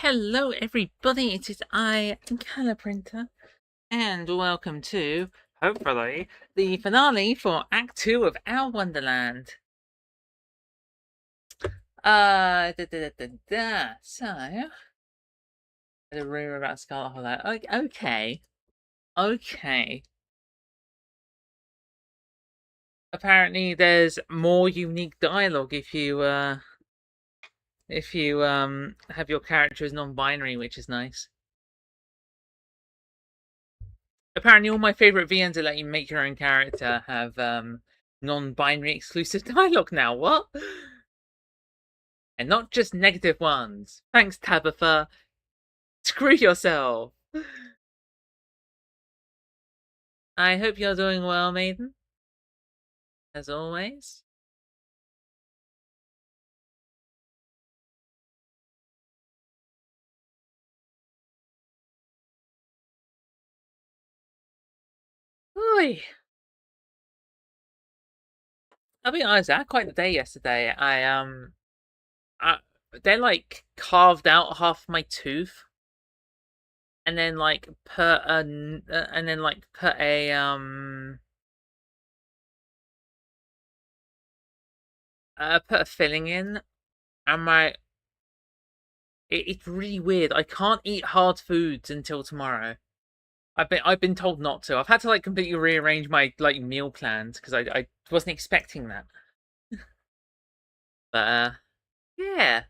Hello everybody, it is I, Color Printer, and welcome to, hopefully, the finale for Act 2 of Our Wonderland. So, the rumor about Scarlet Hollow. Okay. Apparently there's more unique dialogue if you have your character as non-binary, which is nice. Apparently all my favorite VNs that let you make your own character have non-binary exclusive dialogue now. What? And not just negative ones. Thanks, Tabitha. Screw yourself. I hope you're doing well, maiden. As always. Oy. I'll be honest, I had quite the day yesterday. They like carved out half my tooth, and then like put a filling in, and it's really weird. I can't eat hard foods until tomorrow. I've been told not to. I've had to like completely rearrange my like meal plans because I wasn't expecting that. But yeah.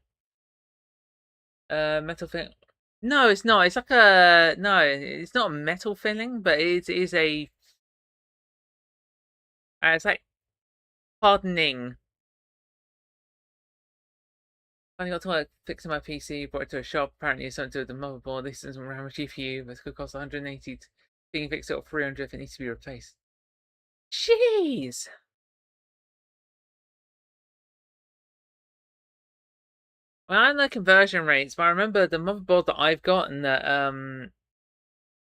Metal filling. No, it's not. It's like a no. It's not a metal filling, but it is a. It's like hardening. I got to work fixing my PC, brought it to a shop. Apparently, it's something to do with the motherboard. This isn't how much GPU, but it could cost 180. Being fixed at 300 if it needs to be replaced. Jeez. Well, I don't know conversion rates, but I remember the motherboard that I've got and that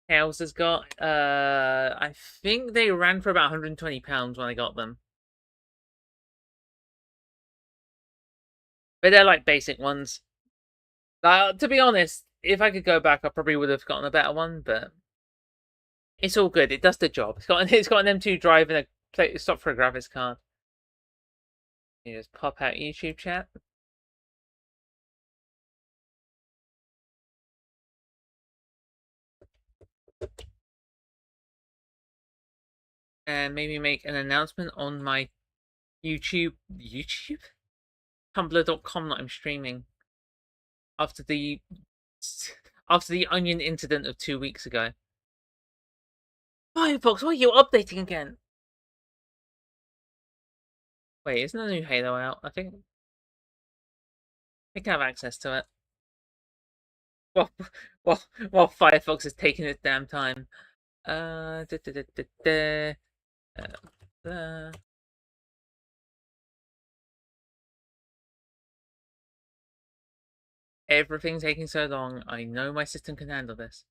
Tails has got. I think they ran for about £120 when I got them. But they're like basic ones. To be honest, if I could go back, I probably would have gotten a better one, but it's all good. It does the job. It's got an M2 drive and a stop for a graphics card. You just pop out YouTube chat. And maybe make an announcement on my YouTube Tumblr.com that I'm streaming after the onion incident of 2 weeks ago. Firefox, why are you updating again? Wait, isn't a new Halo out? I think I can have access to it. Well, well, Firefox is taking its damn time. Da, da, da, da, da. Uh, Everything's taking so long. I know my system can handle this.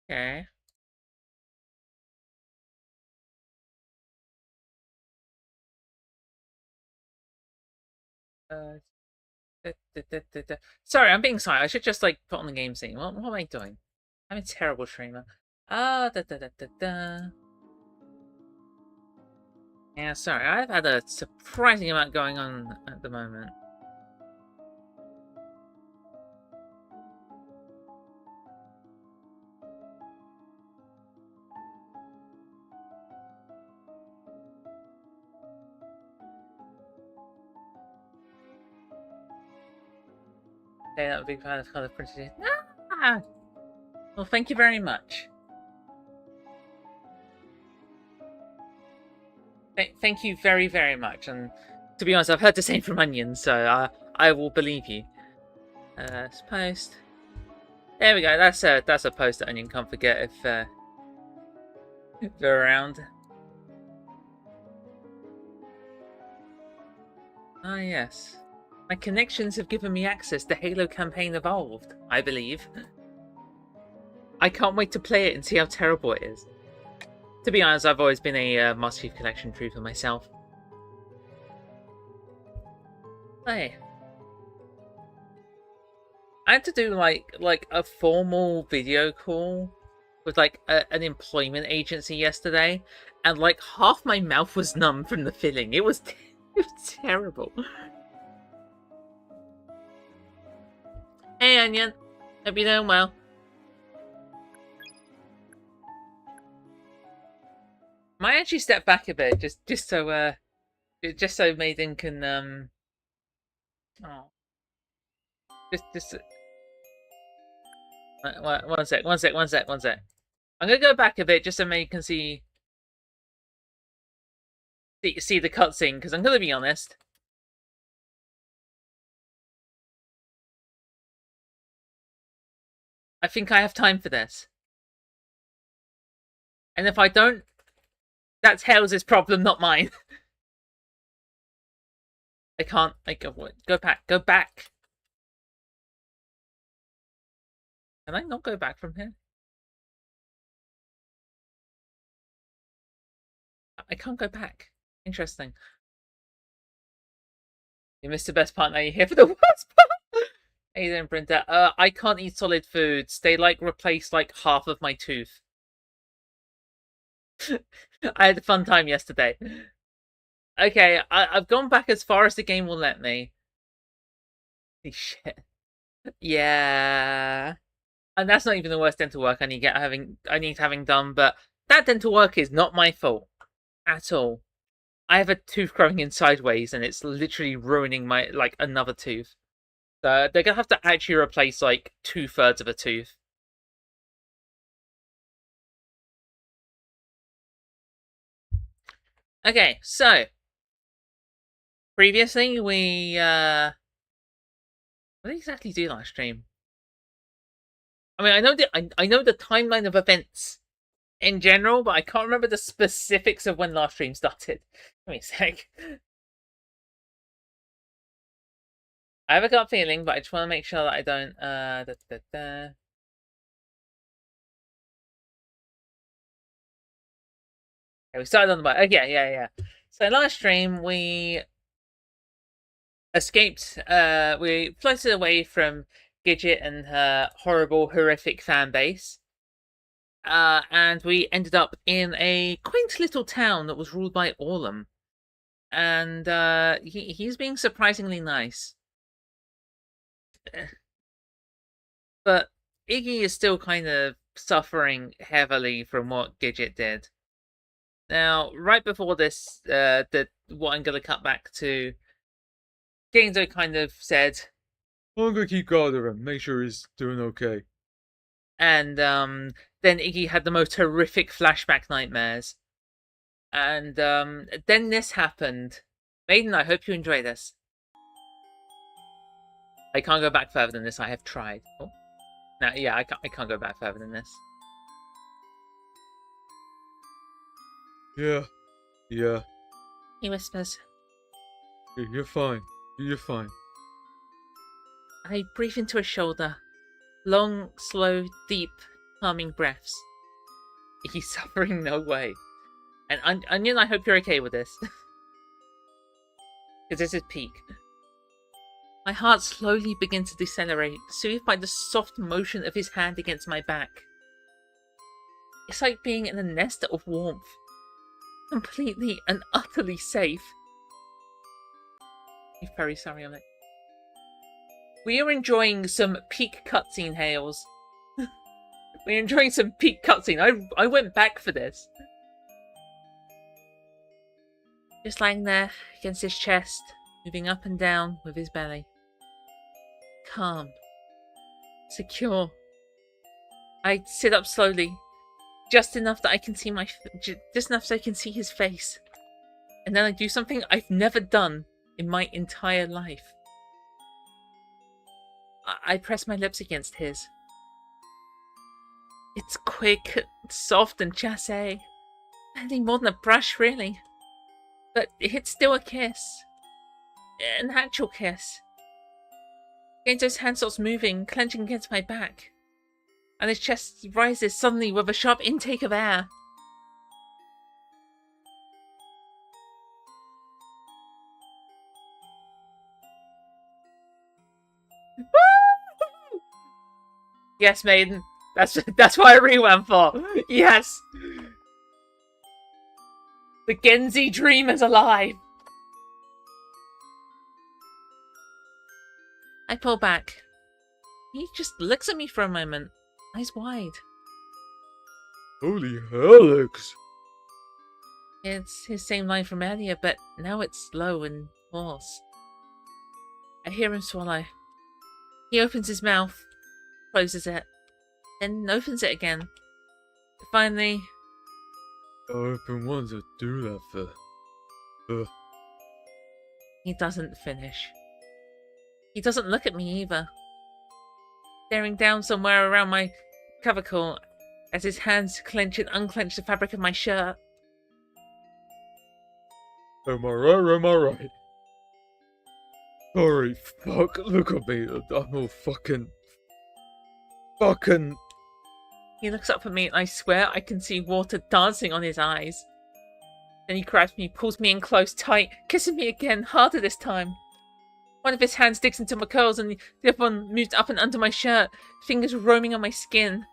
Okay. Uh, Sorry, I'm being silent. I should just like put on the game scene. What am I doing? I'm a terrible streamer. Yeah, sorry. I've had a surprising amount going on at the moment. Okay, that would be part of color printed. Ah! Well, thank you very much. Thank you very, very much. And to be honest, I've heard the same from Onion, so I will believe you. Post. There we go. That's a post that Onion can't forget if they're around. Ah, yes. My connections have given me access to Halo Campaign Evolved, I believe. I can't wait to play it and see how terrible it is. To be honest, I've always been a Master Chief Collection truther myself. Hey. I had to do like a formal video call with like an employment agency yesterday, and like half my mouth was numb from the filling. It was terrible. Hey Onion, hope you're doing well. Might actually step back a bit just so Maiden can oh. Just one sec. I'm gonna go back a bit just so Maiden can see the cutscene, because I'm gonna be honest. I think I have time for this. And if I don't, that's Hales' problem, not mine. I can't. Go back. Go back. Can I not go back from here? I can't go back. Interesting. You missed the best part, now you're here for the worst part. Hey then, Brenda. I can't eat solid foods. They like replace like half of my tooth. I had a fun time yesterday. Okay, I've gone back as far as the game will let me. Holy shit. Yeah. And that's not even the worst dental work I need having done, but that dental work is not my fault. At all. I have a tooth growing in sideways and it's literally ruining my like another tooth. So they're gonna have to actually replace like 2/3 of a tooth. Okay, so previously we what did we exactly do last stream? I mean, I know the timeline of events in general, but I can't remember the specifics of when last stream started. Give me a sec. I have a gut feeling, but I just want to make sure that I don't. Okay, we started on the bike. Oh, yeah. So last stream we escaped. We floated away from Gidget and her horrible, horrific fan base. And we ended up in a quaint little town that was ruled by Orlum. And he's being surprisingly nice. But Iggy is still kind of suffering heavily from what Gidget did. Now, right before this, what I'm going to cut back to, Genzo kind of said, I'm going to keep guard of him, make sure he's doing okay. And then Iggy had the most horrific flashback nightmares. And then this happened. Maiden, I hope you enjoy this. I can't go back further than this. I have tried. Oh. No, yeah, I can't go back further than this. Yeah. He whispers. You're fine. You're fine. I breathe into his shoulder. Long, slow, deep, calming breaths. He's suffering no way. And Onion, I hope you're okay with this. Because this is peak. My heart slowly begins to decelerate, soothed by the soft motion of his hand against my back. It's like being in a nest of warmth. Completely and utterly safe. I'm very sorry on it. We are enjoying some peak cutscene, Hales. We're enjoying some peak cutscene. I went back for this. Just lying there against his chest, moving up and down with his belly. Calm. Secure. I sit up slowly, just enough that I can see just enough so I can see his face. And then I do something I've never done in my entire life. I press my lips against his. It's quick, soft, and chassé. Nothing more than a brush, really. But it's still a kiss. An actual kiss. Genzo's hand starts moving, clenching against my back. And his chest rises suddenly with a sharp intake of air. Yes, maiden. That's what I rewound for. Yes. The Genzi dream is alive. I pull back. He just looks at me for a moment, eyes wide. Holy helix! It's his same line from earlier, but now it's slow and hoarse. I hear him swallow. He opens his mouth, closes it, then opens it again. Finally, I've been wanting to do that for... he doesn't finish. He doesn't look at me either. Staring down somewhere around my clavicle as his hands clench and unclench the fabric of my shirt. Am I right? Am I right? Sorry, fuck, look at me. I'm all fucking... He looks up at me and I swear I can see water dancing on his eyes. Then he grabs me, pulls me in close, tight, kissing me again, harder this time. One of his hands digs into my curls and the other one moves up and under my shirt, fingers roaming on my skin.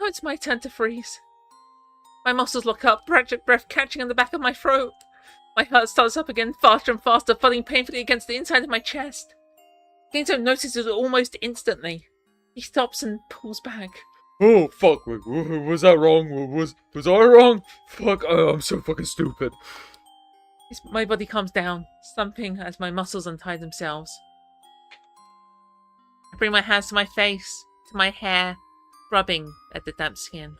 Now it's my turn to freeze. My muscles lock up, breath catching on the back of my throat. My heart starts up again, faster and faster, thudding painfully against the inside of my chest. Genzo notices it almost instantly. He stops and pulls back. Oh, fuck, wait, was that wrong? Was I wrong? Fuck, I'm so fucking stupid. My body calms down, slumping as my muscles untie themselves. I bring my hands to my face, to my hair, rubbing at the damp skin.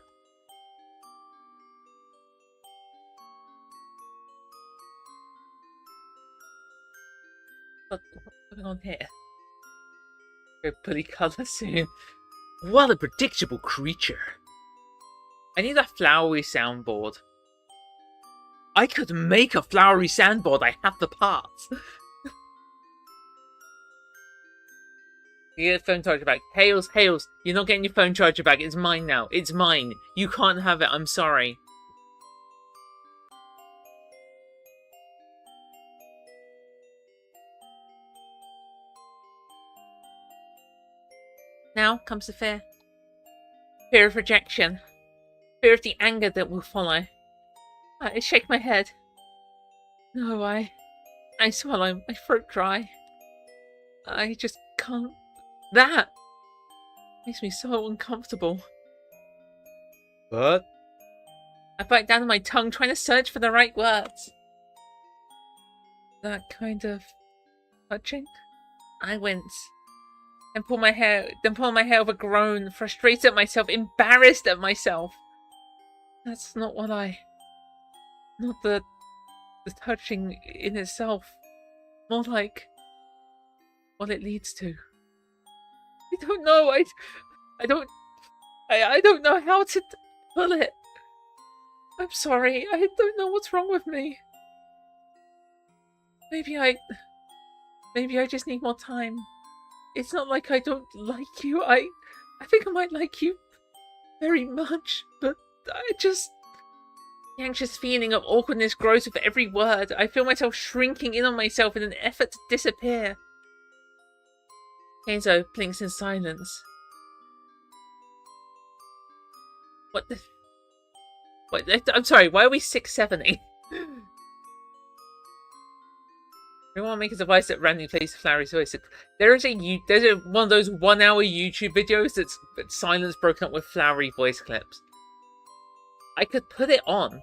What's going on here? Go pretty colour soon. What a predictable creature. I need a flowery soundboard. I could make a flowery soundboard. I have the parts. You get a phone charger back. Hales, you're not getting your phone charger back. It's mine now. It's mine. You can't have it. I'm sorry. Now comes the fear. Fear of rejection. Fear of the anger that will follow. I shake my head. No, I swallow, my throat dry. I just can't. That makes me so uncomfortable. What? I bite down on my tongue, trying to search for the right words. That kind of touching? I wince. Then pull my hair with a groan, frustrated at myself, embarrassed at myself. That's not what not the touching in itself. More like what it leads to. I don't know. I don't know how to pull it. I'm sorry. I don't know what's wrong with me. Maybe I just need more time. It's not like I don't like you. I think I might like you very much, but I just... The anxious feeling of awkwardness grows with every word. I feel myself shrinking in on myself in an effort to disappear. Kenzo blinks in silence. What the... What? I'm sorry, why are we 6-7-ing? Everyone make a device that randomly plays flowery voice. There's one of those 1 hour YouTube videos that's silence broken up with flowery voice clips. I could put it on.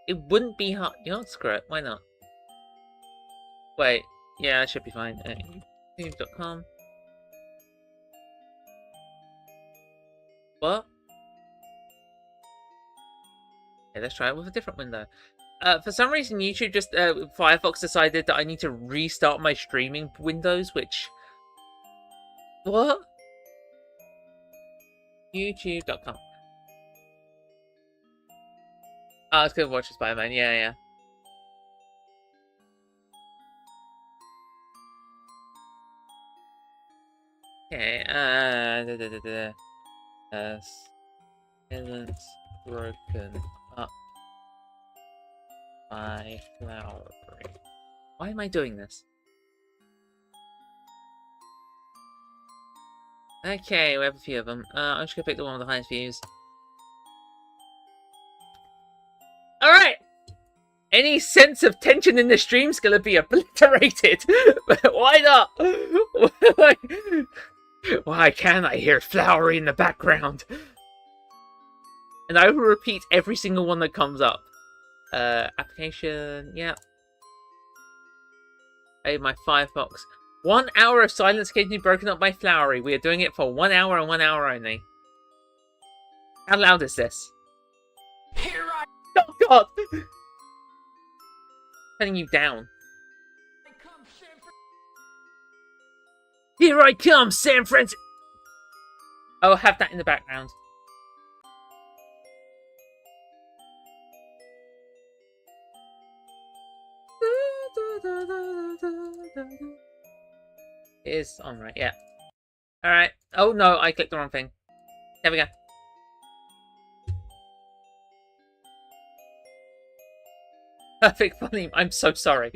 It wouldn't be hard. You know what? Screw it. Why not? Wait. Yeah, it should be fine. YouTube.com. What? Okay, let's try it with a different window. For some reason, YouTube just Firefox decided that I need to restart my streaming windows, which what? YouTube.com. Oh, I was gonna watch Spider-Man. Yeah. Okay. Silence broken up by flowering. Why am I doing this? Okay, we have a few of them. I'm just gonna pick the one with the highest views. Alright! Any sense of tension in the stream's gonna be obliterated! Why not? Why can't I hear flowery in the background? And I will repeat every single one that comes up. Application, yeah. Hey, my Firefox. 1 hour of silence occasionally broken up by flowery. We are doing it for 1 hour and 1 hour only. How loud is this? Here I Oh god! Turning you down. come, San Here I come, San Francisco! I'll have that in the background. It is on right, yeah. Alright. Oh no, I clicked the wrong thing. There we go. Perfect volume. I'm so sorry.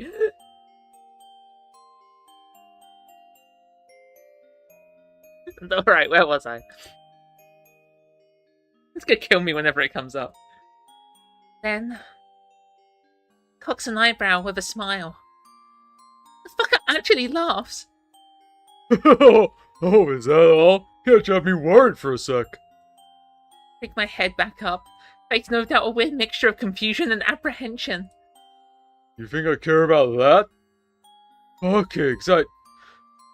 Alright, where was I? It's gonna kill me whenever it comes up. Then cocks an eyebrow with a smile. The fucker actually laughs. Oh, is that all? You have me worried for a sec. Pick my head back up. Face no doubt a weird mixture of confusion and apprehension. You think I care about that? Okay,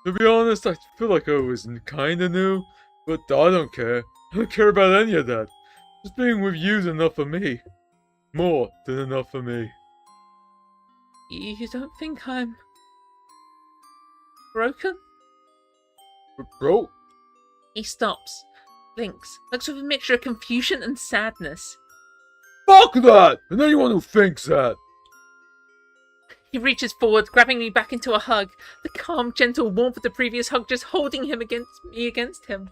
to be honest, I feel like I was kinda new, but I don't care. I don't care about any of that. Just being with you's enough for me. More than enough for me. You don't think I'm broken? Bro? He stops, blinks, looks with a mixture of confusion and sadness. Fuck that! And anyone who thinks that! He reaches forward, grabbing me back into a hug, the calm, gentle warmth of the previous hug just holding him against him.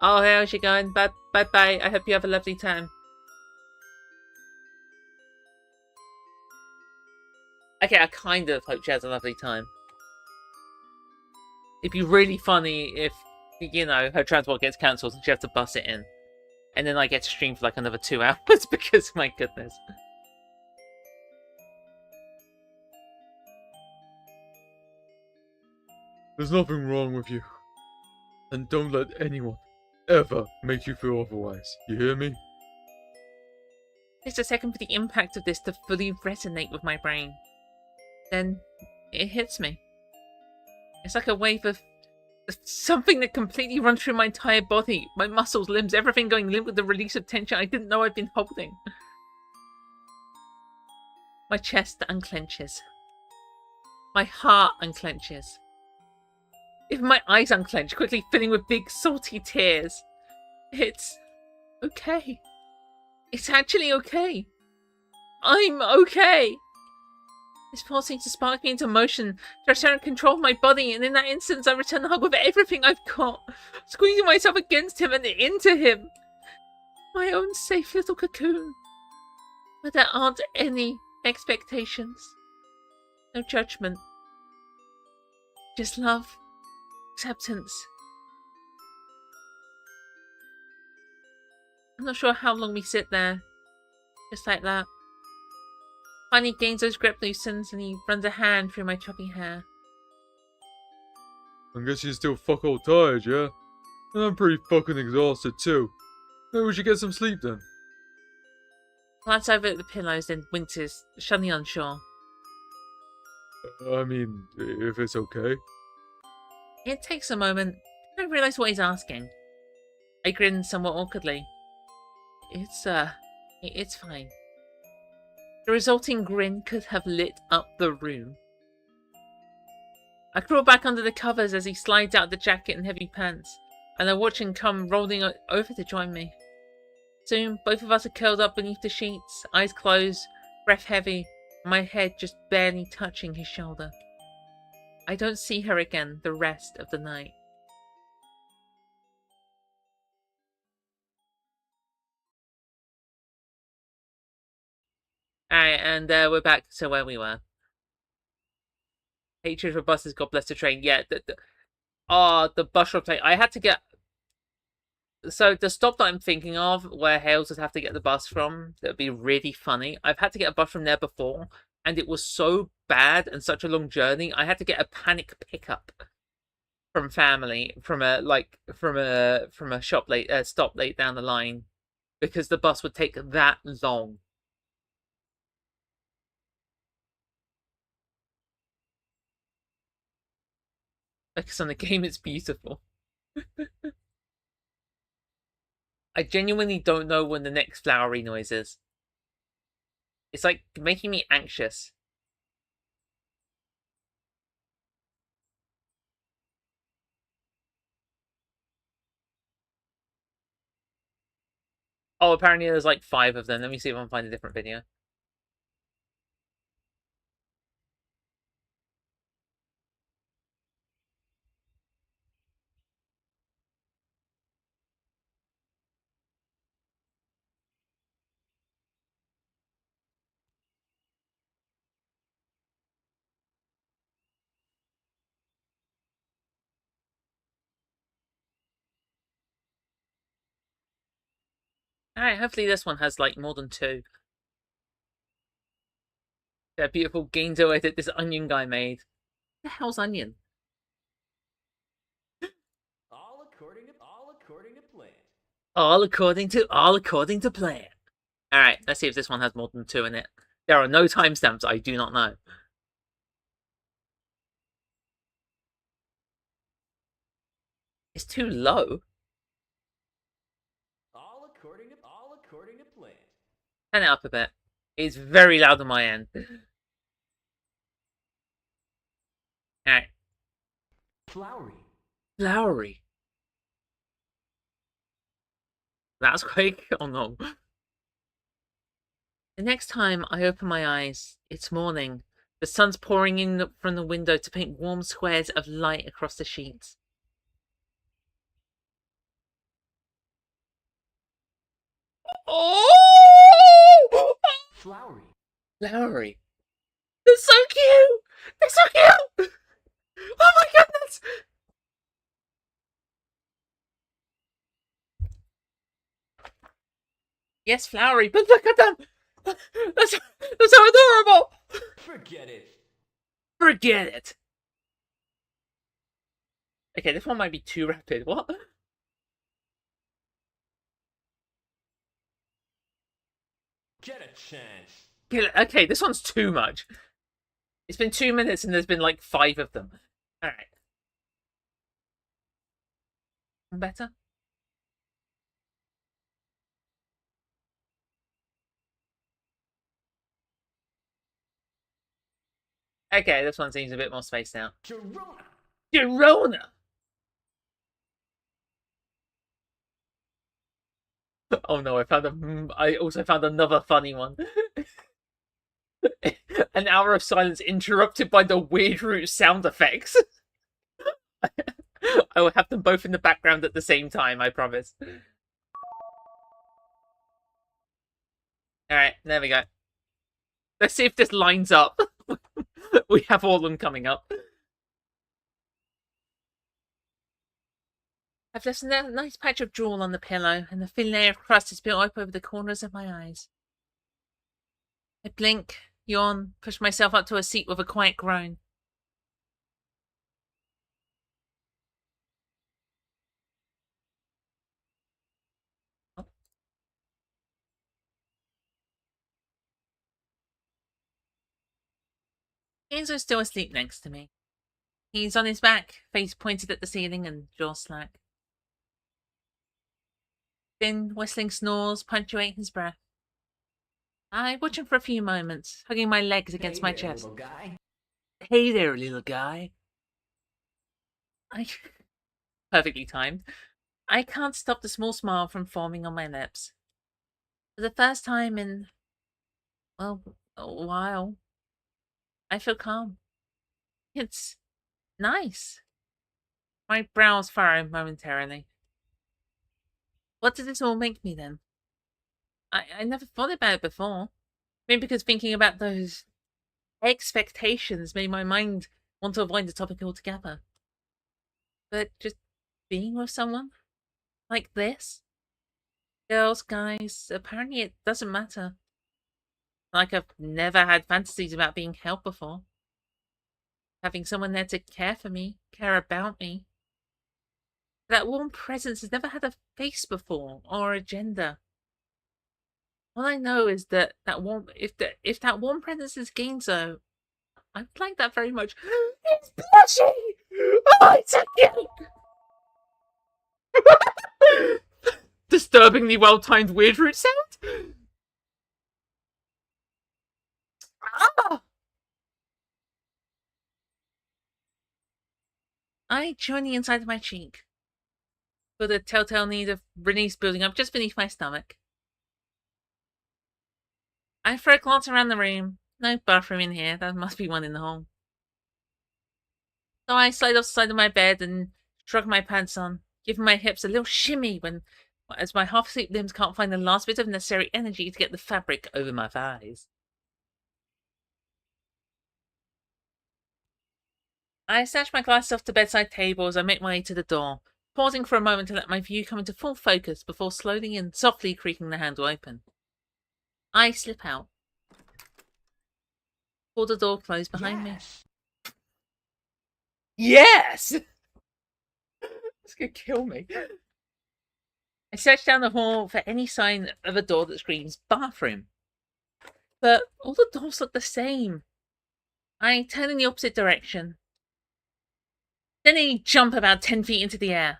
Oh, how's she going? Bye-bye. I hope you have a lovely time. Okay, I kind of hope she has a lovely time. It'd be really funny if, you know, her transport gets cancelled and she has to bus it in. And then I get to stream for like another 2 hours because, my goodness. There's nothing wrong with you. And don't let anyone ever make you feel otherwise. You hear me? Takes a second for the impact of this to fully resonate with my brain. Then it hits me. It's like a wave of something that completely runs through my entire body. My muscles, limbs, everything going limp with the release of tension I didn't know I'd been holding. My chest unclenches. My heart unclenches. Even my eyes unclench, quickly filling with big, salty tears. It's okay. It's actually okay. I'm okay. This force seems to spark me into motion, to return control of my body, and in that instance I return the hug with everything I've got, squeezing myself against him and into him. My own safe little cocoon, where there aren't any expectations. No judgment. Just love. Acceptance. I'm not sure how long we sit there. Just like that. Finally Gainsbow's grip loosens and he runs a hand through my choppy hair. I guess you're still fuck all tired, yeah? And I'm pretty fucking exhausted too. Maybe we should get some sleep then. Glance over at the pillows, then winces, suddenly unsure. I mean, if it's okay. It takes a moment. I don't realise what he's asking. I grin somewhat awkwardly. It's It's fine. The resulting grin could have lit up the room. I crawl back under the covers as he slides out the jacket and heavy pants, and I watch him come rolling over to join me. Soon, both of us are curled up beneath the sheets, eyes closed, breath heavy, my head just barely touching his shoulder. I don't see her again the rest of the night. Alright, and we're back to where we were. Hatred for buses, God bless the train. Yeah, the bus replay. I had to get... So, the stop that I'm thinking of, where Hales would have to get the bus from, that would be really funny. I've had to get a bus from there before, and it was so bad and such a long journey, I had to get a panic pickup from family, from a shop stop late down the line, because the bus would take that long. Because on the game, it's beautiful. I genuinely don't know when the next flowery noise is. It's like making me anxious. Oh, apparently there's like 5 of them. Let me see if I can find a different video. Alright, hopefully this one has like more than 2. That beautiful Ginzo edit this onion guy made. What the hell's onion? All according to plan. All according to plan. Alright, let's see if this one has more than 2 in it. There are no timestamps, I do not know. It's too low. All according to plan. Turn it up a bit. It's very loud on my end. Alright. Flowery. That's quick. Oh no. The next time I open my eyes, it's morning. The sun's pouring in from the window to paint warm squares of light across the sheets. Oh! Flowery. They're so cute! They're so cute! Oh my goodness! Yes, flowery, but look at them! That's so adorable! Forget it. Forget it! Okay, this one might be too rapid. What? Get a chance. Okay, this one's too much. It's been 2 minutes and there's been like 5 of them. Alright. Better? Okay, this one seems a bit more spaced out. Girona! Oh no, I also found another funny one. An hour of silence interrupted by the weird root sound effects. I will have them both in the background at the same time, I promise. Alright, there we go. Let's see if this lines up. We have all of them coming up. I've left a nice patch of drool on the pillow, and a thin layer of crust is built up over the corners of my eyes. I blink, yawn, push myself up to a seat with a quiet groan. Enzo's still asleep next to me. He's on his back, face pointed at the ceiling and jaw slack. Thin, whistling snores punctuate his breath. I watch him for a few moments, hugging my legs against Hey my there, chest. little guy. Hey there, little guy. I perfectly timed. I can't stop the small smile from forming on my lips. For the first time in, well, a while, I feel calm. It's nice. My brows furrow momentarily. What did this all make me then? I never thought about it before. Maybe because thinking about those expectations made my mind want to avoid the topic altogether. But just being with someone like this, girls, guys, apparently it doesn't matter. Like I've never had fantasies about being held before. Having someone there to care for me, care about me. That warm presence has never had a face before or a gender. All I know is that if that warm presence is gained, so I like that very much. It's blushing. Oh, it's so cute. Disturbingly well-timed weird root sound. Ah! I join the inside of my cheek. With a telltale need of release building up just beneath my stomach. I throw a glance around the room. No bathroom in here. There must be one in the hall. So I slide off the side of my bed and shrug my pants on, giving my hips a little shimmy as my half-asleep limbs can't find the last bit of necessary energy to get the fabric over my thighs. I snatch my glasses off the bedside table as I make my way to the door, pausing for a moment to let my view come into full focus before slowly and softly creaking the handle open. I slip out. Pull the door closed behind me. Yes! It's gonna kill me. I search down the hall for any sign of a door that screams bathroom. But all the doors look the same. I turn in the opposite direction. Then I jump about 10 feet into the air.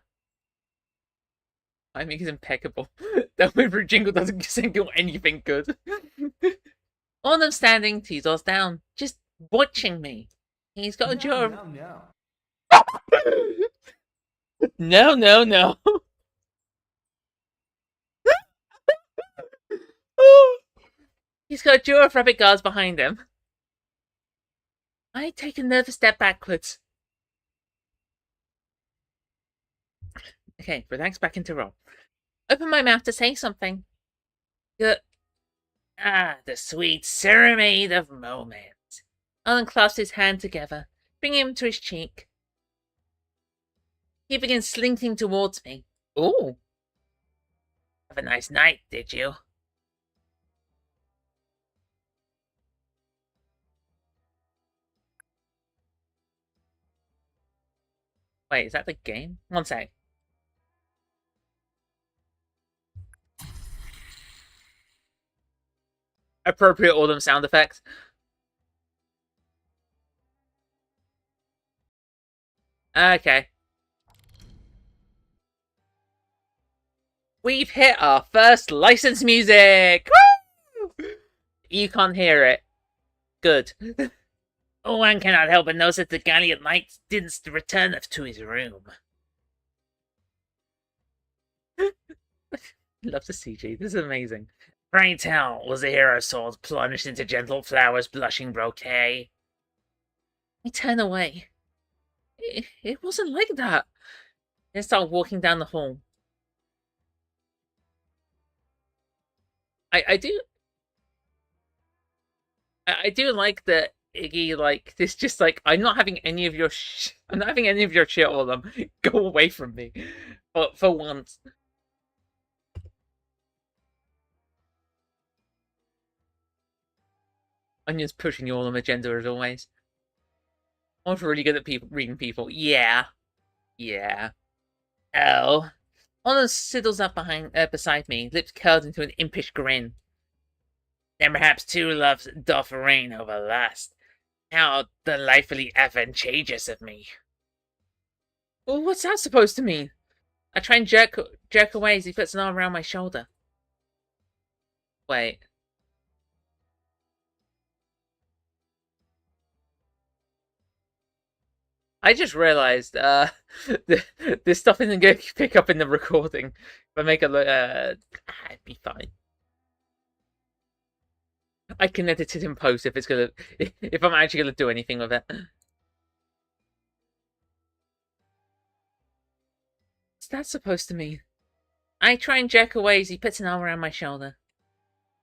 Timing is impeccable. That Whimper jingle doesn't single anything good. All of them standing, 2 doors down, just watching me. He's got a jaw of... No, no, no. He's got a jaw of rabbit guards behind him. I take a nervous step backwards. Okay, relax back into roll. Open my mouth to say something. The sweet serenade of moment. Alan clasps his hand together, bringing him to his cheek. He begins slinking towards me. Ooh. Have a nice night, did you? Wait, is that the game? One sec. Appropriate autumn sound effects. Okay. We've hit our first licensed music! Woo! You can't hear it. Good. One cannot help but notice that the gallant knight didn't return to his room. Love the CG. This is amazing. Pray tell, was the hero's sword plunged into gentle flowers' blushing bouquet? I turn away. It wasn't like that. Then start walking down the hall. I do like that Iggy, like, this just like, I'm not having any of your shit, all of them. Go away from me. But for once. Onion's pushing you all on agenda as always. I'm really good at reading people. Yeah. Yeah. Oh. Onion sidles up beside me, lips curled into an impish grin. Then perhaps true love doth reign over lust. How delightfully advantageous of me. Well, what's that supposed to mean? I try and jerk away as he puts an arm around my shoulder. Wait. I just realized this stuff isn't going to pick up in the recording. If I make a look, it'd be fine. I can edit it in post if I'm actually gonna do anything with it. What's that supposed to mean? I try and jerk away as he puts an arm around my shoulder.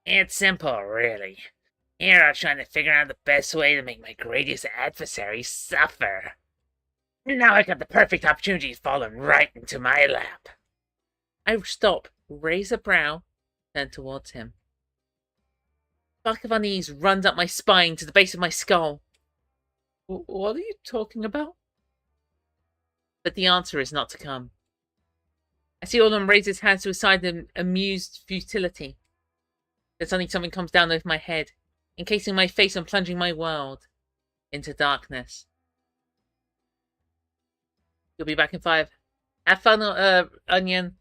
It's simple, really. Here I'm trying to figure out the best way to make my greatest adversary suffer. Now I got the perfect opportunity falling right into my lap. I stop, raise a brow, turn towards him. Back of unease runs up my spine to the base of my skull. What are you talking about? But the answer is not to come. I see Orlum raise his hands to his side in amused futility. Then suddenly something comes down over my head, encasing my face and plunging my world into darkness. You'll be back in 5. Have fun, Onion.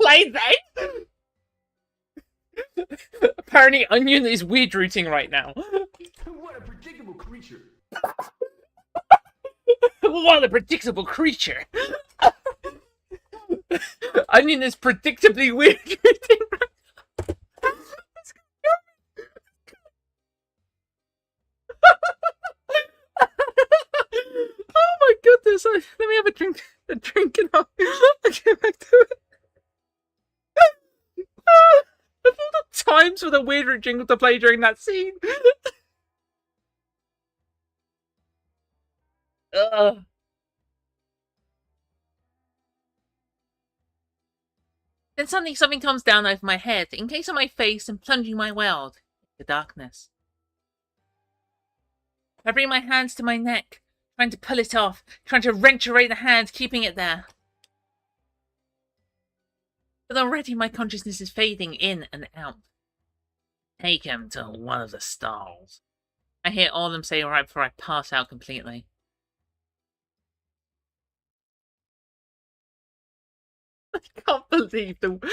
Play that! Apparently, Onion is weird rooting right now. What a predictable creature. What a predictable creature. Onion is predictably weird rooting right now. Oh my goodness. Let me have a drink and I'll get back to it. Of all the times for the weird jingle to play during that scene. Then suddenly something comes down over my head, encasing my face and plunging my world into darkness. I bring my hands to my neck, trying to pull it off, trying to wrench away the hand, keeping it there. But already my consciousness is fading in and out. Take him to one of the stalls. I hear all of them say right before I pass out completely. I can't believe the... What?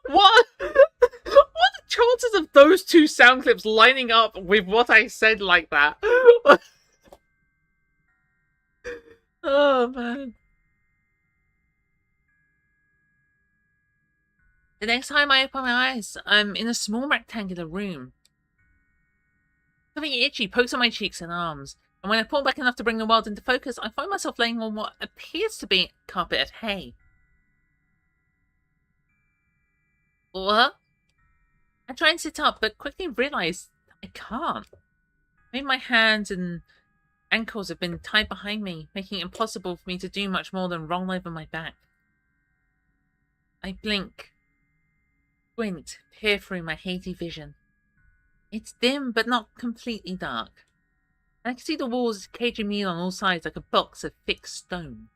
What are the chances of those two sound clips lining up with what I said like that? Oh, man. The next time I open my eyes, I'm in a small rectangular room. Something itchy pokes on my cheeks and arms, and when I pull back enough to bring the world into focus, I find myself laying on what appears to be a carpet of hay. What? I try and sit up, but quickly realise I can't. Maybe my hands and ankles have been tied behind me, making it impossible for me to do much more than roll over my back. I blink. Squint, peer through my hazy vision. It's dim, but not completely dark. And I can see the walls caging me in on all sides like a box of thick stone.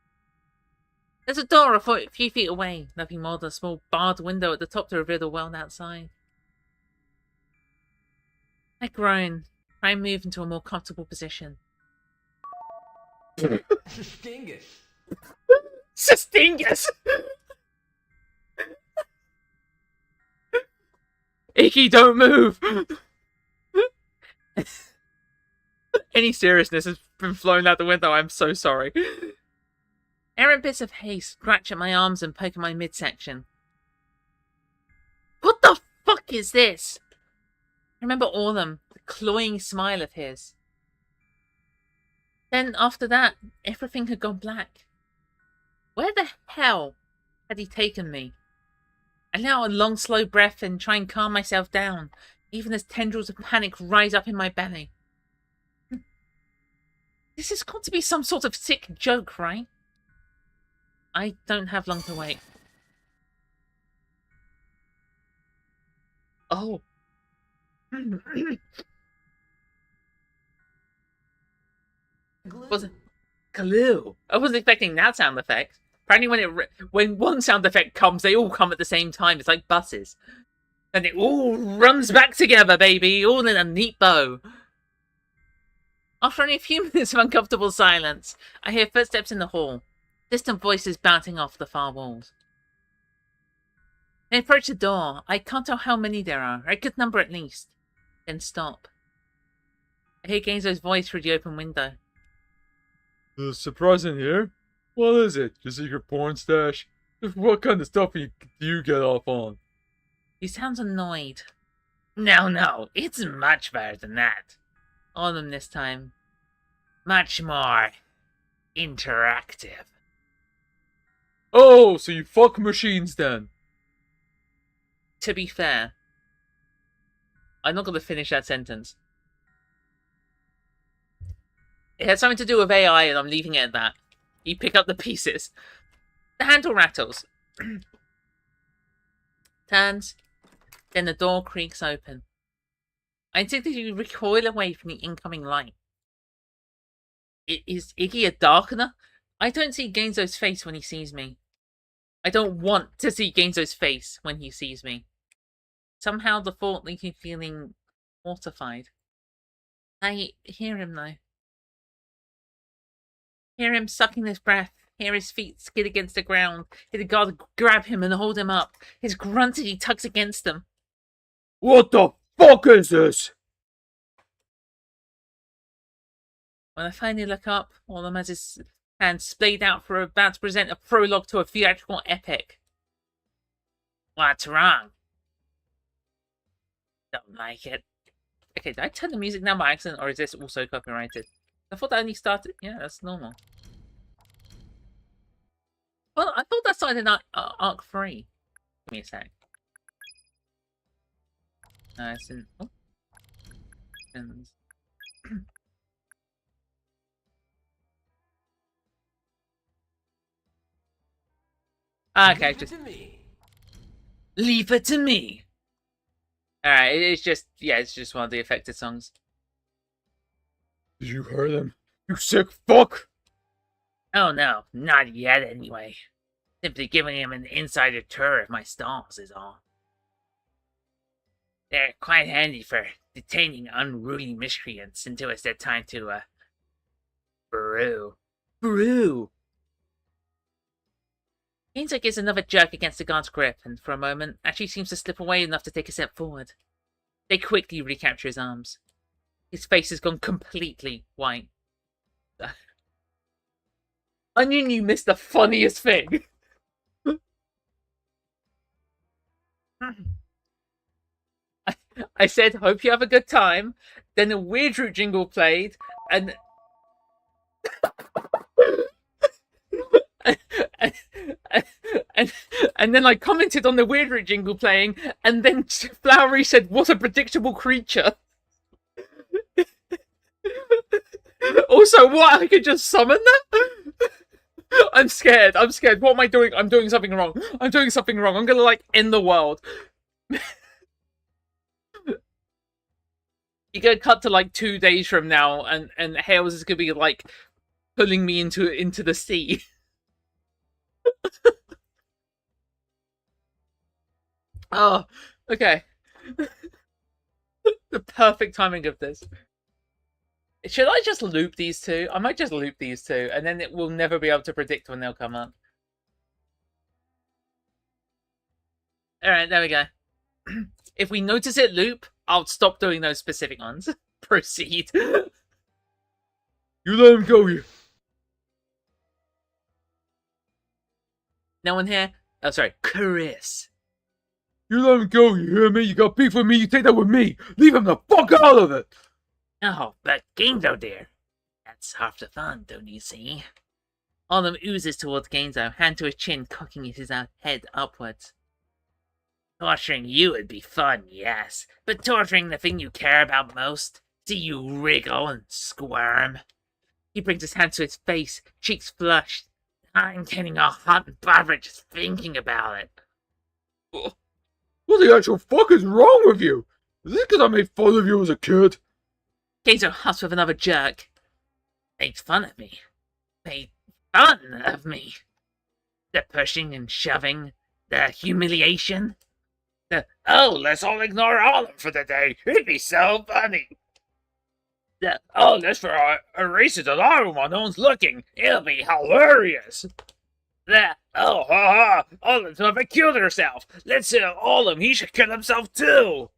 There's a door a few feet away, nothing more than a small barred window at the top to reveal the world outside. I groan, try and move into a more comfortable position. Stingus. Stingus! Icky, don't move! Any seriousness has been flown out the window, I'm so sorry. Errant bits of hay scratch at my arms and poke at my midsection. What the fuck is this? I remember Orlum, the cloying smile of his. Then, after that, everything had gone black. Where the hell had he taken me? I let out a long, slow breath and try and calm myself down, even as tendrils of panic rise up in my belly. This has got to be some sort of sick joke, right? I don't have long to wait. Oh. Was it glue? I wasn't expecting that sound effect. Apparently when one sound effect comes, they all come at the same time. It's like buses. And it all runs back together, baby, all in a neat bow. After only a few minutes of uncomfortable silence, I hear footsteps in the hall, distant voices bouncing off the far walls. I approach the door. I can't tell how many there are. I could number at least. then stop. I hear Genzo's voice through the open window. The surprise in here? What is it? Your secret porn stash? What kind of stuff do you get off on? He sounds annoyed. No, it's much better than that. Autumn this time. Much more interactive. Oh, so you fuck machines then? To be fair, I'm not going to finish that sentence. It had something to do with AI, and I'm leaving it at that. You pick up the pieces. The handle rattles. Turns. Then the door creaks open. I instinctively recoil away from the incoming light. Is Iggy a darkener? I don't see Genzo's face when he sees me. I don't want to see Genzo's face when he sees me. Somehow the thought leaves me feeling mortified. I hear him though. Hear him sucking his breath. Hear his feet skid against the ground. Hear the guard grab him and hold him up. His grunt as he tugs against them. What the fuck is this? When I finally look up, Autumn has his hands splayed out for about to present a prologue to a theatrical epic. What's wrong? Don't like it. Okay, did I turn the music down by accident, or is this also copyrighted? I thought that only started... Yeah, that's normal. Well, I thought that started in Arc 3. Give me a sec. It's in... Oh. Okay, Leave just... it to me. Leave it to me! Alright, it's just... Yeah, it's just one of the affected songs. Did you hear them? You sick fuck! Oh no, not yet anyway. Simply giving him an insider tour of my stalls is all. They're quite handy for detaining unruly miscreants until it's their time to, brew. Brew! Genzo gives another jerk against the guard's grip, and for a moment, actually seems to slip away enough to take a step forward. They quickly recapture his arms. His face has gone completely white. Onion, you missed the funniest thing! I said, hope you have a good time. Then a Weird Root jingle played, and... and then I commented on the Weird Root jingle playing, and then Flowery said, what a predictable creature. Also, what? I could just summon that? I'm scared. What am I doing? I'm doing something wrong. I'm gonna, like, end the world. You're gonna cut to, like, 2 days from now, and Hales is gonna be, like, pulling me into the sea. Oh, okay. The perfect timing of this. Should I just loop these two? I might just loop these two, and then it will never be able to predict when they'll come up. Alright, there we go. If we notice it loop, I'll stop doing those specific ones. Proceed. You let him go, you. No one here? Oh, sorry. Chris. You let him go, you hear me? You got beef with me, you take that with me. Leave him the fuck out of it. Oh, but Genzo, dear. That's half the fun, don't you see? Autumn oozes towards Genzo, hand to his chin, cocking his head upwards. Torturing you would be fun, yes, but torturing the thing you care about most? See you wriggle and squirm? He brings his hand to his face, cheeks flushed. I'm getting all hot and bothered just thinking about it. What the actual fuck is wrong with you? Is this because I made fun of you as a kid? Genzo husks with another jerk. Made fun of me. Made fun of me. The pushing and shoving. The humiliation. Oh, let's all ignore Autumn for the day. It'd be so funny. Let's erase it alarm while no one's looking. It'll be hilarious. Autumn's never killed herself. Let's Autumn, he should kill himself too.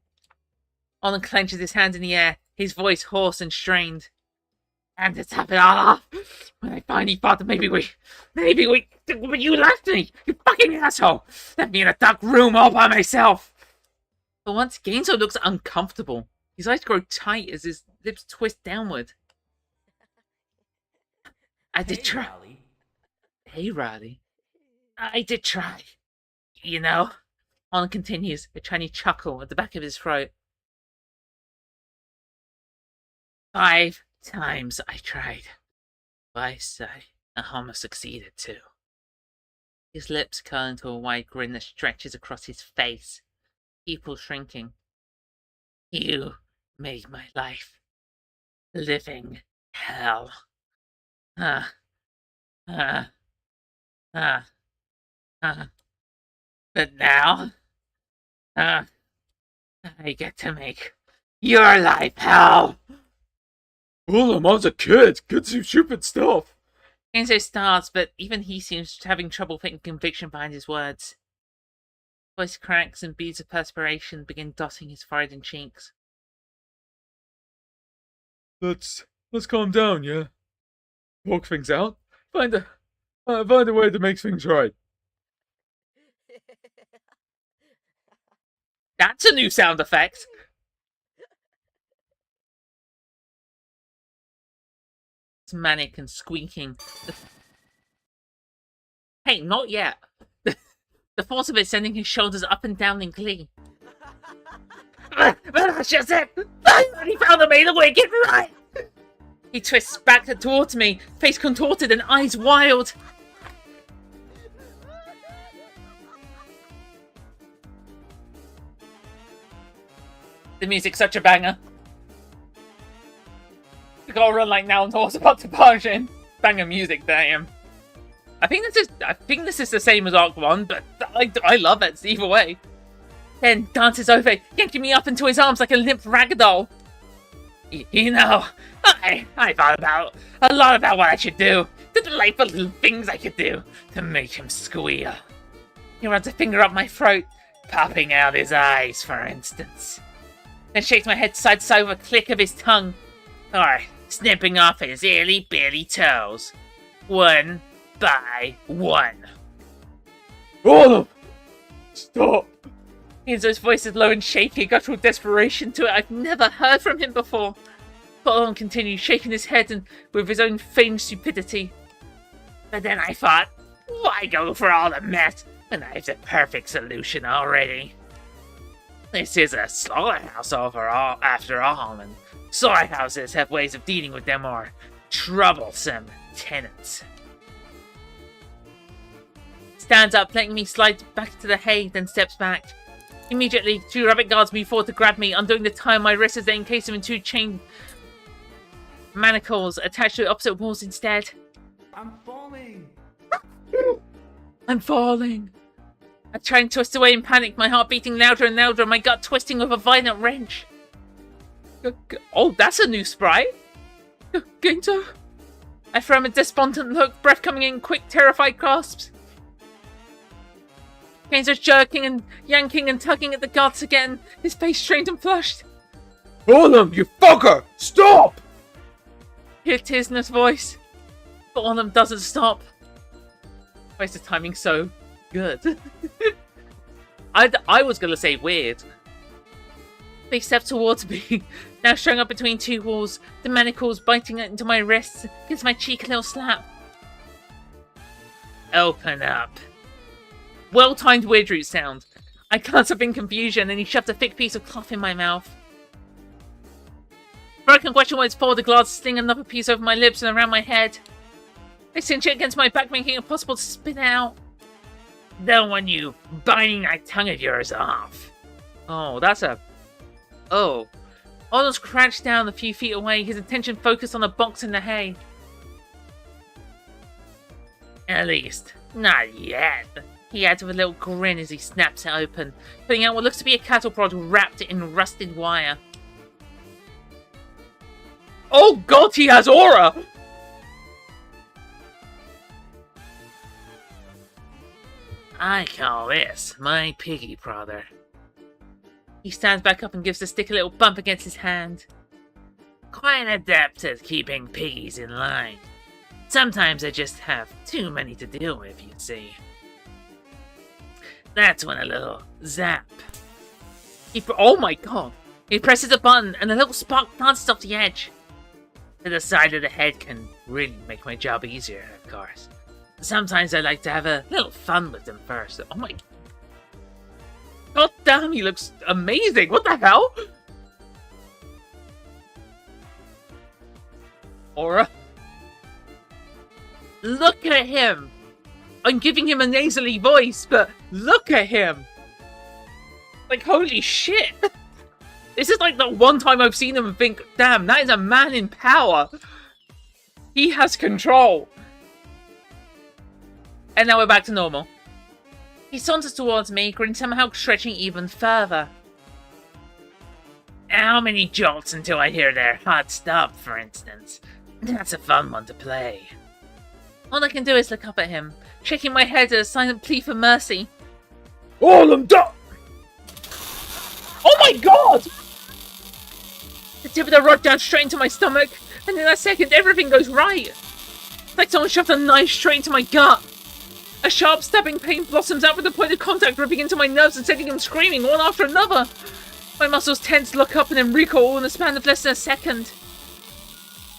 Olin clenches his hand in the air, his voice hoarse and strained. And to top it all off, when I finally thought that maybe you left me, you fucking asshole! Left me in a dark room all by myself! For once, Gainzo looks uncomfortable. His eyes grow tight as his lips twist downward. I did try. Riley. Hey, Riley. I did try. You know? Olin continues, a tiny chuckle at the back of his throat. 5 times I tried. Twice I almost succeeded too. His lips curl into a wide grin that stretches across his face, pupil shrinking. You made my life living hell. But now, I get to make your life hell. Well, I was a kid. Kids do stupid stuff. Gainzo starts, but even he seems having trouble putting conviction behind his words. His voice cracks and beads of perspiration begin dotting his forehead and cheeks. Let's calm down, yeah? Talk things out. Find a way to make things right. That's a new sound effect. It's manic and squeaking. Hey, not yet. The force of it sending his shoulders up and down in glee. That's just it! I already found a way to get right! He twists back towards me, face contorted and eyes wild. The music's such a banger. I gotta run like now until I was about to barge in. Banger music, damn. I think this is the same as Arc 1, but I love it either way. Then dances over, yanking me up into his arms like a limp ragdoll. You know, I thought about a lot about what I should do, the delightful little things I could do to make him squeal. He runs a finger up my throat, popping out his eyes, for instance. Then shakes my head side to side with a click of his tongue, or snipping off his itty-bitty toes, one by one. Hold up! Stop! Enzo's voice is low and shaky, a guttural desperation to it I've never heard from him before. But Olin continues, shaking his head and with his own feigned stupidity. But then I thought, why go for all the mess when I have the perfect solution already? This is a slaughterhouse after all, and slaughterhouses have ways of dealing with their more troublesome tenants. Stands up, letting me slide back to the hay, then steps back. Immediately, 2 rabbit guards move forward to grab me, undoing the tie on my wrists as they encase them in 2 chain manacles attached to the opposite walls instead. I'm falling. I'm falling. I try and twist away in panic, my heart beating louder and louder, my gut twisting with a violent wrench. Oh, that's a new sprite. Gainzo? I throw him a despondent look, breath coming in quick, terrified grasps. Gainzo's jerking and yanking and tugging at the guards again, his face strained and flushed. Hold him, you fucker! Stop! Hear tears in his voice, but one of them doesn't stop. Why is the timing so good? I was gonna say weird. They step towards me, now showing up between 2 walls, the manacles biting into my wrists, gives my cheek a little slap. Open up. Well-timed Weirdroot sound. I glance up in confusion and he shoved a thick piece of cloth in my mouth. Broken question words forward, the guards sling another piece over my lips and around my head. They cinch it against my back, making it impossible to spit out. Then when you biting that tongue of yours off. Oh, that's a... Oh. Olin's crouched down a few feet away, his attention focused on a box in the hay. At least, not yet. He adds with a little grin as he snaps it open, putting out what looks to be a cattle prod wrapped in rusted wire. Oh god, he has aura! I call this my piggy prodder. He He stands back up and gives the stick a little bump against his hand. Quite adept at keeping piggies in line. Sometimes I just have too many to deal with, you see. That's when a little zap. Oh my god! He presses a button and a little spark dances off the edge. To the side of the head can really make my job easier, of course. Sometimes I like to have a little fun with them first. Oh my... God damn, he looks amazing! What the hell? Aura? Look at him! I'm giving him a nasally voice, but look at him! Like, holy shit! This is like the one time I've seen him and think, damn, that is a man in power! He has control! And now we're back to normal. He saunters towards me, grin somehow stretching even further. How many jolts until I hear their hot stop, for instance? That's a fun one to play. All I can do is look up at him, shaking my head as a silent plea for mercy. All I'm done! Oh my god! The tip of the rod down straight into my stomach, and in a second everything goes right. It's like someone shoved a knife straight into my gut. A sharp stabbing pain blossoms out with the point of contact ripping into my nerves and sending them screaming one after another. My muscles tense, look up and then recoil all in the span of less than a second.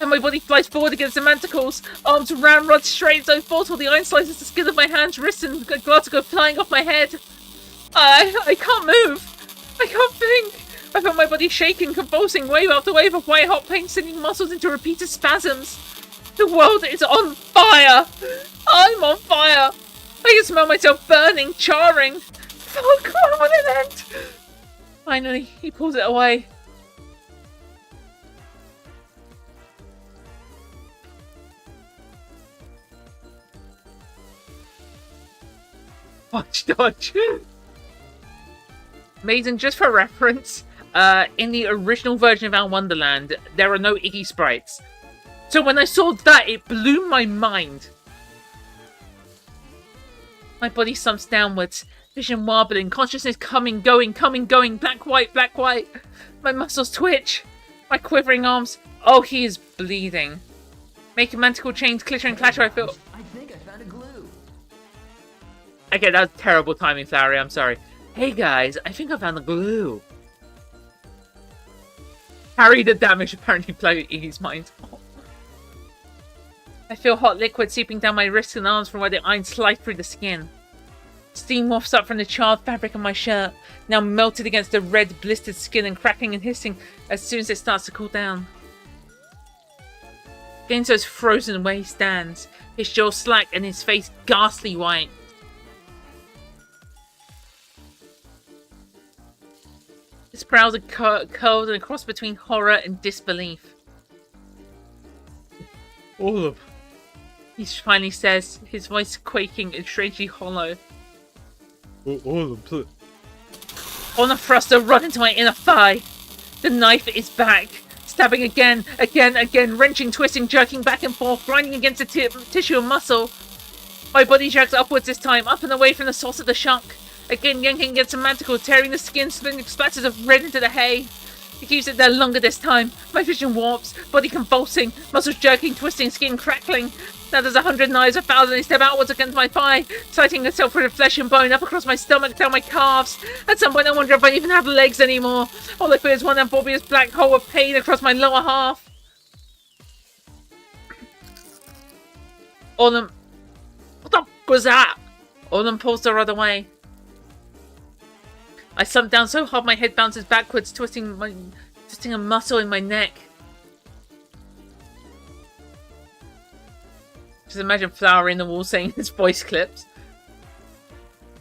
And my body flies forward against the manticles, arms ramrod straight as I fall till the iron slices the skin of my hands, wrists and gloves go flying off my head. I can't move. I can't think. I feel my body shaking, convulsing wave after wave of white hot pain, sending muscles into repeated spasms. The world is on fire. I'm on fire. I can smell myself burning, charring. Oh God, I want an end. Finally, he pulls it away. Dodge, dodge. Maiden, just for reference, in the original version of our Wonderland, there are no Iggy sprites. So when I saw that, it blew my mind. My body slumps downwards, vision warbling, consciousness coming, going, black, white, black, white. My muscles twitch, my quivering arms. Oh, he is bleeding. Making manticle chains clitter and clatter, I feel... I think I found a glue. Okay, that was terrible timing, Flowery, I'm sorry. Hey guys, I think I found the glue. Harry the damage apparently played Iggy's mind. I feel hot liquid seeping down my wrists and arms from where the iron sliced through the skin. Steam wafts up from the charred fabric of my shirt, now melted against the red, blistered skin and crackling and hissing as soon as it starts to cool down. Genzo's frozen where he stands, his jaw slack and his face ghastly white. His brows are curled and a cross between horror and disbelief. All of... He finally says, his voice quaking and strangely hollow. All of them, On a thruster, run into my inner thigh. The knife is back. Stabbing again, wrenching, twisting, jerking back and forth, grinding against the tissue and muscle. My body drags upwards this time, up and away from the source of the shock. Again, yanking against the manticle, tearing the skin, spilling splatters of red into the hay. He keeps it there longer this time. My vision warps, body convulsing, muscles jerking, twisting, skin crackling. Now there's 100 knives, 1,000, they step outwards against my thigh, sighting itself through the flesh and bone, up across my stomach, down my calves. At some point I wonder if I even have legs anymore. All I feel is one amphibious black hole of pain across my lower half. What the f was that? Orlum pulls the rod away. I slump down so hard my head bounces backwards, twisting a muscle in my neck. Just imagine Flower in the wall saying his voice clips.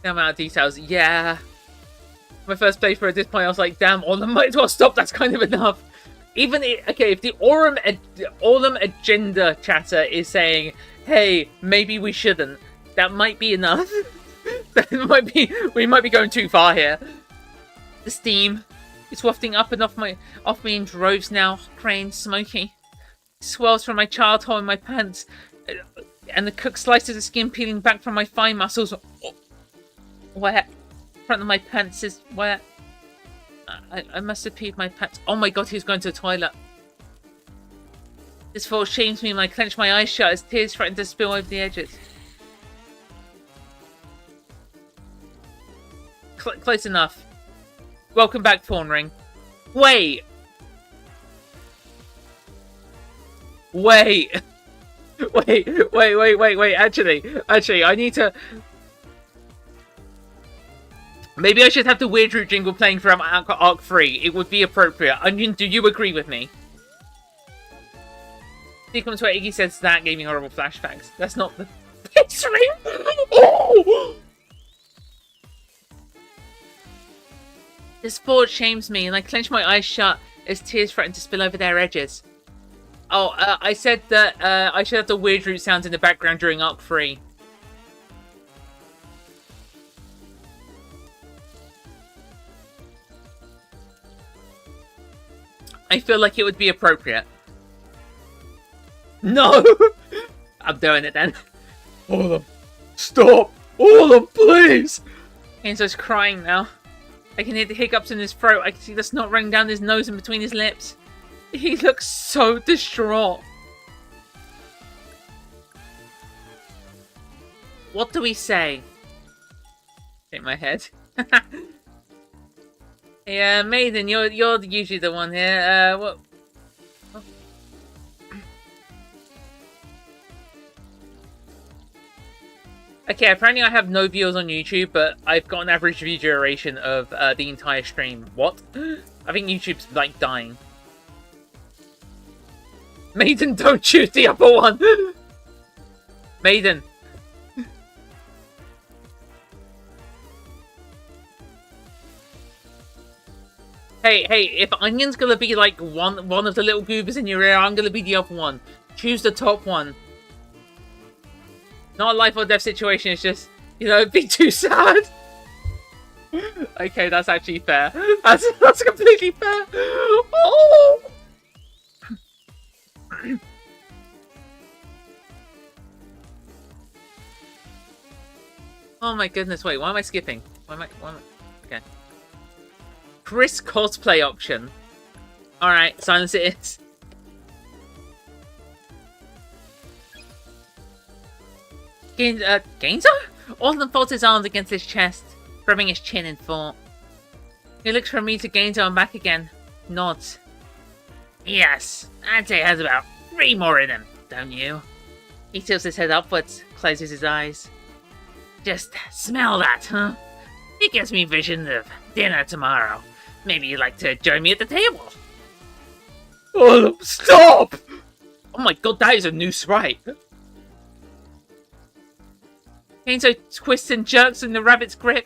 The amount of details. Yeah. My first playthrough at this point, I was like, damn, Orlum might as well stop. That's kind of enough. Even if the Orlum agenda chatter is saying, hey, maybe we shouldn't, that might be enough. We might be going too far here. The steam is wafting up and off me in droves now, cranes, smoky. It swirls from my child hole in my pants, and the cooked slices of skin peeling back from my thigh muscles. Wet. Front of my pants is wet. I must have peed my pants. Oh my god, he's going to the toilet. This thought shames me when I clench my eyes shut as tears threaten to spill over the edges. Close enough. Welcome back, Thorn Ring. Wait! Wait! Wait. Actually, I need to... Maybe I should have the Weird Root jingle playing from Arc 3. It would be appropriate. Onion, do you agree with me? Sequence where Iggy says that gave me horrible flashbacks. That's not the... It's real! Oh! This thought shames me, and I clench my eyes shut as tears threaten to spill over their edges. Oh, I said that I should have the Weird Root sounds in the background during Arc 3. I feel like it would be appropriate. No! I'm doing it then. All of them. Stop! All of them, please! Enzo's crying now. I can hear the hiccups in his throat. I can see the snot running down his nose and between his lips. He looks so distraught. What do we say? Shake my head. Yeah, Maiden, you're usually the one here. What? Okay, apparently I have no viewers on YouTube, but I've got an average view duration of the entire stream. What? I think YouTube's, like, dying. Maiden, don't choose the upper one! Maiden. Hey, if Onion's gonna be, like, one of the little goobers in your ear, I'm gonna be the other one. Choose the top one. Not a life or death situation, it's just, you know, be too sad. Okay, that's actually fair. That's completely fair. Oh! Oh my goodness, wait, why am I skipping? Why am I... Okay. Chris cosplay option. Alright, silence it is. Gainzo? Alden folds his arms against his chest, rubbing his chin in thought. He looks from me to Gainzo and back again. Nods. Yes, I'd say it has about 3 more in him, don't you? He tilts his head upwards, closes his eyes. Just smell that, huh? It gives me visions of dinner tomorrow. Maybe you'd like to join me at the table. Oh, stop! Oh my god, that is a new sprite. Gainzo twists and jerks in the rabbit's grip.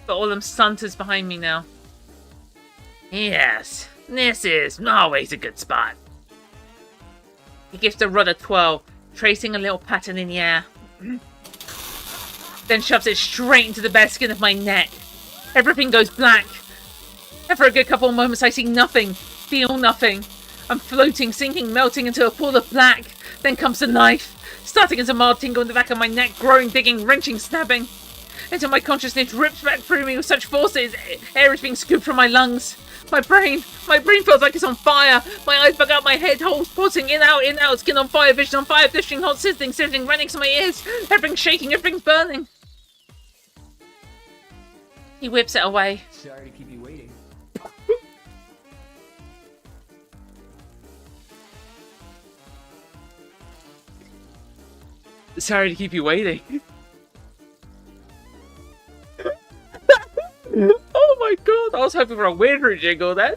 But all them stunters behind me now. Yes, this is always a good spot. He gives the rod a twirl, tracing a little pattern in the air. Then shoves it straight into the bare skin of my neck. Everything goes black. And for a good couple of moments I see nothing, feel nothing. I'm floating, sinking, melting into a pool of black. Then comes the knife, starting as a mild tingle in the back of my neck, growing, digging, wrenching, stabbing. Until my consciousness rips back through me with such force air is being scooped from my lungs. My brain feels like it's on fire. My eyes bug out my head, holes pulsing in, out, skin on fire, vision on fire, blistering hot, sizzling, running to my ears. Everything's shaking, everything's burning. He whips it away. Sorry to keep you waiting. Sorry to keep you waiting. Oh my god, I was hoping for a weirder jingle then.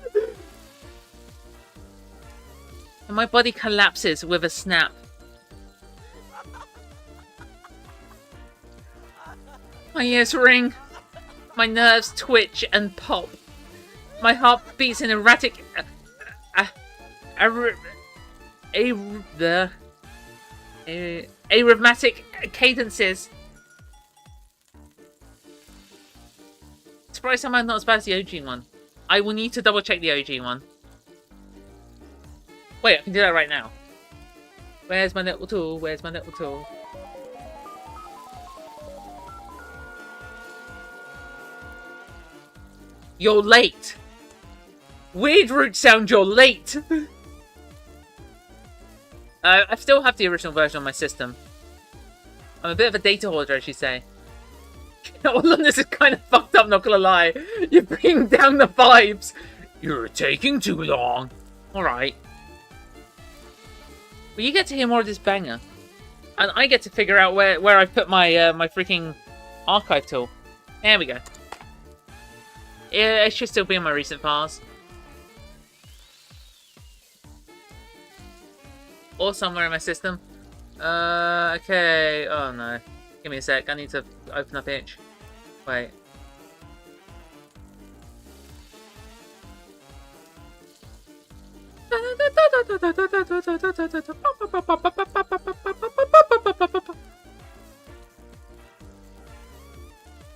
And my body collapses with a snap. My ears ring. My nerves twitch and pop. My heart beats in erratic... arithmetic cadences. Surprised somehow not as bad as the OG one. I will need to double check the OG one. Wait, I can do that right now. Where's my little tool? Where's my little tool? You're late! Weird root sound, you're late! I still have the original version on my system. I'm a bit of a data hoarder, as you say. All of this is kind of fucked up, not gonna lie. You're bringing down the vibes. You're taking too long. Alright. Well, you get to hear more of this banger. And I get to figure out where I put my my freaking archive tool. There we go. It should still be in my recent files. Or somewhere in my system. Okay. Oh no. Give me a sec. I need to open up itch. Wait.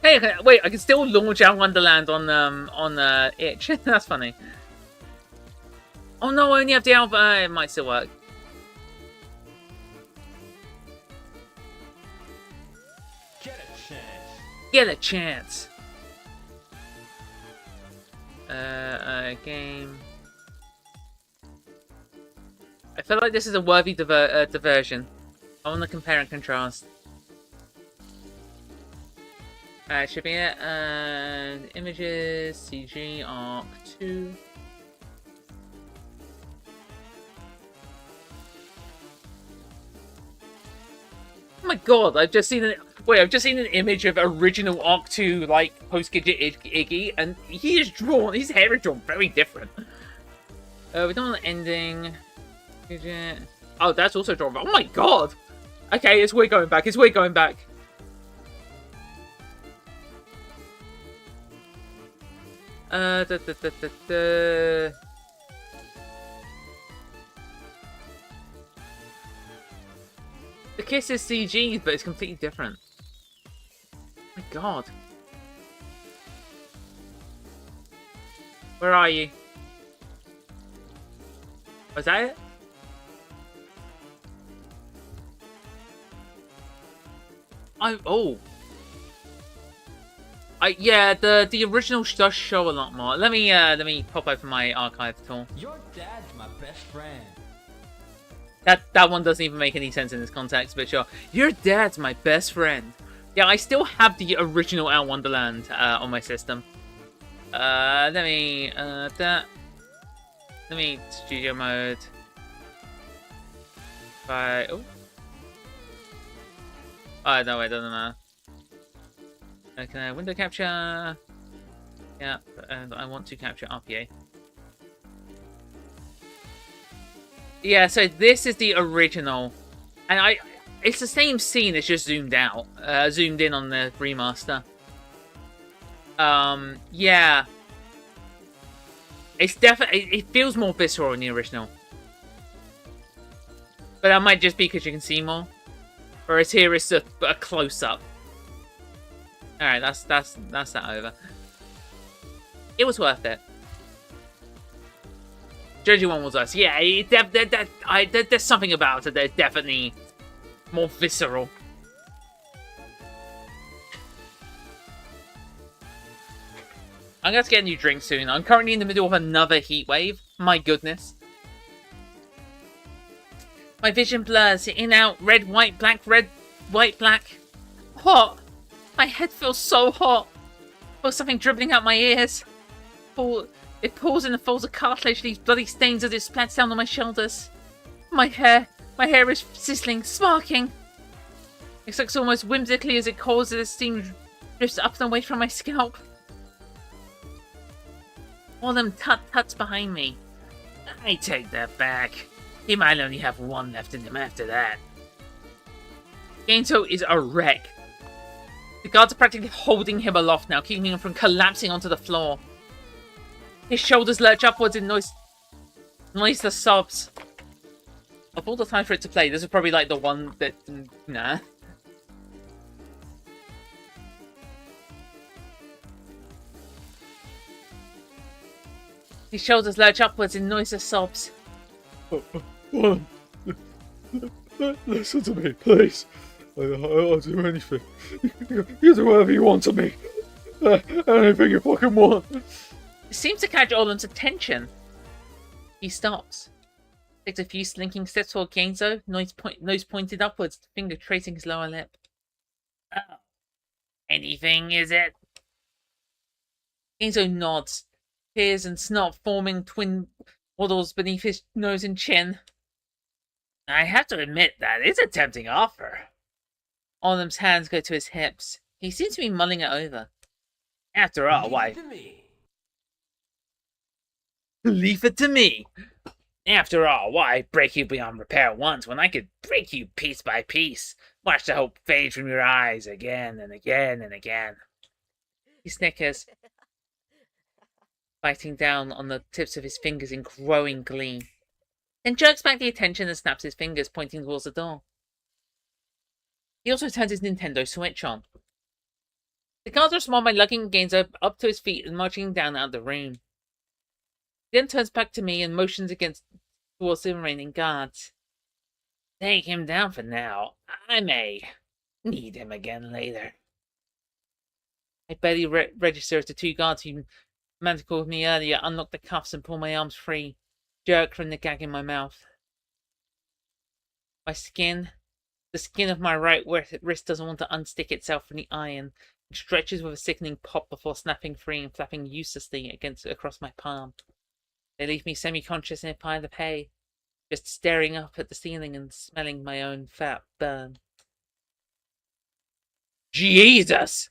Hey, wait! I can still launch out Wonderland on itch. That's funny. Oh no! I only have the alpha. It might still work. Get a chance. Game. I feel like this is a worthy diversion. I want to compare and contrast. Should be it. And images, CG, Arc 2. Oh my god! I've just seen an. Wait, I've just seen an image of original Arc 2, like, post-Gidget Iggy, and he is drawn, his hair is drawn very different. We don't want ending. Gidget. Oh, that's also drawn. Oh my god! Okay, it's weird going back, it's weird going back. The kiss is CG, but it's completely different. Oh my god. Where are you? Was that it? Yeah, the original does show a lot more. Let me pop open my archive tool. Your dad's my best friend. That one doesn't even make any sense in this context, but sure. Your dad's my best friend. Yeah, I still have the original Out Wonderland on my system. Let me studio mode. Oh no, it doesn't matter. Okay, window capture. Yeah, and I want to capture RPA. Yeah, so this is the original, and it's the same scene. It's just zoomed out, zoomed in on the remaster. Yeah, it's definitely, it feels more visceral in the original, but that might just be because you can see more. Whereas here it's a close up. All right, that's that over. It was worth it. Jersey one was us. Yeah, there's something about it that's definitely more visceral. I'm going to get a new drink soon. I'm currently in the middle of another heat wave. My goodness. My vision blurs. In, out, red, white, black, red, white, black. Hot. My head feels so hot. Feels something dribbling out my ears. It pulls in the folds of cartilage, leaves bloody stains as it splats down on my shoulders. My hair is sizzling, sparking. It looks almost whimsically as it causes the steam drifts up and away from my scalp. All them tut-tuts behind me. I take that back. He might only have one left in him after that. Gainto is a wreck. The guards are practically holding him aloft now, keeping him from collapsing onto the floor. His shoulders lurch upwards in noiseless sobs. Of all the time for it to play, this is probably like the one that... Nah. His shoulders lurch upwards in noiseless sobs. Listen to me, please. I'll do anything. You do whatever you want to me. Anything you fucking want. seems to catch Olim's attention. He stops. Takes a few slinking steps toward Genzo, nose pointed upwards, finger tracing his lower lip. Oh. Anything, is it? Genzo nods, tears and snot forming twin waddles beneath his nose and chin. I have to admit that is a tempting offer. Olim's hands go to his hips. He seems to be mulling it over. After all, why... Leave it to me! After all, why break you beyond repair once when I could break you piece by piece? Watch the hope fade from your eyes again and again and again. He snickers, biting down on the tips of his fingers in growing glee. Then jerks back the attention and snaps his fingers, pointing towards the door. He also turns his Nintendo Switch on. The guards respond by lugging Genzo up to his feet and marching down out of the room. He then turns back to me and motions towards the remaining guards. Take him down for now. I may need him again later. I barely register as the two guards who manacled me earlier unlock the cuffs and pull my arms free, jerk from the gag in my mouth. The skin of my right wrist doesn't want to unstick itself from the iron. It stretches with a sickening pop before snapping free and flapping uselessly across my palm. They leave me semi-conscious in a pile of hay, just staring up at the ceiling and smelling my own fat burn. Jesus!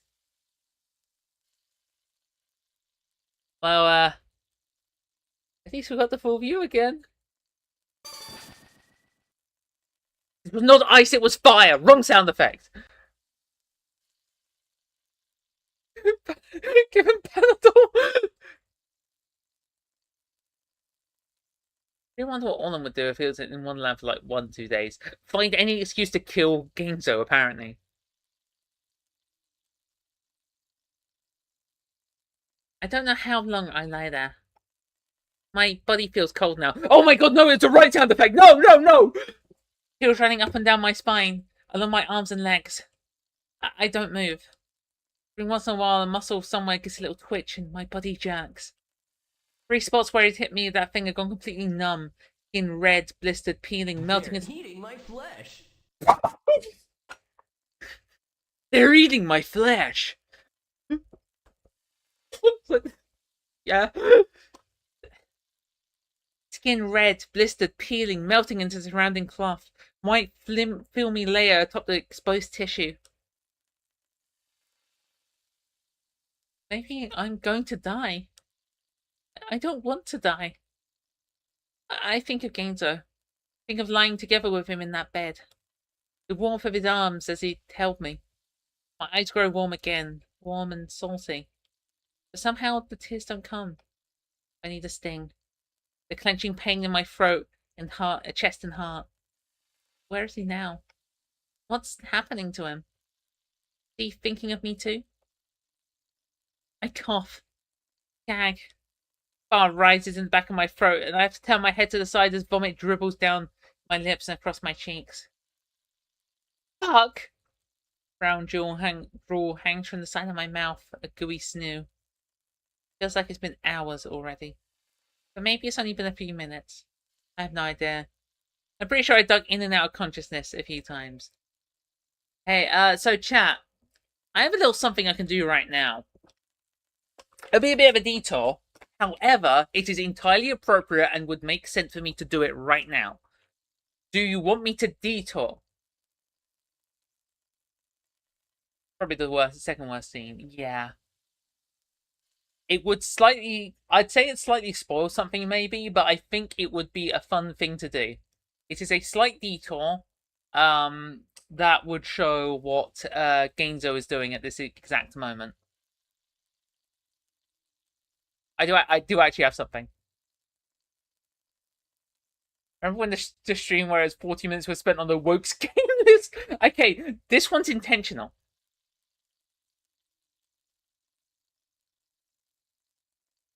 Well, at least we got the full view again. It was not ice, it was fire! Wrong sound effect! Give him Panadol! I wonder what Olim would do if he was in Wonderland for like 1-2 days. Find any excuse to kill Genzo, apparently. I don't know how long I lie there. My body feels cold now. Oh my god, no, it's a right sound effect! No, no, no! Chills running up and down my spine, along my arms and legs. I don't move. Every once in a while, a muscle somewhere gets a little twitch and my body jerks. 3 spots where it hit me, that thing had gone completely numb. Skin red, blistered, peeling, melting into... They're eating my flesh! They're eating my flesh! Yeah. Skin red, blistered, peeling, melting into the surrounding cloth. White, filmy layer atop the exposed tissue. Maybe I'm going to die. I don't want to die. I think of Genzo. Think of lying together with him in that bed. The warmth of his arms as he held me. My eyes grow warm again, warm and salty. But somehow the tears don't come. I need a sting. The clenching pain in my throat and heart, chest and heart. Where is he now? What's happening to him? Is he thinking of me too? I cough. Gag. Bar rises in the back of my throat, and I have to turn my head to the side as vomit dribbles down my lips and across my cheeks. Fuck! Brown drool hangs from the side of my mouth, a gooey snoo. Feels like it's been hours already. But maybe it's only been a few minutes. I have no idea. I'm pretty sure I dug in and out of consciousness a few times. Hey, so chat. I have a little something I can do right now. It'll be a bit of a detour. However, it is entirely appropriate and would make sense for me to do it right now. Do you want me to detour? Probably the second worst scene. Yeah. It would slightly... I'd say it slightly spoils something maybe, but I think it would be a fun thing to do. It is a slight detour that would show what Genzo is doing at this exact moment. I do actually have something. Remember when the stream where it's 40 minutes was spent on the Wokes game list? Okay, this one's intentional.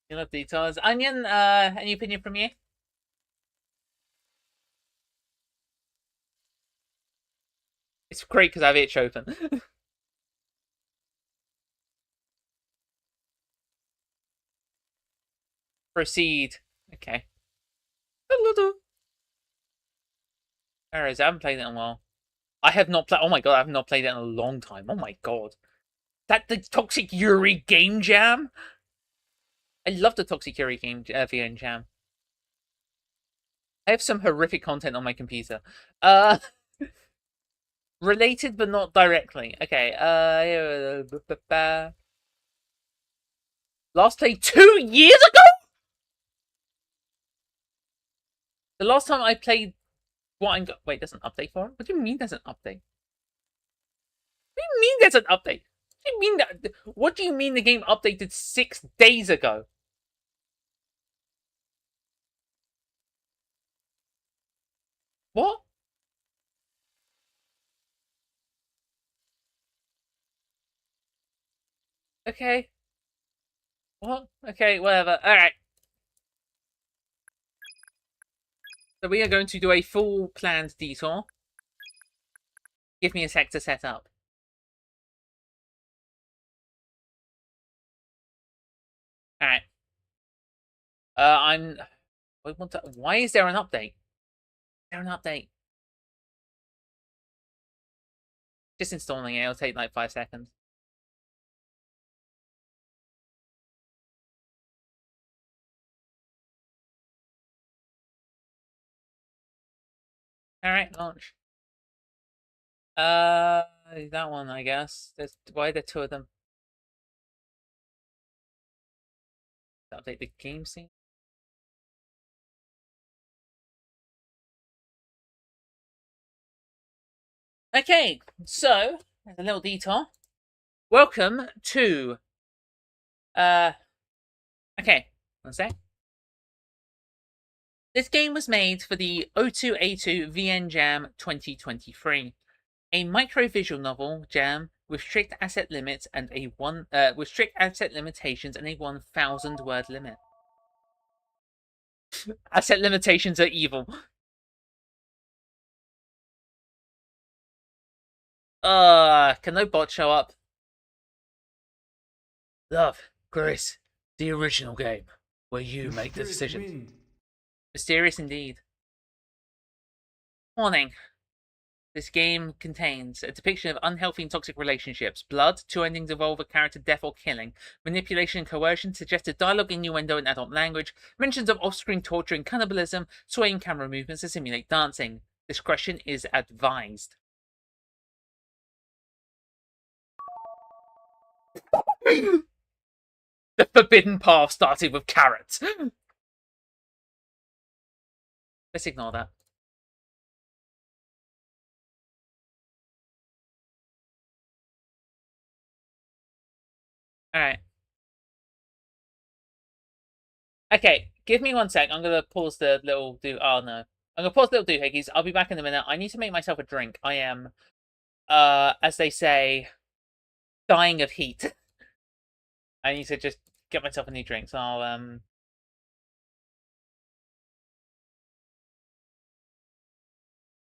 You love details. Onion, any opinion from you? It's great because I have itch open. Proceed. Okay. Where is it? I haven't played it in a while. I have not played. Oh my god, I have not played it in a long time. Oh my god. That the Toxic Yuri game jam? I love the Toxic Yuri game jam. I have some horrific content on my computer. Related but not directly. Okay. Last played 2 years ago. The last time I played wait, there's an update for it? What do you mean there's an update? What do you mean there's an update? What do you mean the game updated 6 days ago? What? Okay. What? Okay, whatever. Alright. So we are going to do a full planned detour. Give me a sec to set up. Alright. Why is there an update? Is there an update? Just installing it, it'll take like 5 seconds. Alright, launch. That one, I guess. Why are there 2 of them? Update the game scene. Okay, so there's a little detour. Welcome to okay, one sec. This game was made for the O2A2 VN Jam 2023, a micro visual novel jam with strict asset limits and with strict asset limitations and a 1,000 word limit. Asset limitations are evil. Can no bot show up? Love, Chris, the original game where you make the decisions. Mysterious indeed. Warning. This game contains a depiction of unhealthy and toxic relationships, blood, 2 endings involve a character death or killing, manipulation and coercion, suggested dialogue, innuendo, and adult language, mentions of off-screen torture and cannibalism, swaying camera movements to simulate dancing. Discretion is advised. The forbidden path started with carrots. Let's ignore that. Alright. Okay, give me 1 sec. I'm gonna pause the little oh no. I'm gonna pause the little doohickeys. I'll be back in a minute. I need to make myself a drink. I am, as they say, dying of heat. I need to just get myself a new drink, so I'll,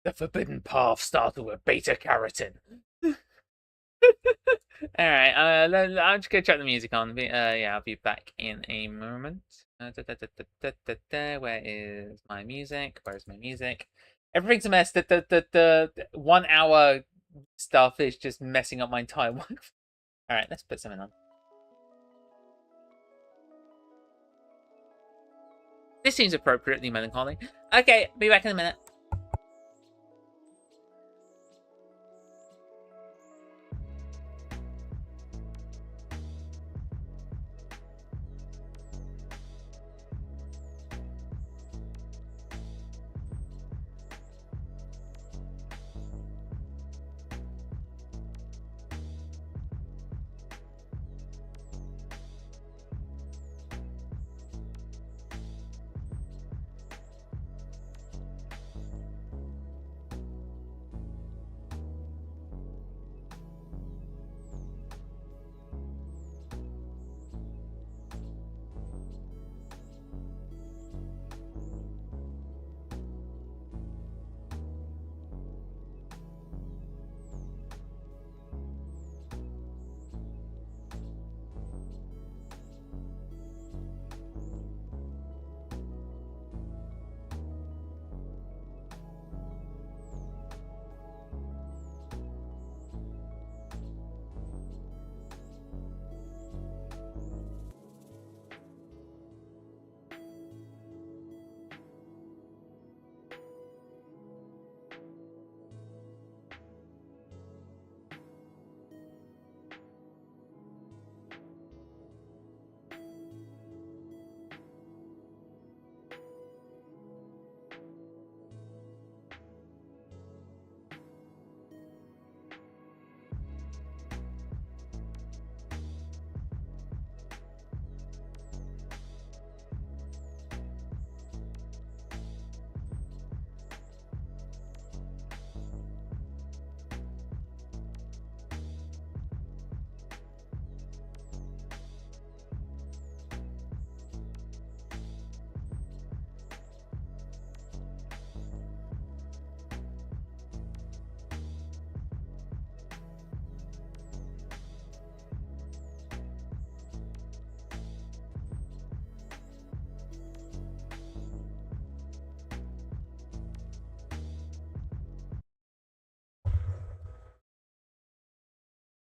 The forbidden path started with beta carotene. Alright, I'm just gonna check the music on. Yeah, I'll be back in a moment. Where is my music? Where's my music? Everything's a mess. The 1 hour stuff is just messing up my entire life. Alright, let's put something on. This seems appropriately melancholy. Okay, be back in a minute.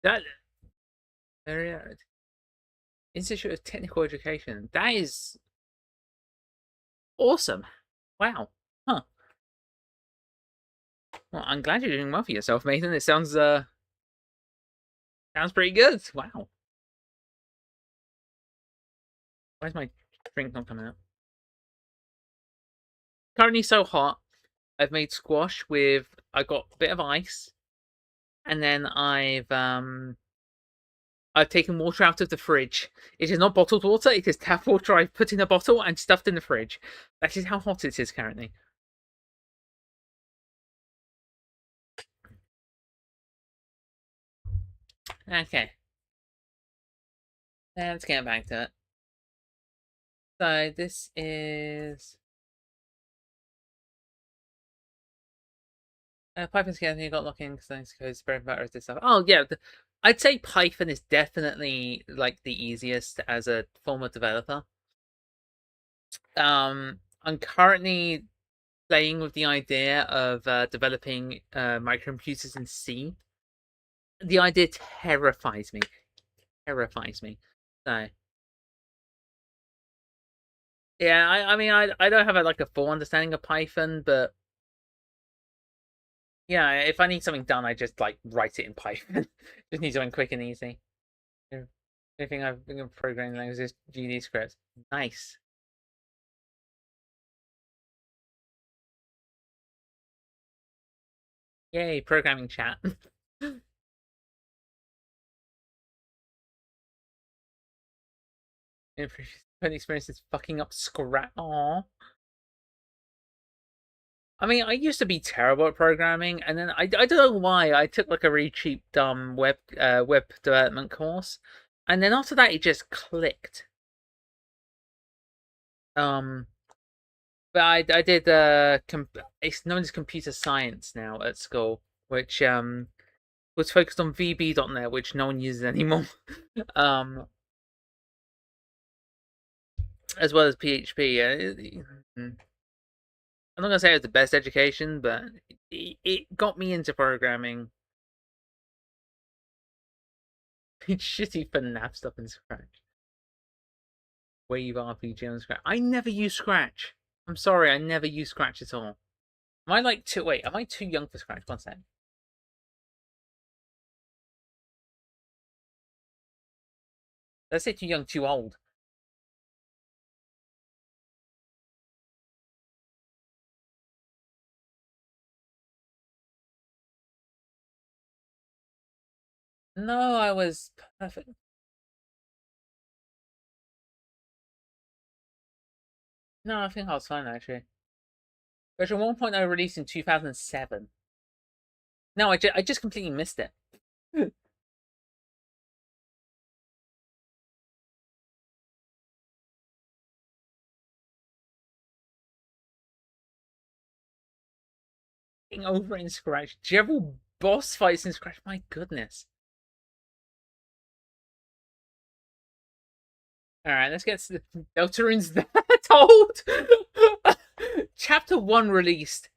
That very Institute of Technical Education. That is awesome. Wow. Huh. Well, I'm glad you're doing well for yourself, Nathan. It sounds pretty good. Wow. Why's my drink not coming out? Currently so hot. I've made squash with I got a bit of ice, and then I've taken water out of the fridge. It is not bottled water, it is tap water I've put in a bottle and stuffed in the fridge. That is how hot it is currently. Okay. Let's get back to it. So this is Python scan. You got looking because bread and butter is this stuff. Oh yeah, I'd say Python is definitely like the easiest as a former developer. I'm currently playing with the idea of developing microcomputers in C. The idea terrifies me. Terrifies me. So yeah, I mean I don't have like a full understanding of Python, but yeah, if I need something done, I just like write it in Python. Just need something quick and easy. Anything I've been programming language is GD scripts. Nice. Yay, programming chat. Experience is fucking up Scratch. Aww. I mean, I used to be terrible at programming, and then I don't know why I took like a really cheap, dumb web development course, and then after that it just clicked. But I did it's known as computer science now at school, which was focused on VB.net, which no one uses anymore. As well as PHP. I'm not gonna say it was the best education, but it got me into programming. It's shitty for nav stuff in Scratch. Wave RPG on Scratch. I never use Scratch. I'm sorry, I never use Scratch at all. Am I like too? Wait, am I too young for Scratch? One sec. Let's say too young, too old. No, I was perfect. No, I think I was fine actually. Version 1.0 released in 2007. No, I just completely missed it. Getting over it in Scratch. Several boss fights in Scratch. My goodness. Alright, let's get to the Deltarune's that old. Chapter 1 released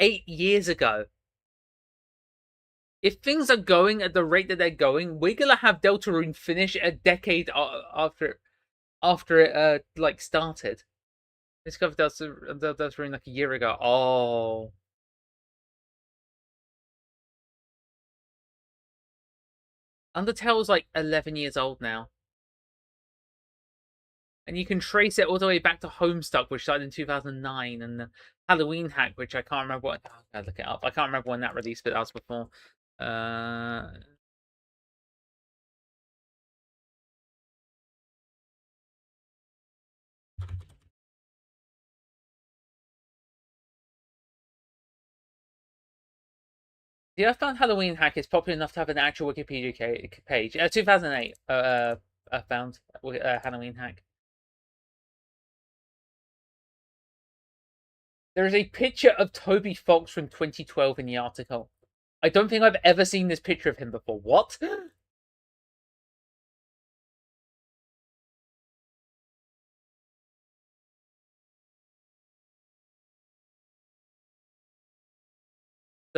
8 years ago. If things are going at the rate that they're going, we're gonna have Deltarune finish a decade after it like started. Discovered Deltarune like a year ago. Oh. Undertale's like 11 years old now. And you can trace it all the way back to Homestuck, which started in 2009, and the Halloween hack, which I can't remember what. Oh, I look it up. I can't remember when that released, but that was before. The Earthbound Halloween hack is popular enough to have an actual Wikipedia page. 2008. Earthbound Halloween hack. There is a picture of Toby Fox from 2012 in the article. I don't think I've ever seen this picture of him before. What? The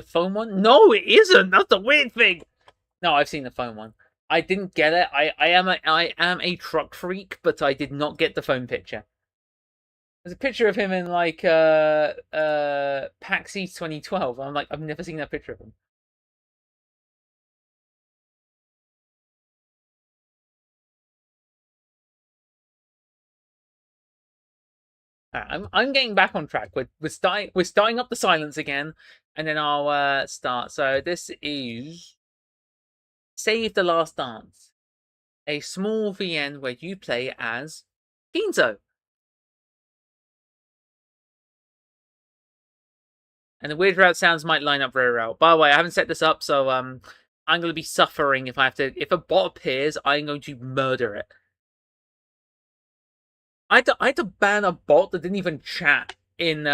phone one? No, it isn't. That's the weird thing. No, I've seen the phone one. I didn't get it. I am a truck freak, but I did not get the phone picture. There's a picture of him in like PAX East 2012. I'm like, I've never seen that picture of him. I'm getting back on track. We're starting up the silence again, and then I'll start. So this is Save the Last Dance, a small VN where you play as Ginzo. And the weird route sounds might line up very well. By the way, I haven't set this up, so I'm gonna be suffering if if a bot appears, I'm going to murder it. I had to ban a bot that didn't even chat in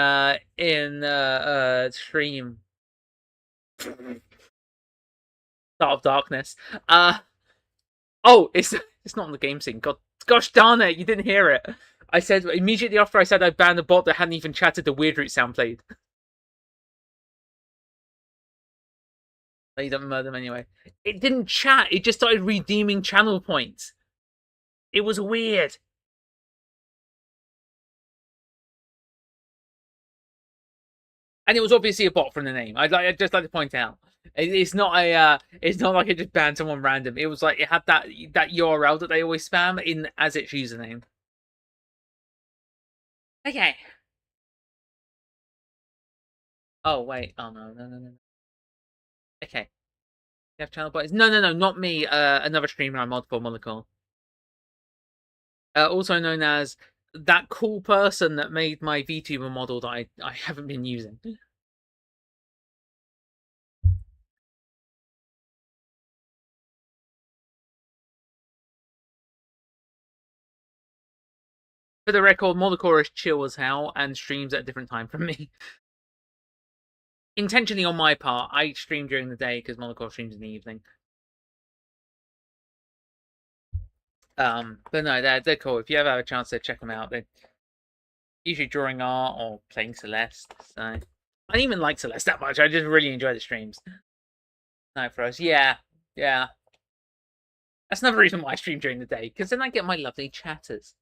stream. Start of Darkness. Oh, it's not on the game scene. Gosh darn it, you didn't hear it. I said immediately after I said I banned the bot that hadn't even chatted, the weird root sound played. But you don't murder them anyway. It didn't chat, it just started redeeming channel points. It was weird. And it was obviously a bot from the name. I'd just like to point out. It's not like it just banned someone random. It was like it had that URL that they always spam in as its username. Okay. Oh wait. Oh no. Okay. You have channel bots? No, not me. Another streamer on multiple Molrcore. Also known as that cool person that made my VTuber model that I haven't been using. For the record, Molrcore is chill as hell and streams at a different time from me. Intentionally on my part, I stream during the day because Molrcore streams in the evening. But no, they're cool. If you ever have a chance to check them out, they're usually drawing art or playing Celeste. So I don't even like Celeste that much. I just really enjoy the streams. No, for us, yeah. That's another reason why I stream during the day, because then I get my lovely chatters.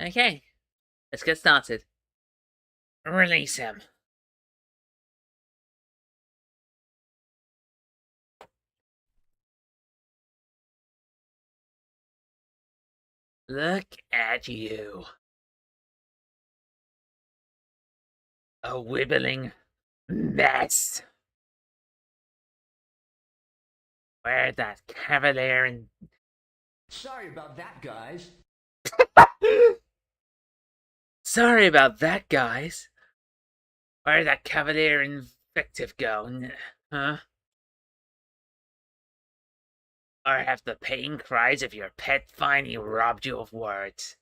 Okay, let's get started. Release him. Look at you. A wibbling mess. Where that cavalier and... Sorry about that, guys. Sorry about that, guys. Where'd that cavalier invective go? Huh? Or have the pain cries of your pet finally robbed you of words?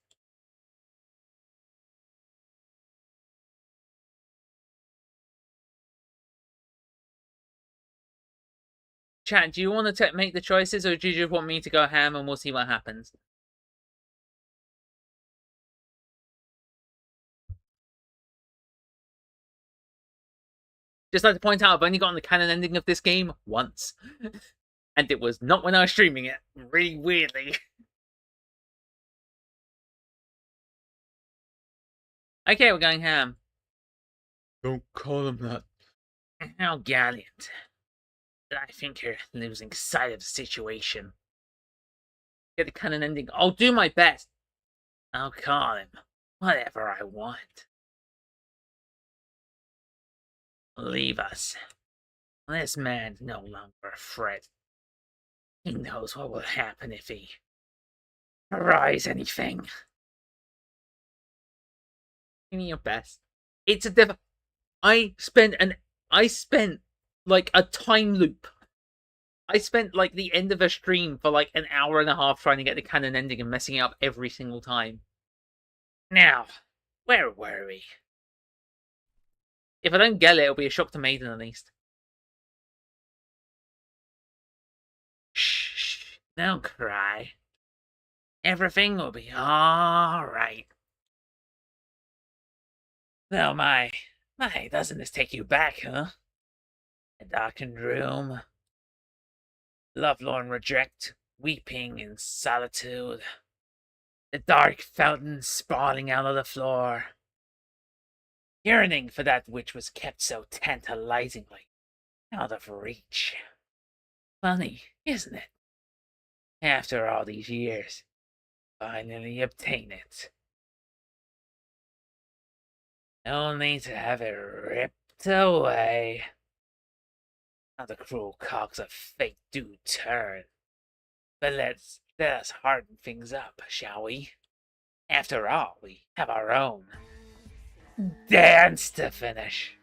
Chat, do you want to make the choices, or do you just want me to go ham and we'll see what happens? Just like to point out, I've only gotten the canon ending of this game once. And it was not when I was streaming it. Really weirdly. Okay, we're going ham. Don't call him that. How gallant. I think you're losing sight of the situation. Get the canon ending. I'll do my best. I'll call him whatever I want. Leave us. This man's no longer a threat. He knows what will happen if he tries anything. Give me your best. It's a I spent like a time loop. I spent like the end of a stream for like an hour and a half trying to get the canon ending and messing it up every single time. Now, where were we? If I don't get it, it'll be a shock to Maiden at least. Shh, don't cry. Everything will be alright. Oh my, My, doesn't this take you back, huh? A darkened room, lovelorn reject, weeping in solitude, the dark fountain sprawling out of the floor, yearning for that which was kept so tantalizingly out of reach. Funny, isn't it? After all these years, finally obtain it. Only to have it ripped away. How the cruel cogs of fate do turn. But let us harden things up, shall we? After all, we have our own dance to finish.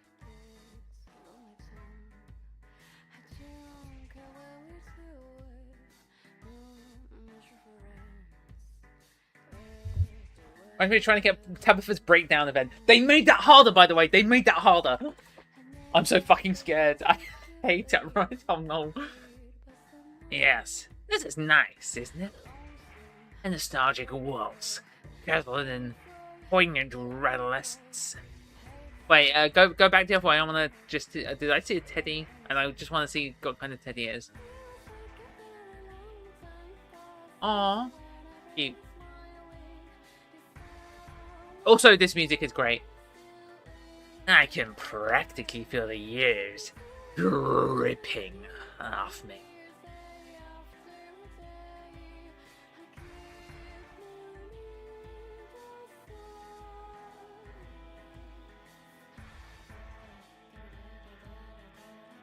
I'm really trying to get Tabitha's breakdown event. They made that harder, by the way. They made that harder. I'm so fucking scared. I hate it, right? Oh no. Yes, this is nice, isn't it? A nostalgic waltz, gathered in poignant adolescence. Wait, go back the other way. I want to just... did I see a teddy? And I just want to see what kind of teddy it is. Aww. Cute. Also, this music is great. I can practically feel the years dripping off me.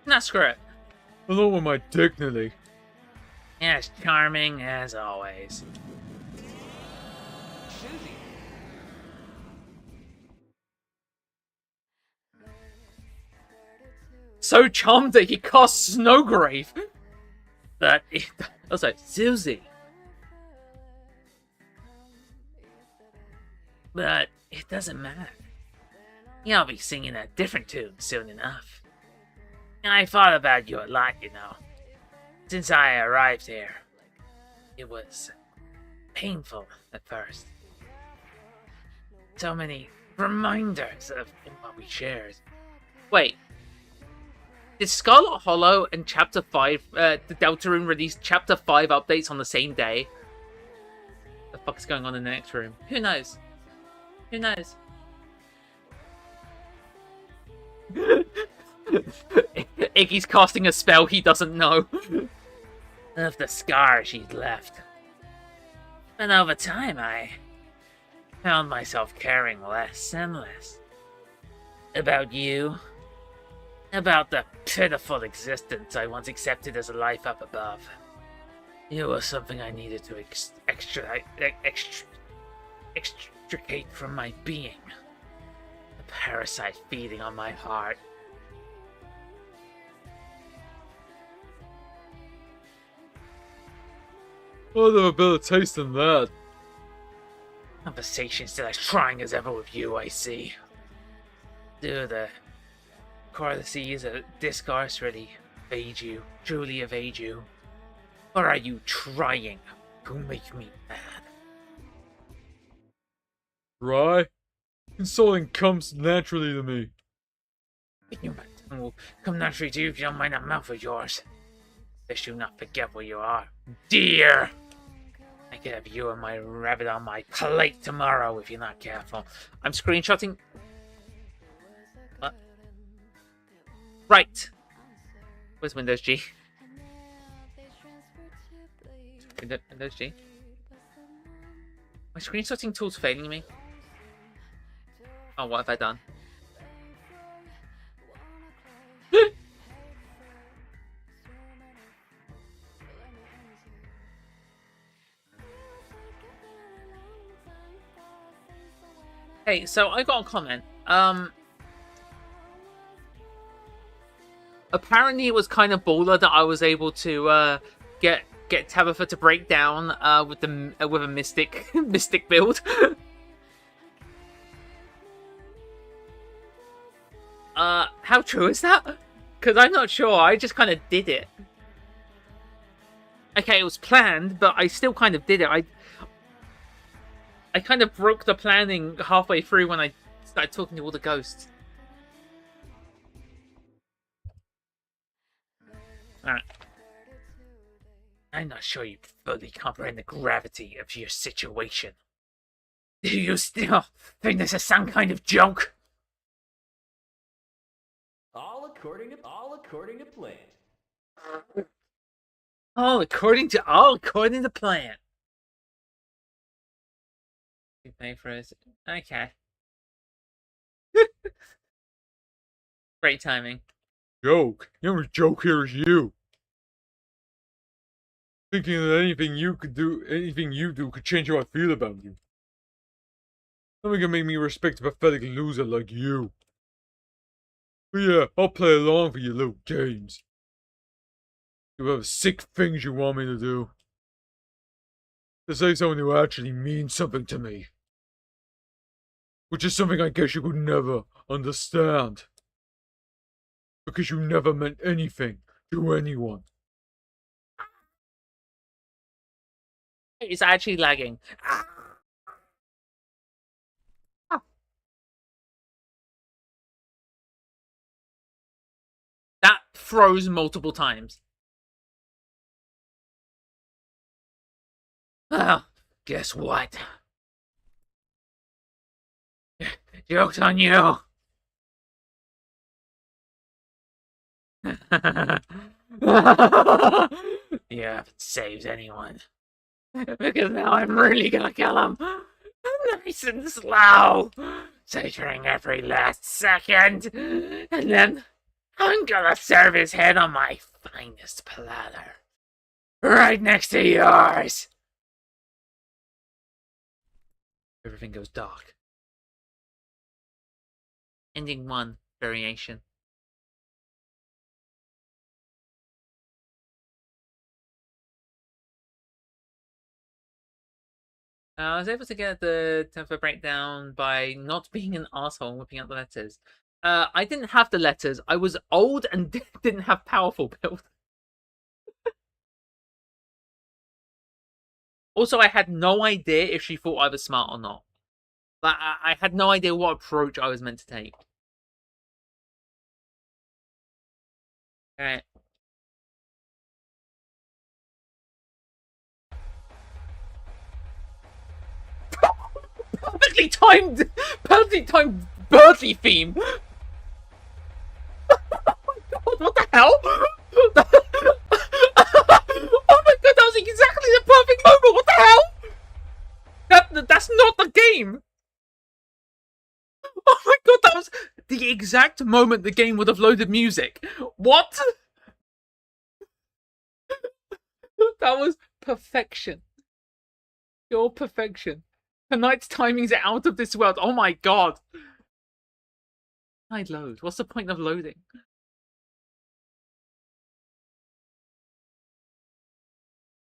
Nah, screw it. Hello with my dignity. As charming as always. Susie. So charmed that he cast Snowgrave. But also Susie. But it doesn't matter. You'll be singing a different tune soon enough. I thought about you a lot, you know. Since I arrived here. It was painful at first. So many reminders of what we shared. Wait. Did Scarlet Hollow and Chapter 5, the Deltarune released Chapter 5 updates on the same day? What the fuck is going on in the next room? Who knows? Who knows? Iggy's casting a spell he doesn't know. Of the scar she's left. And over time, I found myself caring less and less. About you. About the pitiful existence I once accepted as a life up above. You were something I needed to extricate from my being. A parasite feeding on my heart. I'd have a better taste than that. Conversation still as trying as ever with you, I see. Do the courtesies of discourse really evade you, truly evade you? Or are you trying to make me mad? Right? Insulting comes naturally to me. Your tongue will come naturally to you if you don't mind that mouth of yours. Lest you not forget where you are, dear. I could have you and my rabbit on my plate tomorrow if you're not careful. I'm screenshotting. What? Right. Where's Windows G? Windows G? My screenshotting tool's failing me. Oh, what have I done? Hey, so I got a comment. Apparently it was kind of baller that I was able to get Tabitha to break down with a mystic mystic build. How true is that? Because I'm not sure. I just kind of did it. Okay, it was planned, but I still kind of did it. I kind of broke the planning halfway through when I started talking to all the ghosts. Alright. I'm not sure you fully comprehend the gravity of your situation. Do you still think this is some kind of joke? All according to plan. All according to plan. You pay for it. Okay. Great timing. Joke? The only joke here is you. Thinking that anything you do could change how I feel about you. Nothing can make me respect a pathetic loser like you. But yeah, I'll play along for your little games. You have sick things you want me to do. To say someone who actually means something to me. Which is something I guess you could never understand. Because you never meant anything to anyone. It's actually lagging. That froze multiple times. Well, guess what? Joke's on you. You haven't saved anyone. Because now I'm really gonna kill him. Nice and slow. Savoring every last second. And then I'm gonna serve his head on my finest platter. Right next to yours. Everything goes dark. Ending 1 variation. I was able to get the tempo breakdown by not being an asshole and whipping out the letters. I didn't have the letters. I was old and didn't have powerful build. Also, I had no idea if she thought I was smart or not. Like, I had no idea what approach I was meant to take. Alright. Perfectly timed Birdly theme! Oh my god, what the hell? Oh my god, that was exactly the perfect moment, what the hell? That's not the game! Oh my god, that was the exact moment the game would have loaded music. What? That was perfection. Pure perfection. Tonight's timings are out of this world. Oh my god. I'd load. What's the point of loading?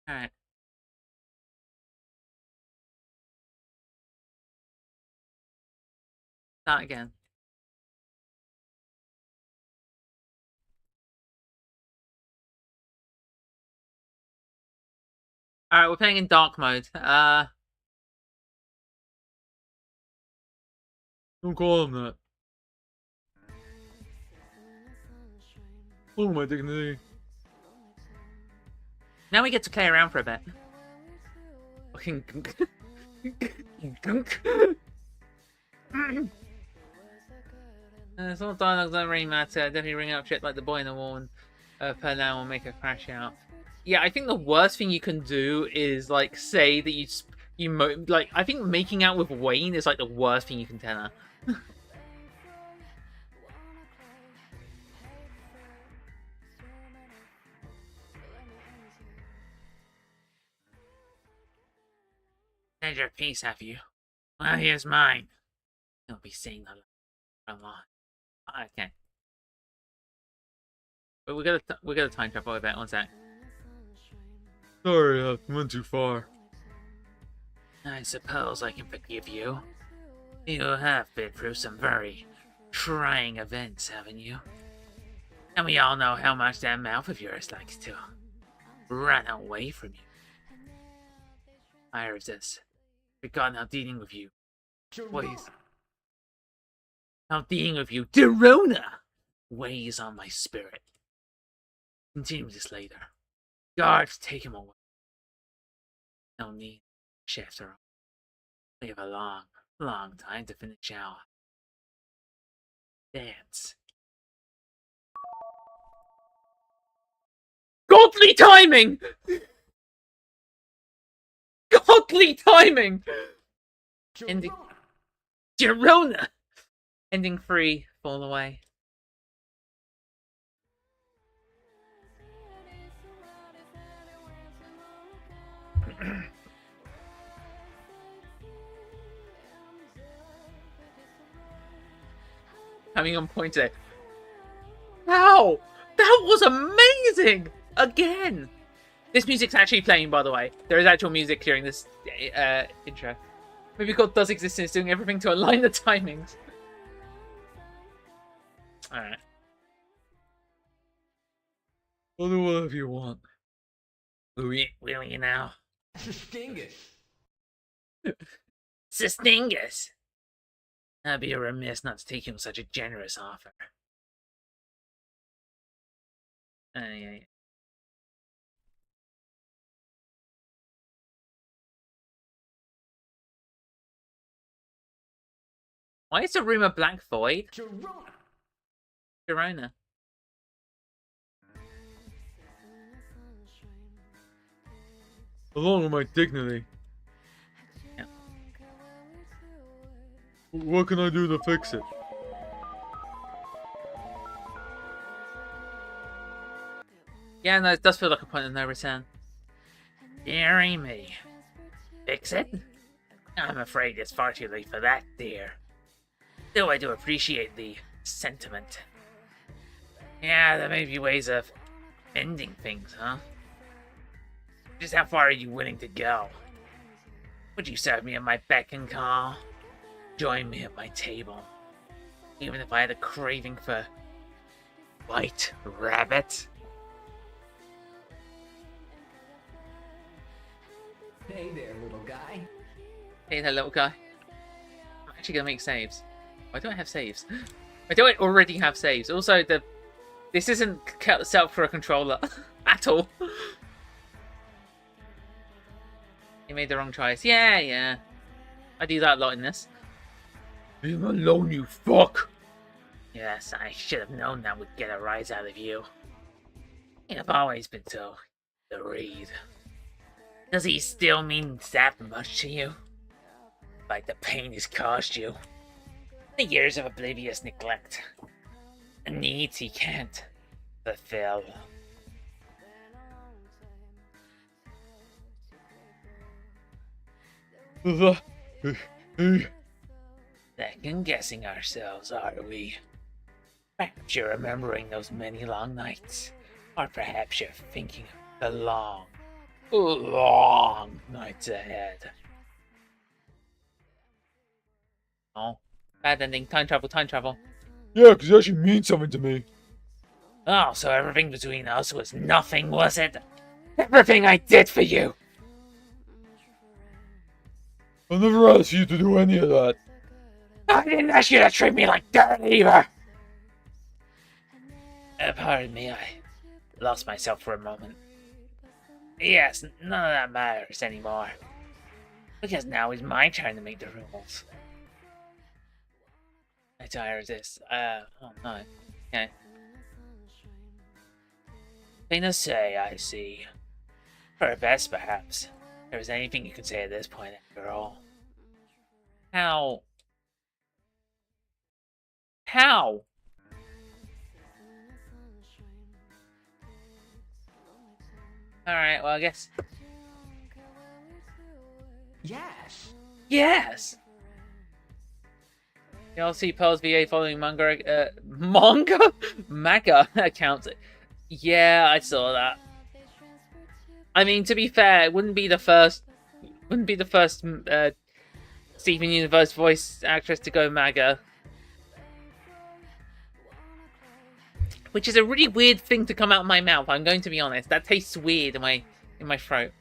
Alright. Start again. Alright, we're playing in dark mode. Don't call him that. Oh, my dignity. Now we get to play around for a bit. Fucking gunk. Some of dialogue don't really matter. Definitely ring up shit like the boy in the wall and per now will make a crash out. Yeah, I think the worst thing you can do is like say that like I think making out with Wayne is like the worst thing you can tell her. Had your piece, have you? Well, here's mine. You'll be seeing the a lot. Okay. But we got a time travel event. One sec. Sorry, I went too far. I suppose I can forgive you. You have been through some very trying events, haven't you? And we all know how much that mouth of yours likes to run away from you. I resist. Forgotten how dealing with you. Weighs. How dealing with you, Derona, weighs on my spirit. Continue this later. Guards, take him away. No need. Chefs are on. We have a long, long time to finish our dance. Godly timing! Godly timing! Ending. Girona! Ending 3, fall away. Coming on point today. Wow! That was amazing! Again! This music's actually playing, by the way. There is actual music during this intro. Maybe God does exist and is doing everything to align the timings. Alright. I'll do whatever you want. Will you now? Stingus. Sistingus! I'd be remiss not to take him such a generous offer. Yeah. Why is the room a black void? Girona. Along with my dignity. Yeah. What can I do to fix it? Yeah, no, it does feel like a point of no return. Dearie me. Fix it? I'm afraid it's far too late for that, dear. Though I do appreciate the sentiment. Yeah, there may be ways of mending things, huh? Just how far are you willing to go? Would you serve me at my beck and call? Join me at my table? Even if I had a craving for white rabbit? Hey there, little guy. Hey there, little guy. I'm actually gonna make saves. Why do I have saves? Why do I already have saves? Also, this isn't set up for a controller at all. You made the wrong choice. Yeah. I do that a lot in this. Leave him alone, you fuck! Yes, I should have known that would get a rise out of you. You've always been so worried. Does he still mean that much to you? Like the pain he's caused you? The years of oblivious neglect. The needs he can't fulfill. Second guessing ourselves, are we? Perhaps you're remembering those many long nights. Or perhaps you're thinking of the long nights ahead. Oh, bad ending. Time travel. Yeah, because it actually means something to me. Oh, so everything between us was nothing, was it? Everything I did for you! I never asked you to do any of that. I didn't ask you to treat me like dirt either! Pardon me, I lost myself for a moment. Yes, none of that matters anymore. Because now it's my turn to make the rules. I tire of this. Oh no. Okay. Thing to say, I see. For the best, perhaps. If there was anything you could say at this point, after all. How? Alright, well, I guess. Yes! You'll see Pearl's VA following manga accounts. Yeah, I saw that. I mean, to be fair, it wouldn't be the first Steven Universe voice actress to go MAGA. Which is a really weird thing to come out of my mouth, I'm going to be honest. That tastes weird in my throat.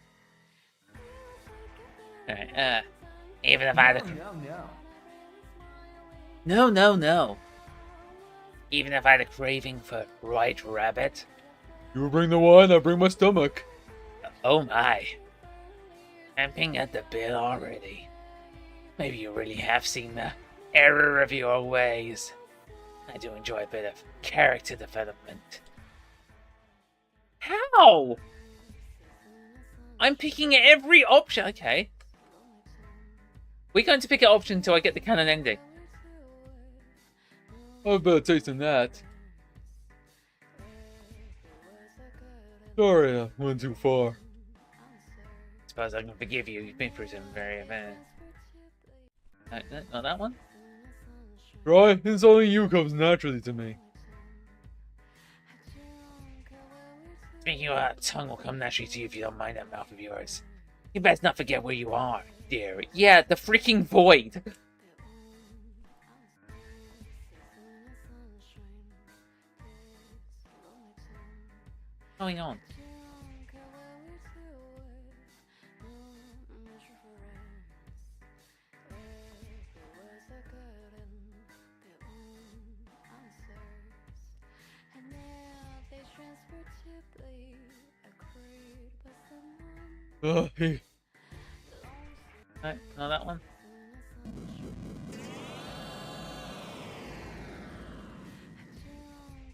Alright, even if I had a... No. Even if I had a craving for white rabbit, You bring the wine, I bring my stomach. Oh my. Champing at the bit already. Maybe you really have seen the error of your ways. I do enjoy a bit of character development. How? I'm picking every option. Okay. We're going to pick an option until I get the canon ending. I've better taste than that. Sorry, I went too far. Suppose I can forgive you. You've been through some very events. Not that one? Try insulting you comes naturally to me. Speaking of that, tongue will come naturally to you if you don't mind that mouth of yours. You best not forget where you are, dear. Yeah, the freaking void. What's going on? Hey. No, not that one.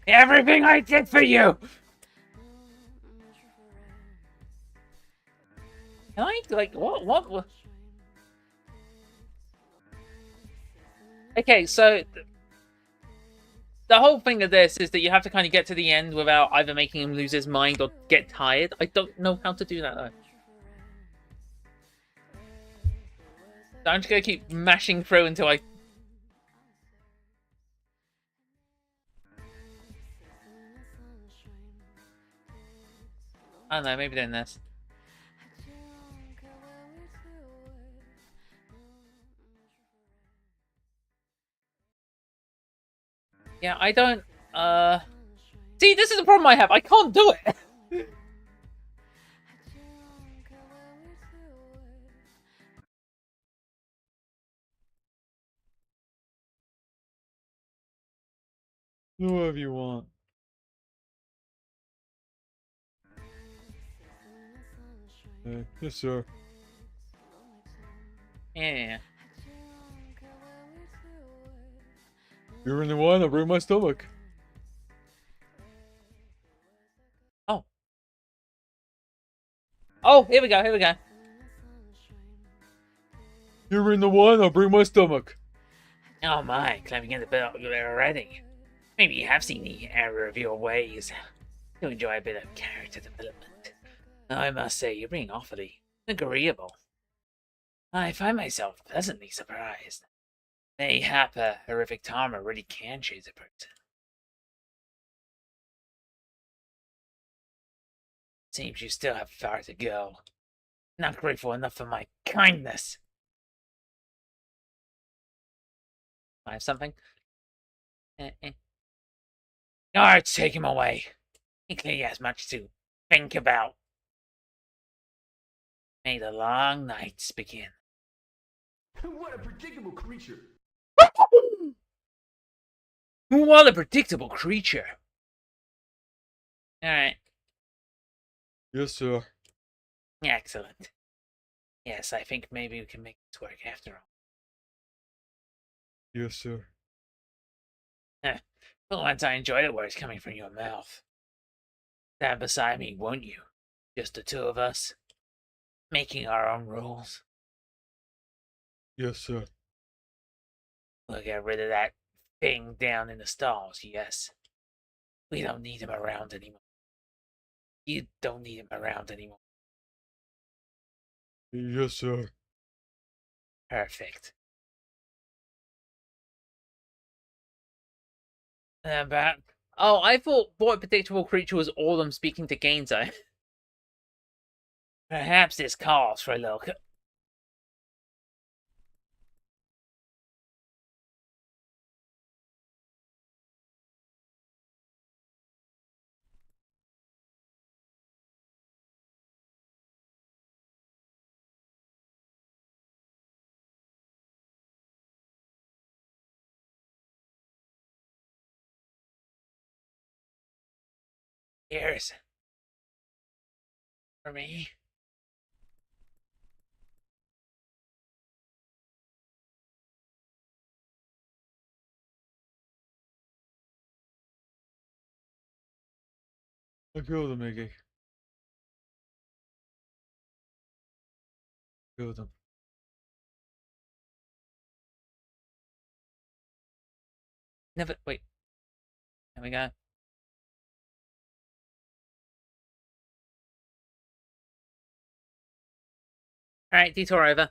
Everything I did for you! Can I, like, what? Okay, so the whole thing of this is that you have to kind of get to the end without either making him lose his mind or get tired. I don't know how to do that, though. So I'm just gonna keep mashing through until I... I don't know, maybe doing this. Yeah, I don't... See, this is the problem I have. I can't do it. Do whatever you want. Yes, sir. Yeah. You bring the wine, I bring my stomach. Oh. Oh, here we go, here we go. You bring the wine, I bring my stomach. Oh my, climbing in the bit already. Maybe you have seen the error of your ways. You enjoy a bit of character development. I must say, you're being awfully agreeable. I find myself pleasantly surprised. Mayhap a horrific karma really can change a person. Seems you still have far to go. Not grateful enough for my kindness. I have something? Guards, take him away. He clearly has much to think about. May the long nights begin. What a predictable creature. What a predictable creature. Alright. Yes, sir. Excellent. Yes, I think maybe we can make this work after all. Yes, sir. For once I enjoy the words coming from your mouth. Stand beside me, won't you? Just the two of us. Making our own rules. Yes, sir. We'll get rid of that thing down in the stalls, yes. We don't need him around anymore. You don't need him around anymore. Yes, sir. Perfect. But oh, I thought what a predictable creature was all them speaking to Gainzo. Perhaps this calls for a look. Here's For me. I killed him, Iggy. Killed him. Never. Wait. There we go. Alright, detour over.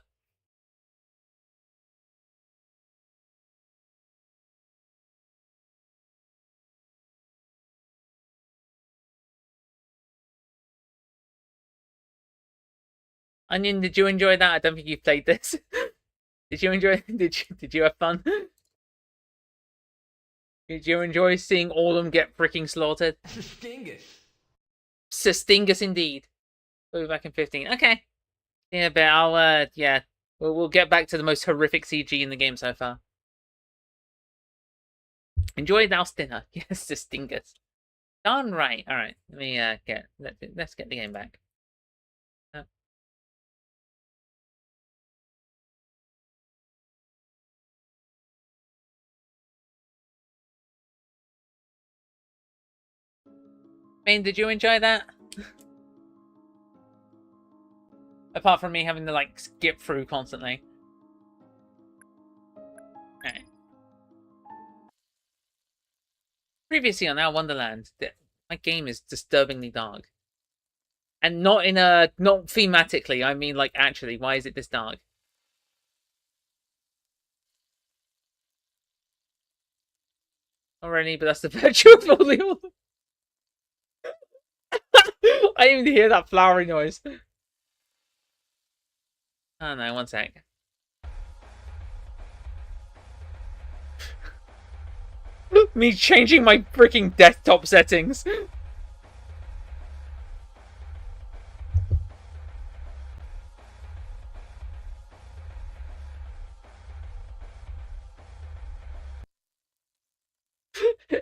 Onion, did you enjoy that? I don't think you played this. Did you enjoy? Did you have fun? Did you enjoy seeing all of them get freaking slaughtered? Stingus. Stingus indeed. We'll be back in 15. Okay. Yeah, but I'll yeah. We'll get back to the most horrific CG in the game so far. Enjoy thou dinner. Yes, the Stingus. Darn right. Alright. Let me let's get the game back. Main, did you enjoy that? Apart from me having to like skip through constantly. Alright. Previously on our Wonderland, my game is disturbingly dark. And not in a not thematically, I mean like actually, why is it this dark? Already, but that's the virtue of all. I didn't even hear that flowery noise. Oh no, one sec. Me changing my freaking desktop settings.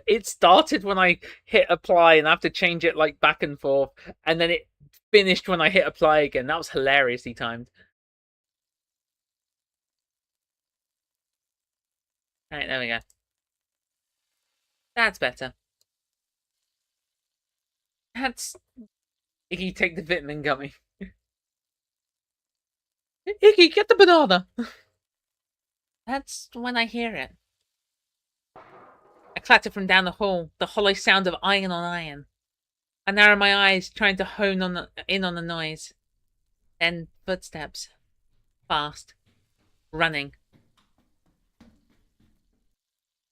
It started when I hit apply and I have to change it like back and forth, and then it finished when I hit apply again. That was hilariously timed. Alright, there we go. That's better. That's... Iggy, take the vitamin gummy. Iggy, get the banana! That's when I hear it. I clatter from down the hall, the hollow sound of iron on iron. I narrow my eyes, trying to hone in on the noise. Then footsteps. Fast. Running.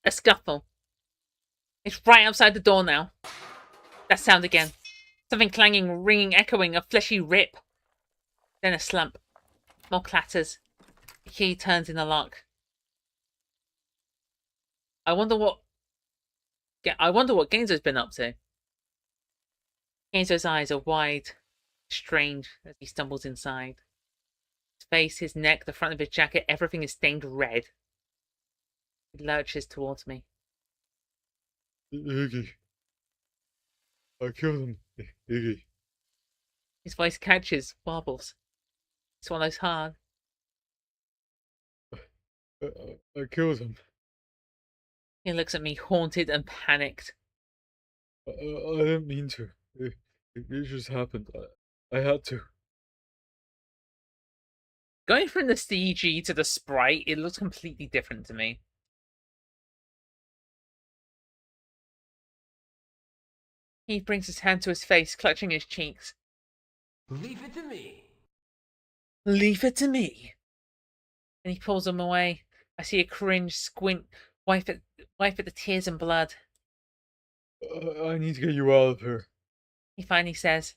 A scuffle. It's right outside the door now. That sound again. Something clanging, ringing, echoing, a fleshy rip. Then a slump. More clatters. The key turns in the lock. I wonder what Genzo's been up to. Genzo's eyes are wide, strange as he stumbles inside. His face, his neck, the front of his jacket, everything is stained red. He lurches towards me. Iggy. I killed him, Iggy. His voice catches, wobbles. He swallows hard. I killed him. He looks at me, haunted and panicked. I didn't mean to. It just happened. I had to. Going from the CG to the sprite, it looks completely different to me. He brings his hand to his face, clutching his cheeks. Leave it to me. Leave it to me. And he pulls them away. I see a cringe squint, wipe at the tears and blood. I need to get you out of here. He finally says.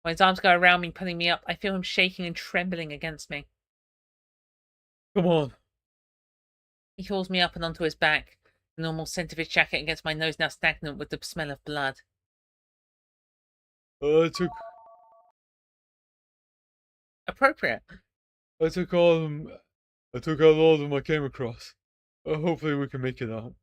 When his arms go around me, pulling me up, I feel him shaking and trembling against me. Come on. He hauls me up and onto his back, the normal scent of his jacket against my nose now stagnant with the smell of blood. Appropriate. I took all of them. I took out all of them I came across. Hopefully we can make it out.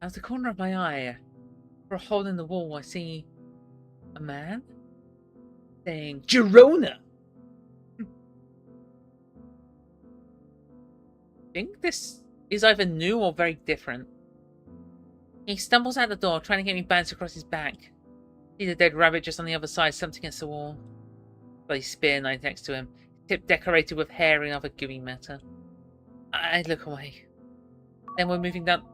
Out of the corner of my eye, through a hole in the wall, I see a man saying, "Girona!" I think this is either new or very different. He stumbles out the door, trying to get me bounced across his back. See the dead rabbit just on the other side, slumped against the wall. Bloody spear knife next to him, tip decorated with hair and other gooey matter. I look away. Then we're moving down.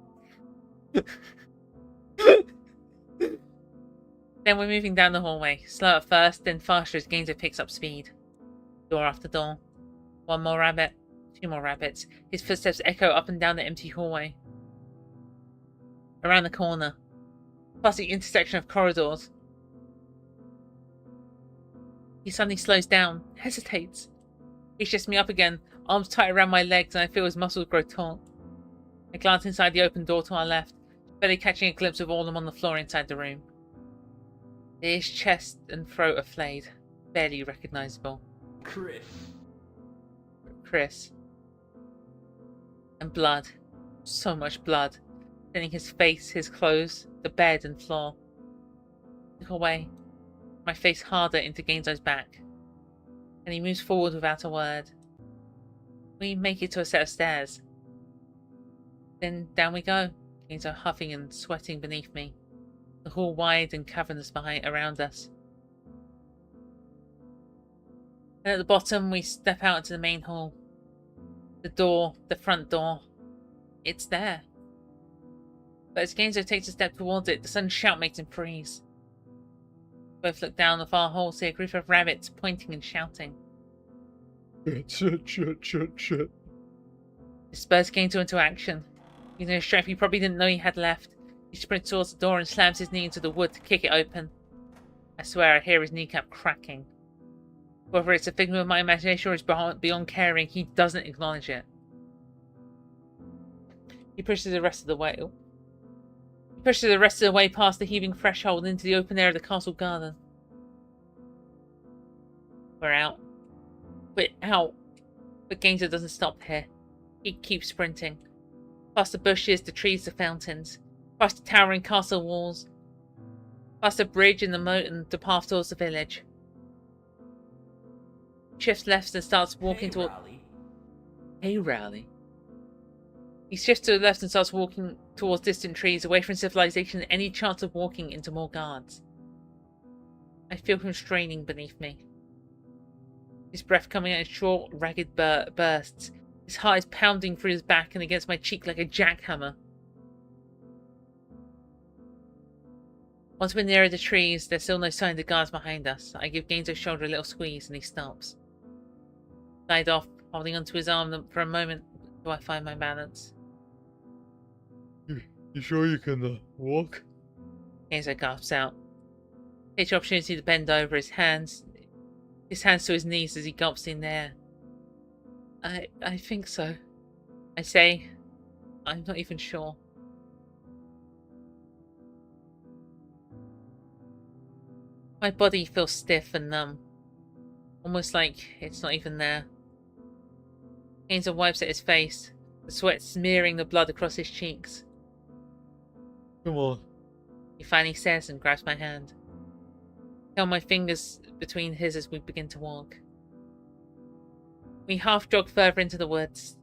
Then we're moving down the hallway, slow at first, then faster as Gainzo picks up speed. Door after door. One more rabbit. Two more rabbits. His footsteps echo up and down the empty hallway. Around the corner. Past the intersection of corridors. He suddenly slows down, hesitates. He shifts me up again, arms tight around my legs, and I feel his muscles grow taut. I glance inside the open door to our left, barely catching a glimpse of all of them on the floor inside the room. His chest and throat are flayed, barely recognizable. Chris. And blood. So much blood. Staining his face, his clothes, the bed and floor. Look away. My face harder into Gainzo's back. And he moves forward without a word. We make it to a set of stairs. Then down we go, Gainzo huffing and sweating beneath me. The hall wide and cavernous around us. And at the bottom we step out into the main hall. The door, the front door. It's there. But as Gainzo takes a step towards it, the sudden shout makes him freeze. Both look down the far hall, see a group of rabbits pointing and shouting. Shit. It spurs Gainzo into action. Using a strength he probably didn't know he had left, he sprints towards the door and slams his knee into the wood to kick it open. I swear I hear his kneecap cracking. Whether it's a figment of my imagination or is beyond caring, he doesn't acknowledge it. He pushes the rest of the way. He pushes the rest of the way past the heaving threshold into the open air of the castle garden. We're out. We're out. But Gainzo doesn't stop here. He keeps sprinting. Past the bushes, the trees, the fountains. Past the towering castle walls. Past the bridge and the moat and the path towards the village. He shifts left and starts walking toward... Hey, Rowley. He shifts to the left and starts walking towards distant trees, away from civilization and any chance of walking into more guards. I feel him straining beneath me. His breath coming out in short, ragged bursts. His heart is pounding through his back and against my cheek like a jackhammer. Once we're nearer the trees, there's still no sign of the guards behind us. I give Gainzo's shoulder a little squeeze and he stops. Slide off, holding onto his arm for a moment until I find my balance. You sure you can walk? Gainzo gasps out. Takes the opportunity to bend over, his hands to his knees as he gulps in air. I think so. I say, I'm not even sure. My body feels stiff and numb. Almost like it's not even there. Gainzo wipes at his face, the sweat smearing the blood across his cheeks. Come on. He finally says and grabs my hand. I held my fingers between his as we begin to walk. We half jog further into the woods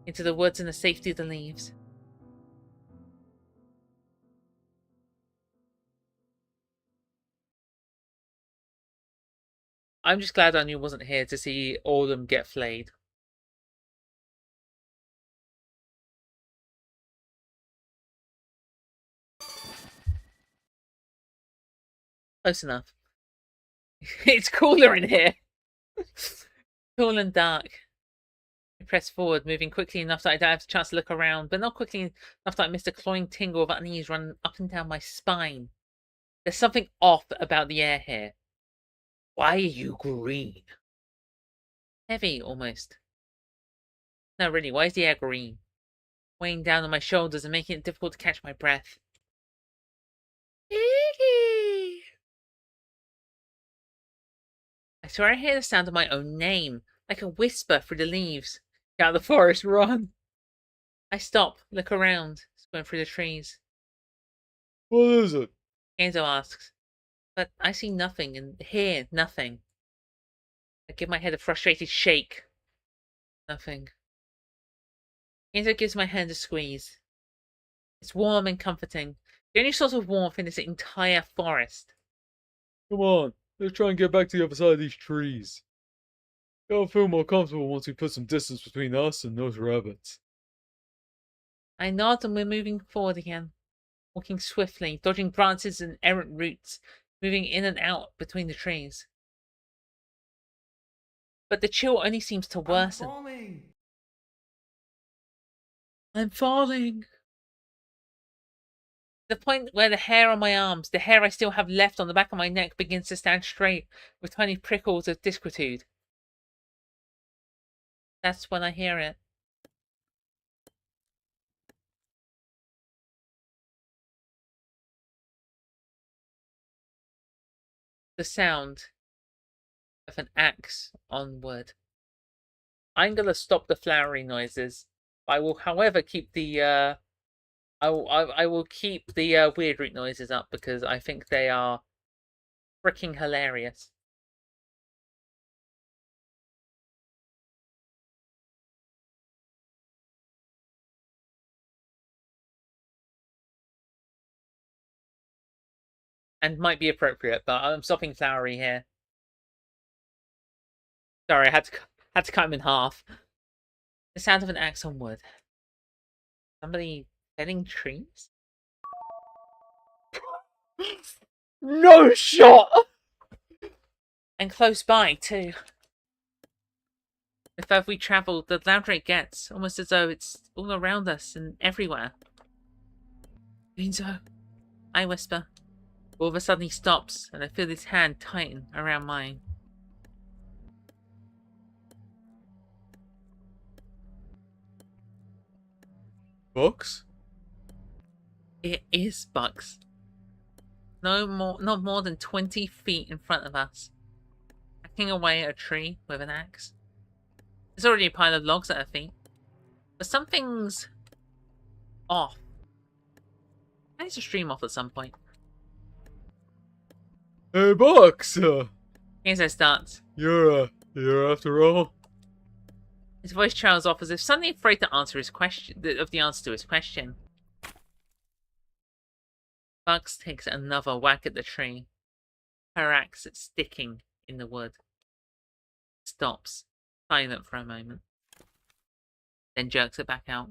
and the safety of the leaves. I'm just glad Anu wasn't here to see all of them get flayed. Close enough. It's cooler in here. Cool and dark. I press forward, moving quickly enough that I don't have a chance to look around, but not quickly enough that I missed a clawing tingle of unease run up and down my spine. There's something off about the air here. Why are you green? Heavy, almost. No, really, why is the air green? Weighing down on my shoulders and making it difficult to catch my breath. I swear I hear the sound of my own name, like a whisper through the leaves. Get out of the forest, run! I stop, look around, squint through the trees. What is it? Genzo asks. But I see nothing and hear nothing. I give my head a frustrated shake. Nothing. Genzo gives my hand a squeeze. It's warm and comforting. The only source of warmth in this entire forest. Come on, let's try and get back to the other side of these trees. I'll feel more comfortable once we put some distance between us and those rabbits. I nod and we're moving forward again. Walking swiftly, dodging branches and errant roots, moving in and out between the trees. But the chill only seems to worsen. I'm falling. The point where the hair on my arms, the hair I still have left on the back of my neck, begins to stand straight with tiny prickles of disquietude. That's when I hear it. The sound of an axe on wood. I'm gonna stop the flowery noises. I will, however, keep the I will keep the weird root noises up because I think they are freaking hilarious. And might be appropriate, but I'm stopping flowery here. Sorry, I had to cut him in half. The sound of an axe on wood. Somebody felling trees? No shot! And close by, too. The further we travel, the louder it gets, almost as though it's all around us and everywhere. Genzo, I whisper. All of a sudden he stops, and I feel his hand tighten around mine. Bucks? It is Bucks. Not more than 20 feet in front of us. Hacking away at a tree with an axe. There's already a pile of logs at her feet. But something's off. I need to stream off at some point. Hey, Bucks! Genzo starts. You're here after all? His voice trails off as if suddenly afraid to answer his question, of the answer to his question. Bucks takes another whack at the tree. Her axe sticking in the wood. Stops, silent for a moment. Then jerks it back out.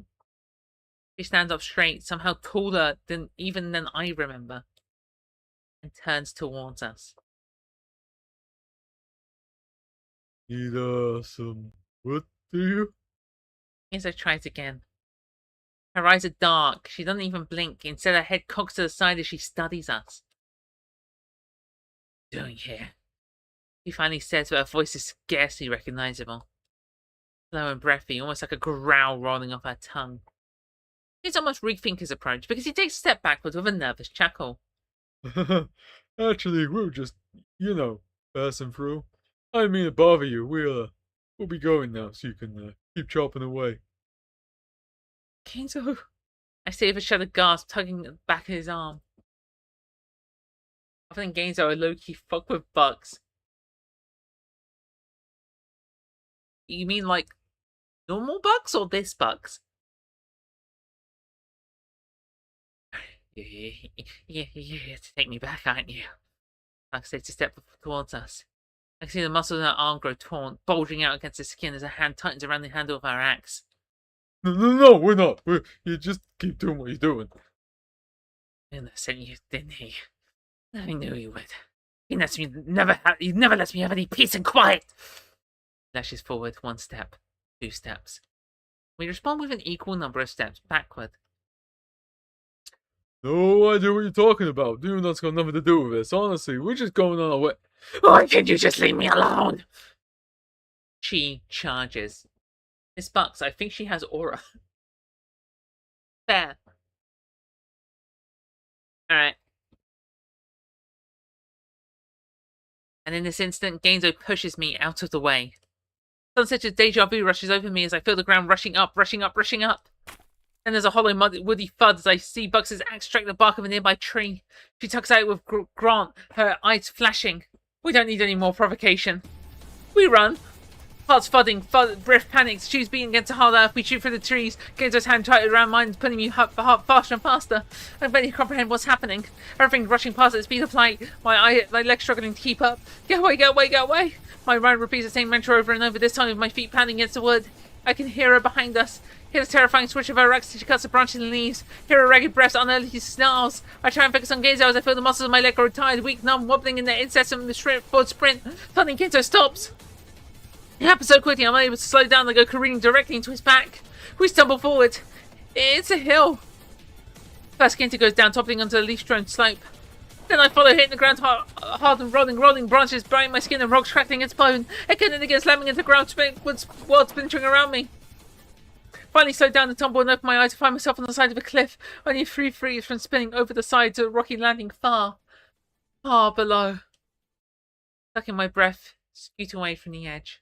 She stands up straight, somehow taller than I remember, and turns towards us. Need some wood, do you? Genzo tries again. Her eyes are dark. She doesn't even blink. Instead, her head cocks to the side as she studies us. Doing here? She finally says, but her voice is scarcely recognizable. Slow and breathy, almost like a growl rolling off her tongue. He's almost rethink his approach because he takes a step backwards with a nervous chuckle. Actually, we're just, passing through. I didn't mean to bother you. We'll be going now, so you can keep chopping away. Genzo, I say with a shuddered gasp, tugging at the back of his arm. Other than Genzo, I low-key fuck with Bucks. You mean like normal Bucks or this Bucks? You're here to take me back, aren't you? Bucks takes a step towards us. I can see the muscles in her arm grow taut, bulging out against the skin as her hand tightens around the handle of her axe. No, we're not. You just keep doing what you're doing. And I sent you, didn't he? I knew he would. He never lets me have any peace and quiet. Lashes forward 1 step, 2 steps. We respond with an equal number of steps backward. No idea what you're talking about. Dude, that's got nothing to do with this. Honestly, we're just going on our way. Why can't you just leave me alone? She charges. Miss Bucks, I think she has aura. Fair. Alright. And in this instant, Genzo pushes me out of the way. Some such a deja vu rushes over me as I feel the ground rushing up, rushing up, rushing up. Then there's a hollow, woody thud as I see Bugs' axe strike the bark of a nearby tree. She tucks out with Grant, her eyes flashing. We don't need any more provocation. We run. Hearts thudding, breath panics, shoes beating against the hard earth. We shoot through the trees, Genzo's hand tightened around mine, pulling me faster and faster. I barely comprehend what's happening. Everything rushing past at the speed of light, my legs struggling to keep up. Get away, get away, get away! My mind repeats the same mantra over and over, this time with my feet pounding against the wood. I can hear her behind us. Hear the terrifying swish of her axe as she cuts the branches and leaves. Hear her ragged breath, unearthly snarls. I try and focus on Genzo as I feel the muscles of my leg grow tired, weak, numb, wobbling in their incessant forward sprint. Suddenly Genzo stops. It happens so quickly, I'm unable to slow down and go careening directly into his back. We stumble forward. It's a hill. First, Kenta goes down, toppling onto the leaf-strewn slope. Then I follow, hitting the ground hard and rolling branches, burying my skin and rocks crackling its bone. Again and again, slamming into the ground, world splintering around me. Finally slowed down and tumble and open my eyes to find myself on the side of a cliff, only 3 feet from spinning over the side to a rocky landing far below. Sucking my breath, scoot away from the edge.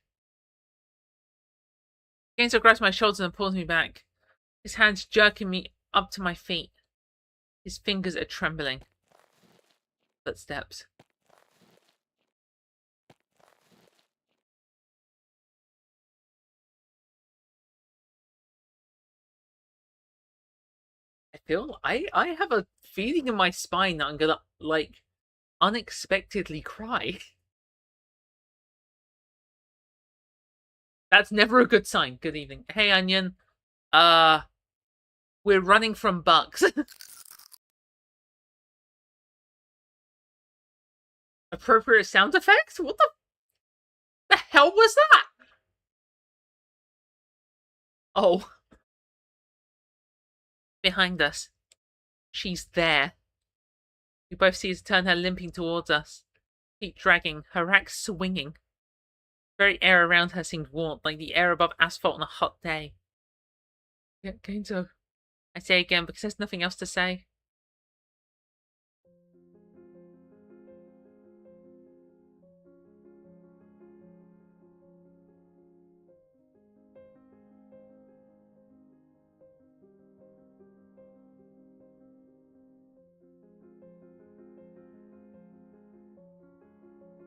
Genzo grabs my shoulders and pulls me back, his hands jerking me up to my feet. His fingers are trembling. Footsteps. I have a feeling in my spine that I'm gonna, like, unexpectedly cry. That's never a good sign. Good evening. Hey, Onion. We're running from bugs. Appropriate sound effects? What the hell was that? Oh. Behind us. She's there. We both see her turn, her limping towards us. Feet dragging, her axe swinging. The very air around her seemed warm, like the air above asphalt on a hot day. Yeah, Genzo. I say again because there's nothing else to say.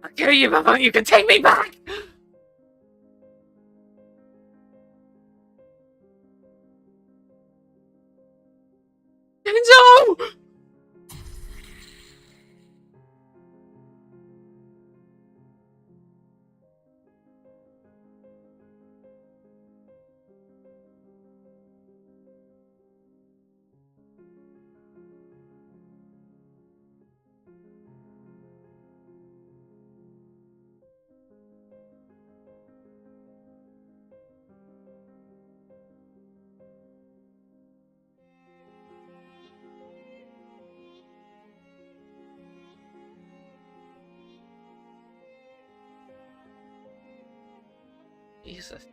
I'll kill you before you can take me back! Genzo! Jesus.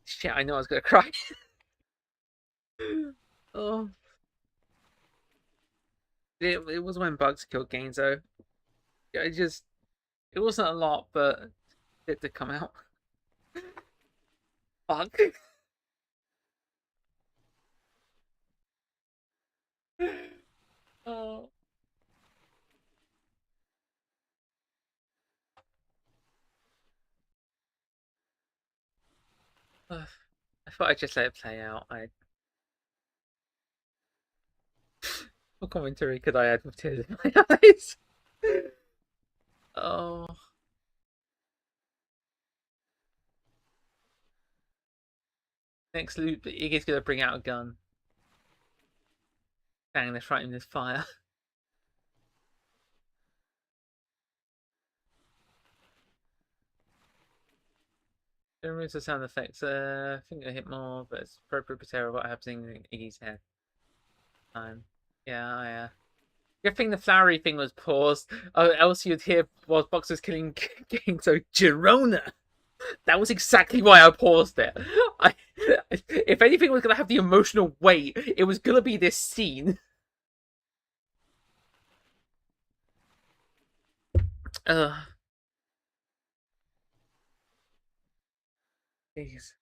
Shit, I know I was gonna cry. Oh, it was when bugs killed Gainzo. I just it wasn't a lot, but it did come out. Fuck. Oh. I thought I'd just let it play out. What commentary could I add with tears in my eyes? Oh. Next loop, Iggy's gonna bring out a gun. Dang, they're frightening this fire. It removes the sound effects. I think I hit more, but it's appropriate potato what happening in Iggy's head. Yeah. Good thing the flowery thing was paused. Oh, else you'd hear while Box was killing Game. So Girona. That was exactly why I paused it. If anything was gonna have the emotional weight, it was gonna be this scene. Jeez.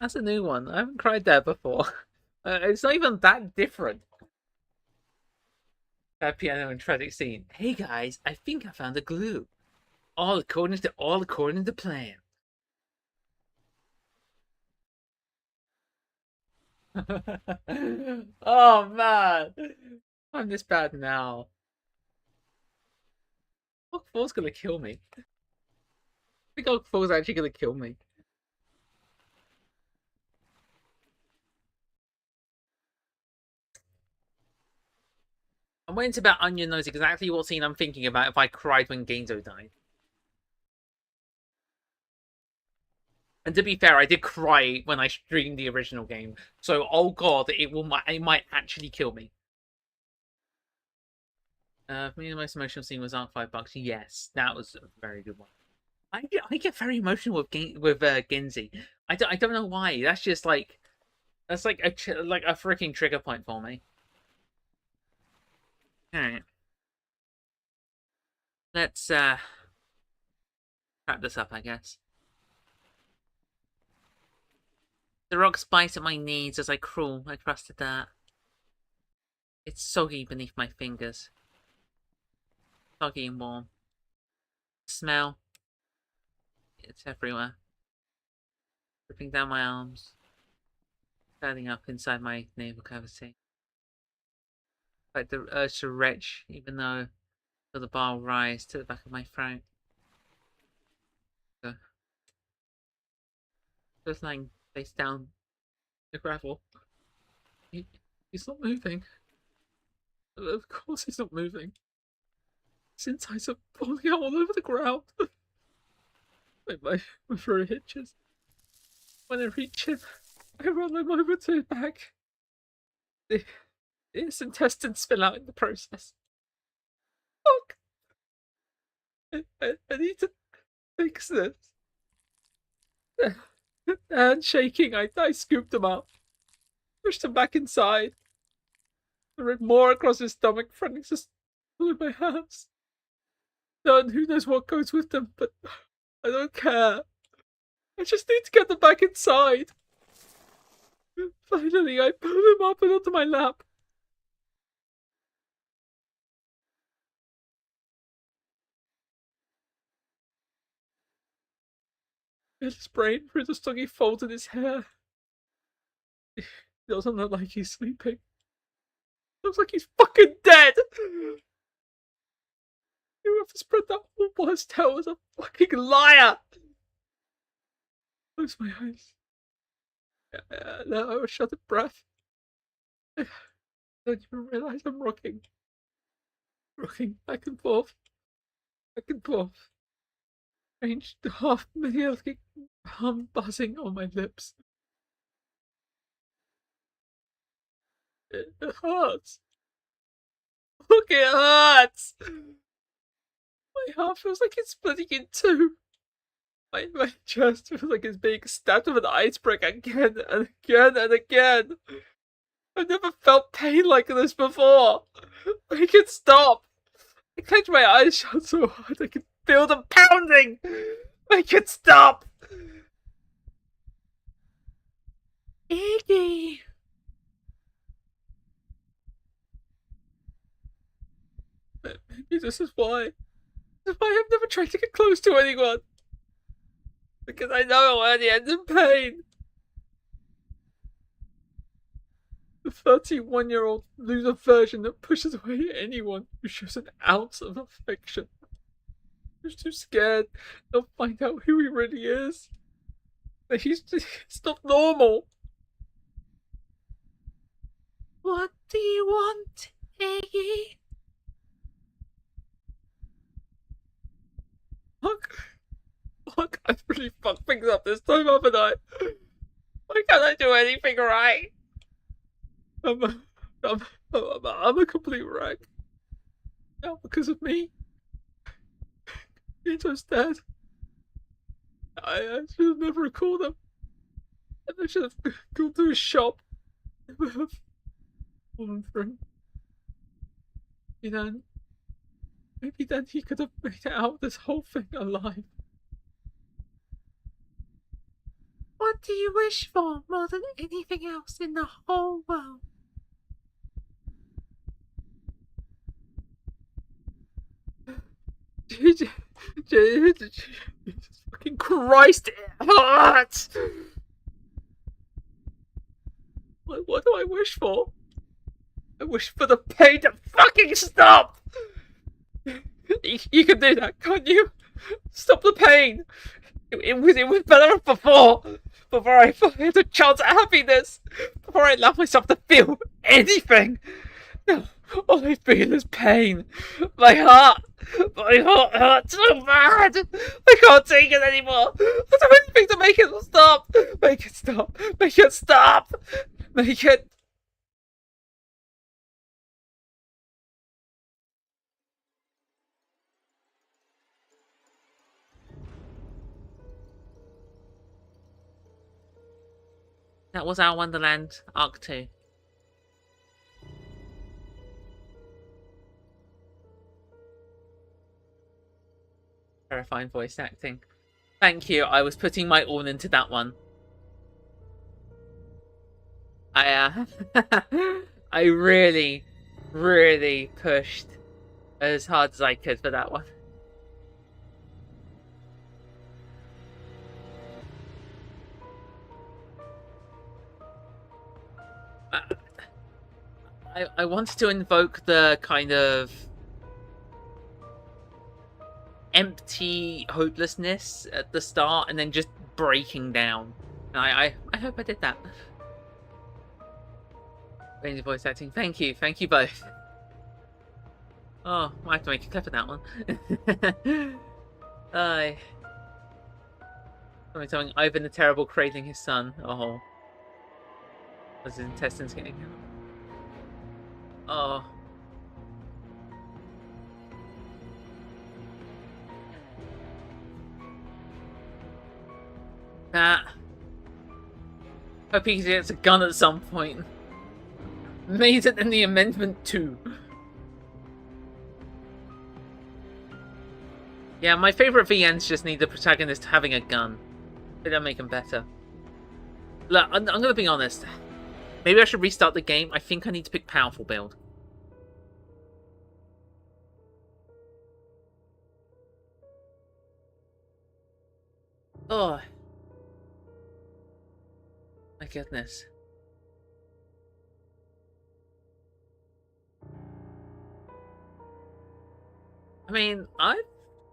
That's a new one. I haven't cried there before. It's not even that different. That piano and tragic scene. Hey guys, I think I found a glue. All according to plan. Oh man, I'm this bad now. Hulk 4's gonna kill me. I think Hulk 4's actually gonna kill me. I'm waiting to bet Onion knows exactly what scene I'm thinking about if I cried when Gainzo died. And to be fair, I did cry when I streamed the original game. So, oh god, it might actually kill me. For me, the most emotional scene was Arc $5. Yes, that was a very good one. I get very emotional with Genzi. I don't know why. That's just like that's like a freaking trigger point for me. All right, let's wrap this up, I guess. The rocks bite at my knees as I crawl. I trusted that. It's soggy beneath my fingers. Soggy and warm. Smell. It's everywhere. Dripping down my arms. Standing up inside my navel cavity. Like the urge to retch, even though the bar will rise to the back of my throat. Just lying face down the gravel. He's not moving. Of course he's not moving. His insides are falling out all over the ground. My throat hitches. When I reach him, I roll him over to his back. His intestines spill out in the process. Fuck! I need to fix this. And shaking, I scooped him up. Pushed him back inside. I ripped more across his stomach, threatening to swallow my hands. And who knows what goes with them, but I don't care. I just need to get them back inside. Finally, I pulled him up and onto my lap. And his brain through the soggy folds in his hair. It doesn't look like he's sleeping. It looks like he's fucking dead! Whoever spread that worst tale was a fucking liar! Close my eyes. Let a shut of breath. I don't even realize I'm rocking. Rocking back and forth. Back and forth. Strange half melodic hum buzzing on my lips. It hurts. Fuck, it hurts! My heart feels like it's splitting in two. My chest feels like it's being stabbed with an ice brick again and again and again. I've never felt pain like this before. Make it stop. I clench my eyes shut so hard I can feel them pounding. Make it stop. Iggy. Maybe this is why. This is why I've never tried to get close to anyone. Because I know I'll only end in pain. The 31-year-old loser version that pushes away anyone who shows an ounce of affection. Who's too scared they'll find out who he really is. That it's not normal. What do you want, Iggy? Fuck, I've really fucked things up this time, haven't I? Why can't I do anything right? I'm a complete wreck. Now because of me. Ito's dead. I should have never called him. I should have gone to his shop. Never have fallen for him. Maybe then he could have made it out of this whole thing alive. What do you wish for more than anything else in the whole world? Jesus fucking Christ, it hurts! What do I wish for? I wish for the pain to fucking stop! You can do that, can't you? Stop the pain! It was better before I had a chance at happiness! Before I allowed myself to feel anything! No, all I feel is pain. My heart hurts so bad. I can't take it anymore. I don't have anything to make it stop. Make it stop. Make it stop. Make it. That was our Wonderland Arc 2. Terrifying voice acting. Thank you. I was putting my all into that one. I I really pushed as hard as I could for that one. I wanted to invoke the kind of empty hopelessness at the start and then just breaking down. And I hope I did that. Range voice acting. Thank you both. Oh, I have to make a clip of that one. Something Ivan the Terrible cradling his son. Oh. Was his intestines getting out? Oh. Hope he gets a gun at some point. Made it in the amendment too. Yeah, my favourite VNs just need the protagonist having a gun. It'll make them better. Look, I'm gonna be honest. Maybe I should restart the game. I think I need to pick powerful build. Oh. My goodness. I mean, I've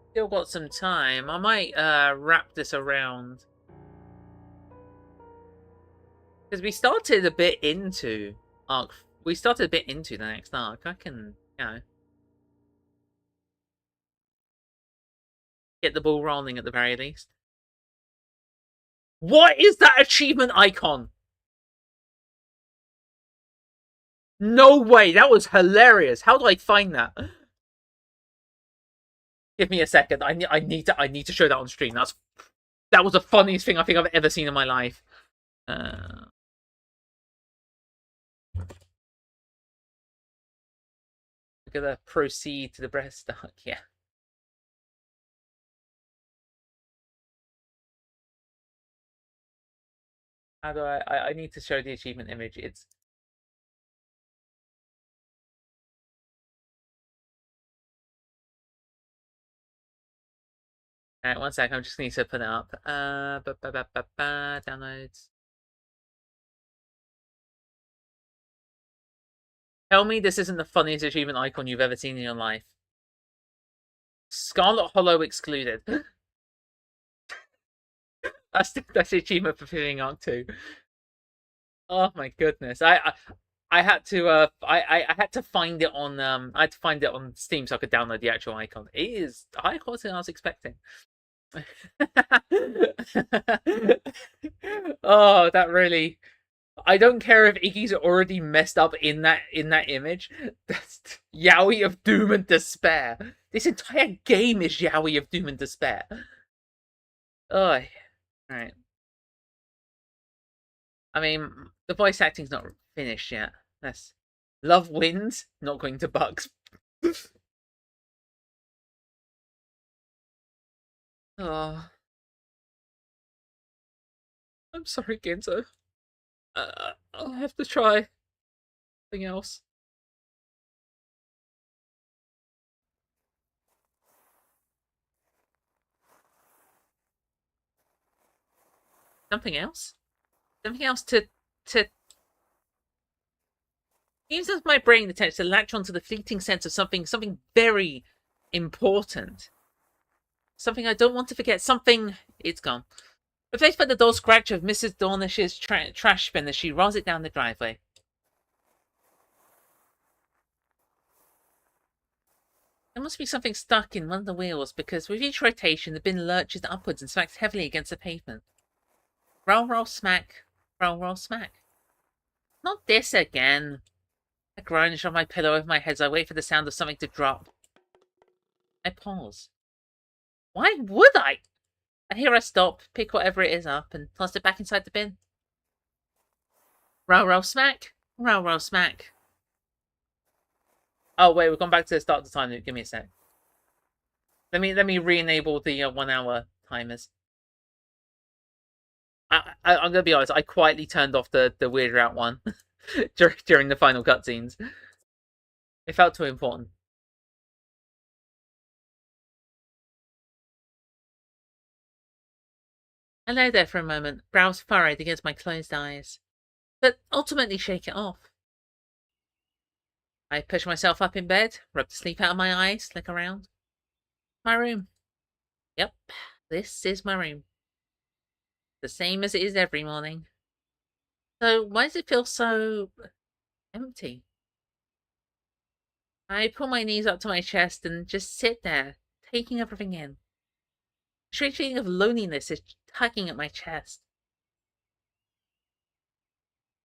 still got some time. I might wrap this around. Because we started a bit into arc. We started a bit into the next arc. I can, you know, get the ball rolling at the very least. What is that achievement icon? No way, that was hilarious. How do I find that? Give me a second. I need to show that on stream. That was the funniest thing I think I've ever seen in my life. I'm gonna proceed to the breaststock. Yeah. How do I need to show the achievement image. It's alright, one sec, I'm just need to put it up. Downloads. Tell me this isn't the funniest achievement icon you've ever seen in your life. Scarlet Hollow excluded. that's the achievement for filling Arc 2. Oh my goodness. I had to I had to find it on I had to find it on Steam so I could download the actual icon. It is higher quality than I was expecting. Oh, that really. I don't care if Iggy's already messed up in that image. That's Yaoi of Doom and Despair. This entire game is Yaoi of Doom and Despair. Oh, alright. I mean, the voice acting's not finished yet. That's Love wins, not going to Bucks. Oh. I'm sorry, Genzo. I'll have to try something else. Something else? Something else to seems as my brain attempts to latch onto the fleeting sense of something very important. Something I don't want to forget. Something. It's gone. Replaced by the dull scratch of Mrs. Dornish's trash bin as she rolls it down the driveway. There must be something stuck in one of the wheels because with each rotation the bin lurches upwards and smacks heavily against the pavement. Roll, roll, smack. Roll, roll, smack. Not this again. I groan and shove my pillow over my head as I wait for the sound of something to drop. I pause. Why would I? I hear her stop, pick whatever it is up, and toss it back inside the bin. Row, row, smack. Row, row, smack. Oh, wait, we've gone back to the start of the time loop. Give me a sec. Let me re-enable the 1 hour timers. I'm gonna be honest, I quietly turned off the Weird Out one during the final cutscenes. It felt too important. I lay there for a moment, brows furrowed against my closed eyes, but ultimately shake it off. I push myself up in bed, rub the sleep out of my eyes, look around. My room. Yep, this is my room. The same as it is every morning. So why does it feel so empty? I pull my knees up to my chest and just sit there, taking everything in. A strange feeling of loneliness is tugging at my chest.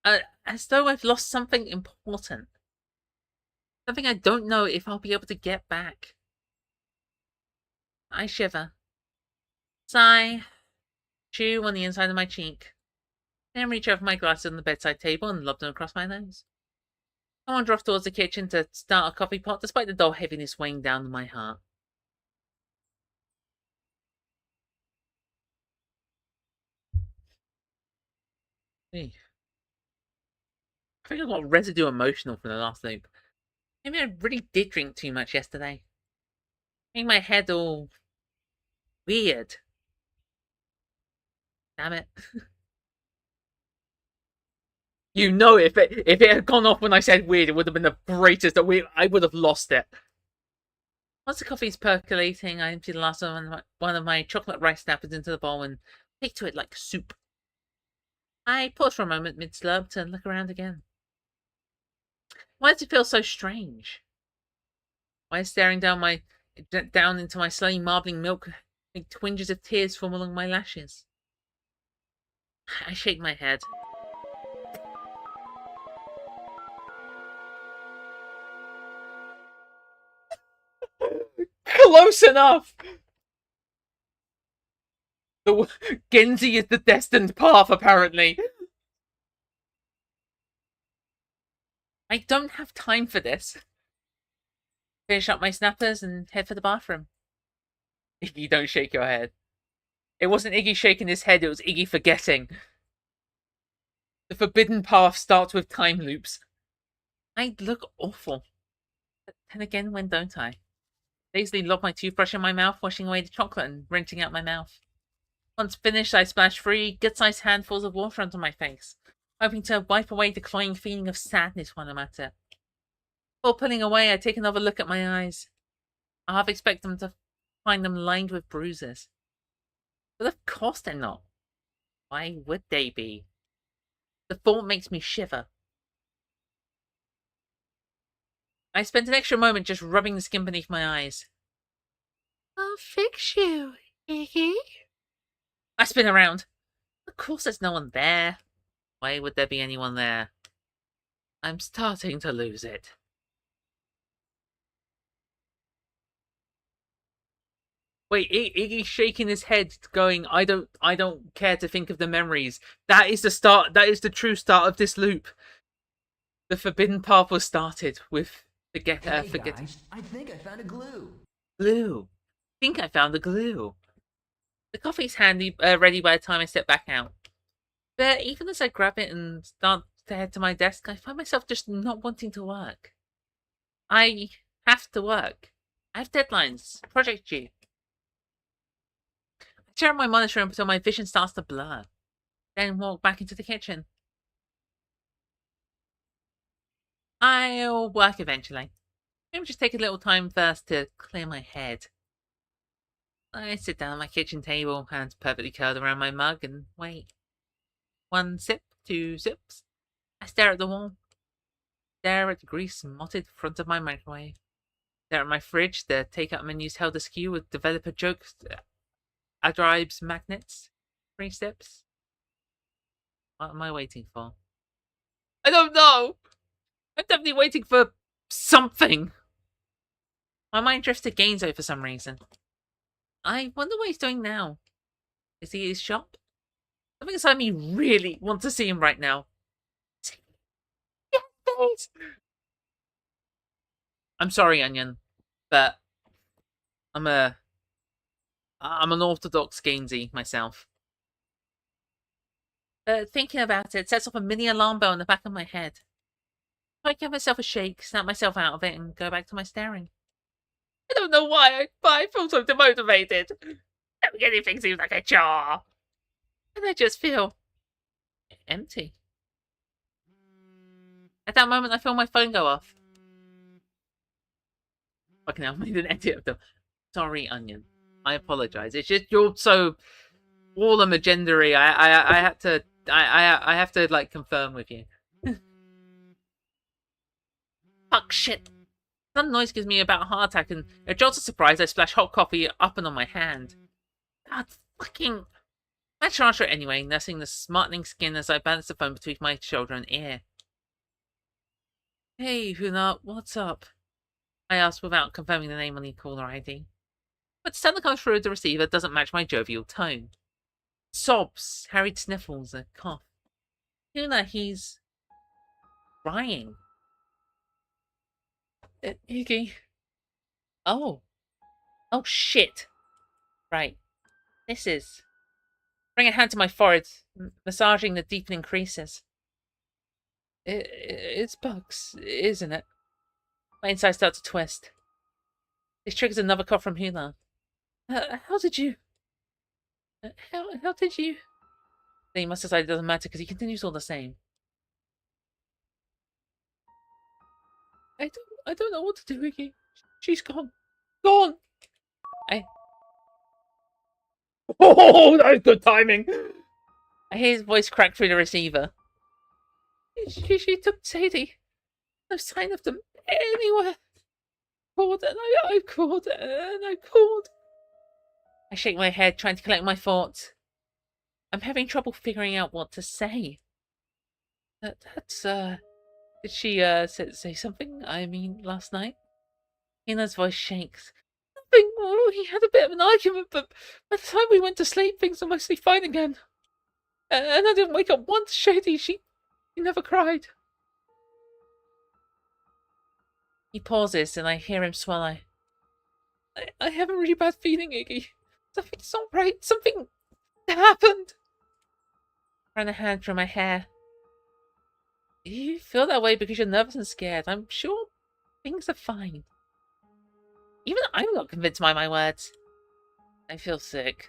As though I've lost something important. Something I don't know if I'll be able to get back. I shiver. Sigh. Chew on the inside of my cheek. Then reach over my glasses on the bedside table and lob them across my nose. I wander off towards the kitchen to start a coffee pot despite the dull heaviness weighing down on my heart. Hey. I think I got residue emotional from the last loop. Maybe I really did drink too much yesterday. Made my head all weird. Damn it. You know, if it had gone off when I said weird, it would have been the greatest. I would have lost it. Once the coffee's percolating, I empty the last one of my chocolate rice snappers into the bowl and take to it like soup. I pause for a moment mid-slurp to look around again. Why does it feel so strange? Why is staring down into my slowly marbling milk make twinges of tears form along my lashes? I shake my head. close enough! Genji is the destined path, apparently. I don't have time for this. Finish up my snappers and head for the bathroom. Iggy, don't shake your head. It wasn't Iggy shaking his head, it was Iggy forgetting. The forbidden path starts with time loops. I look awful. But then again, when don't I? Lazily lob my toothbrush in my mouth, washing away the chocolate and rinsing out my mouth. Once finished, I splash 3 good-sized handfuls of water onto my face, hoping to wipe away the cloying feeling of sadness while I'm at it. Before pulling away, I take another look at my eyes. I half expect them to find them lined with bruises. But of course they're not. Why would they be? The thought makes me shiver. I spent an extra moment just rubbing the skin beneath my eyes. I'll fix you, Iggy. I spin around. Of course there's no one there. Why would there be anyone there? I'm starting to lose it. Wait, Iggy's shaking his head, going, I don't care to think of the memories. That is the start. That is the true start of this loop. The forbidden path was started with forget. Guys, I think I found a glue. Glue. I think I found the glue. The coffee's handy, ready by the time I step back out. But even as I grab it and start to head to my desk, I find myself just not wanting to work. I have to work. I have deadlines. Project due. I stare at my monitor until my vision starts to blur. Then walk back into the kitchen. I'll work eventually. Maybe just take a little time first to clear my head. I sit down at my kitchen table, hands perfectly curled around my mug, and wait. 1 sip, 2 sips. I stare at the wall. Stare at the grease-motted front of my microwave. Stare at my fridge, the takeout menus held askew with developer jokes, adribes, magnets. 3 sips. What am I waiting for? I don't know! I'm definitely waiting for something! My mind drifts to Gainesville for some reason. I wonder what he's doing now. Is he at his shop? Something inside me really wants to see him right now. Yes, please! I'm sorry, Onion, but I'm an orthodox Gainesy myself. Thinking about it sets off a mini alarm bell in the back of my head. I give myself a shake, snap myself out of it, and go back to my staring. I don't know why, but I feel so demotivated. Anything seems like a chore. And I just feel empty. At that moment, I feel my phone go off. Fucking hell, I made an edit of them. Sorry, Onion. I apologize. It's just you're so all the magendery. I had to. I have to like confirm with you. Fuck shit. Some noise gives me about a heart attack, and a jolt of surprise, I splash hot coffee up and on my hand. God fucking. I charge her anyway, nursing the smartening skin as I balance the phone between my shoulder and ear. Hey, Huna, what's up? I asked without confirming the name on the caller ID. But the sound that comes through the receiver doesn't match my jovial tone. Sobs, harried sniffles, a cough. Huna, he's crying. Iggy. Oh. Oh, shit. Right. This is... Bring a hand to my forehead, massaging the deepening creases. It's bugs, isn't it? My insides start to twist. This triggers another cough from Huna. How did you... How did you... Then he must decide it doesn't matter because he continues all the same. I don't know what to do, Iggy. She's gone. Gone! Oh, that was good timing! I hear his voice crack through the receiver. She took Sadie. No sign of them anywhere. Called and I called and I called. I shake my head, trying to collect my thoughts. I'm having trouble figuring out what to say. Did she say something? I mean, last night? Hina's voice shakes. We had a bit of an argument, but by the time we went to sleep, things were mostly fine again. And I didn't wake up once. Shady, she never cried. He pauses, and I hear him swallow. I have a really bad feeling, Iggy. Something's not right. Something happened. I run a hand through my hair. You feel that way because you're nervous and scared. I'm sure things are fine. Even I'm not convinced by my words. I feel sick.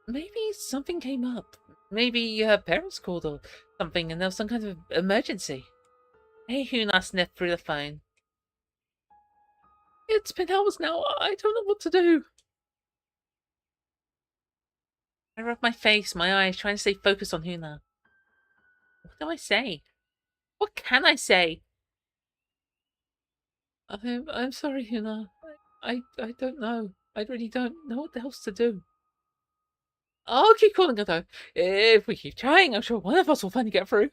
Maybe something came up. Maybe her parents called or something and there was some kind of emergency. Hey, Huna sniffed through the phone. It's been hours now. I don't know what to do. I rub my face, my eyes, trying to stay focused on Huna. What do I say? What can I say? I'm sorry, Huna. I don't know. I really don't know what else to do. I'll keep calling her though. If we keep trying, I'm sure one of us will finally get through.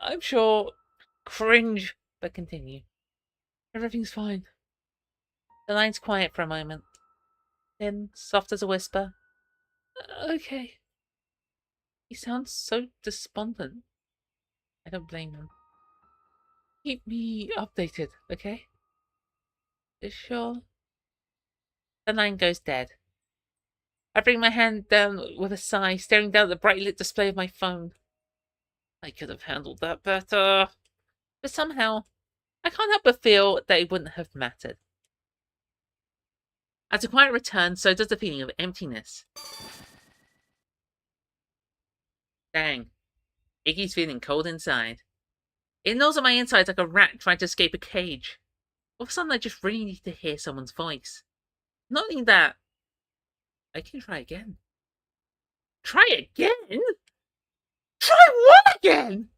I'm sure. Cringe, but continue. Everything's fine. The line's quiet for a moment. Then, soft as a whisper. Okay. He sounds so despondent. I don't blame him. Keep me updated, okay? Sure. The line goes dead. I bring my hand down with a sigh, staring down at the brightly lit display of my phone. I could have handled that better. But somehow, I can't help but feel that it wouldn't have mattered. As a quiet returns, so does the feeling of emptiness. Dang. Iggy's feeling cold inside. It gnaws at my insides like a rat trying to escape a cage. All of a sudden, I just really need to hear someone's voice. Not only that, I can try again. Try again? Try what again?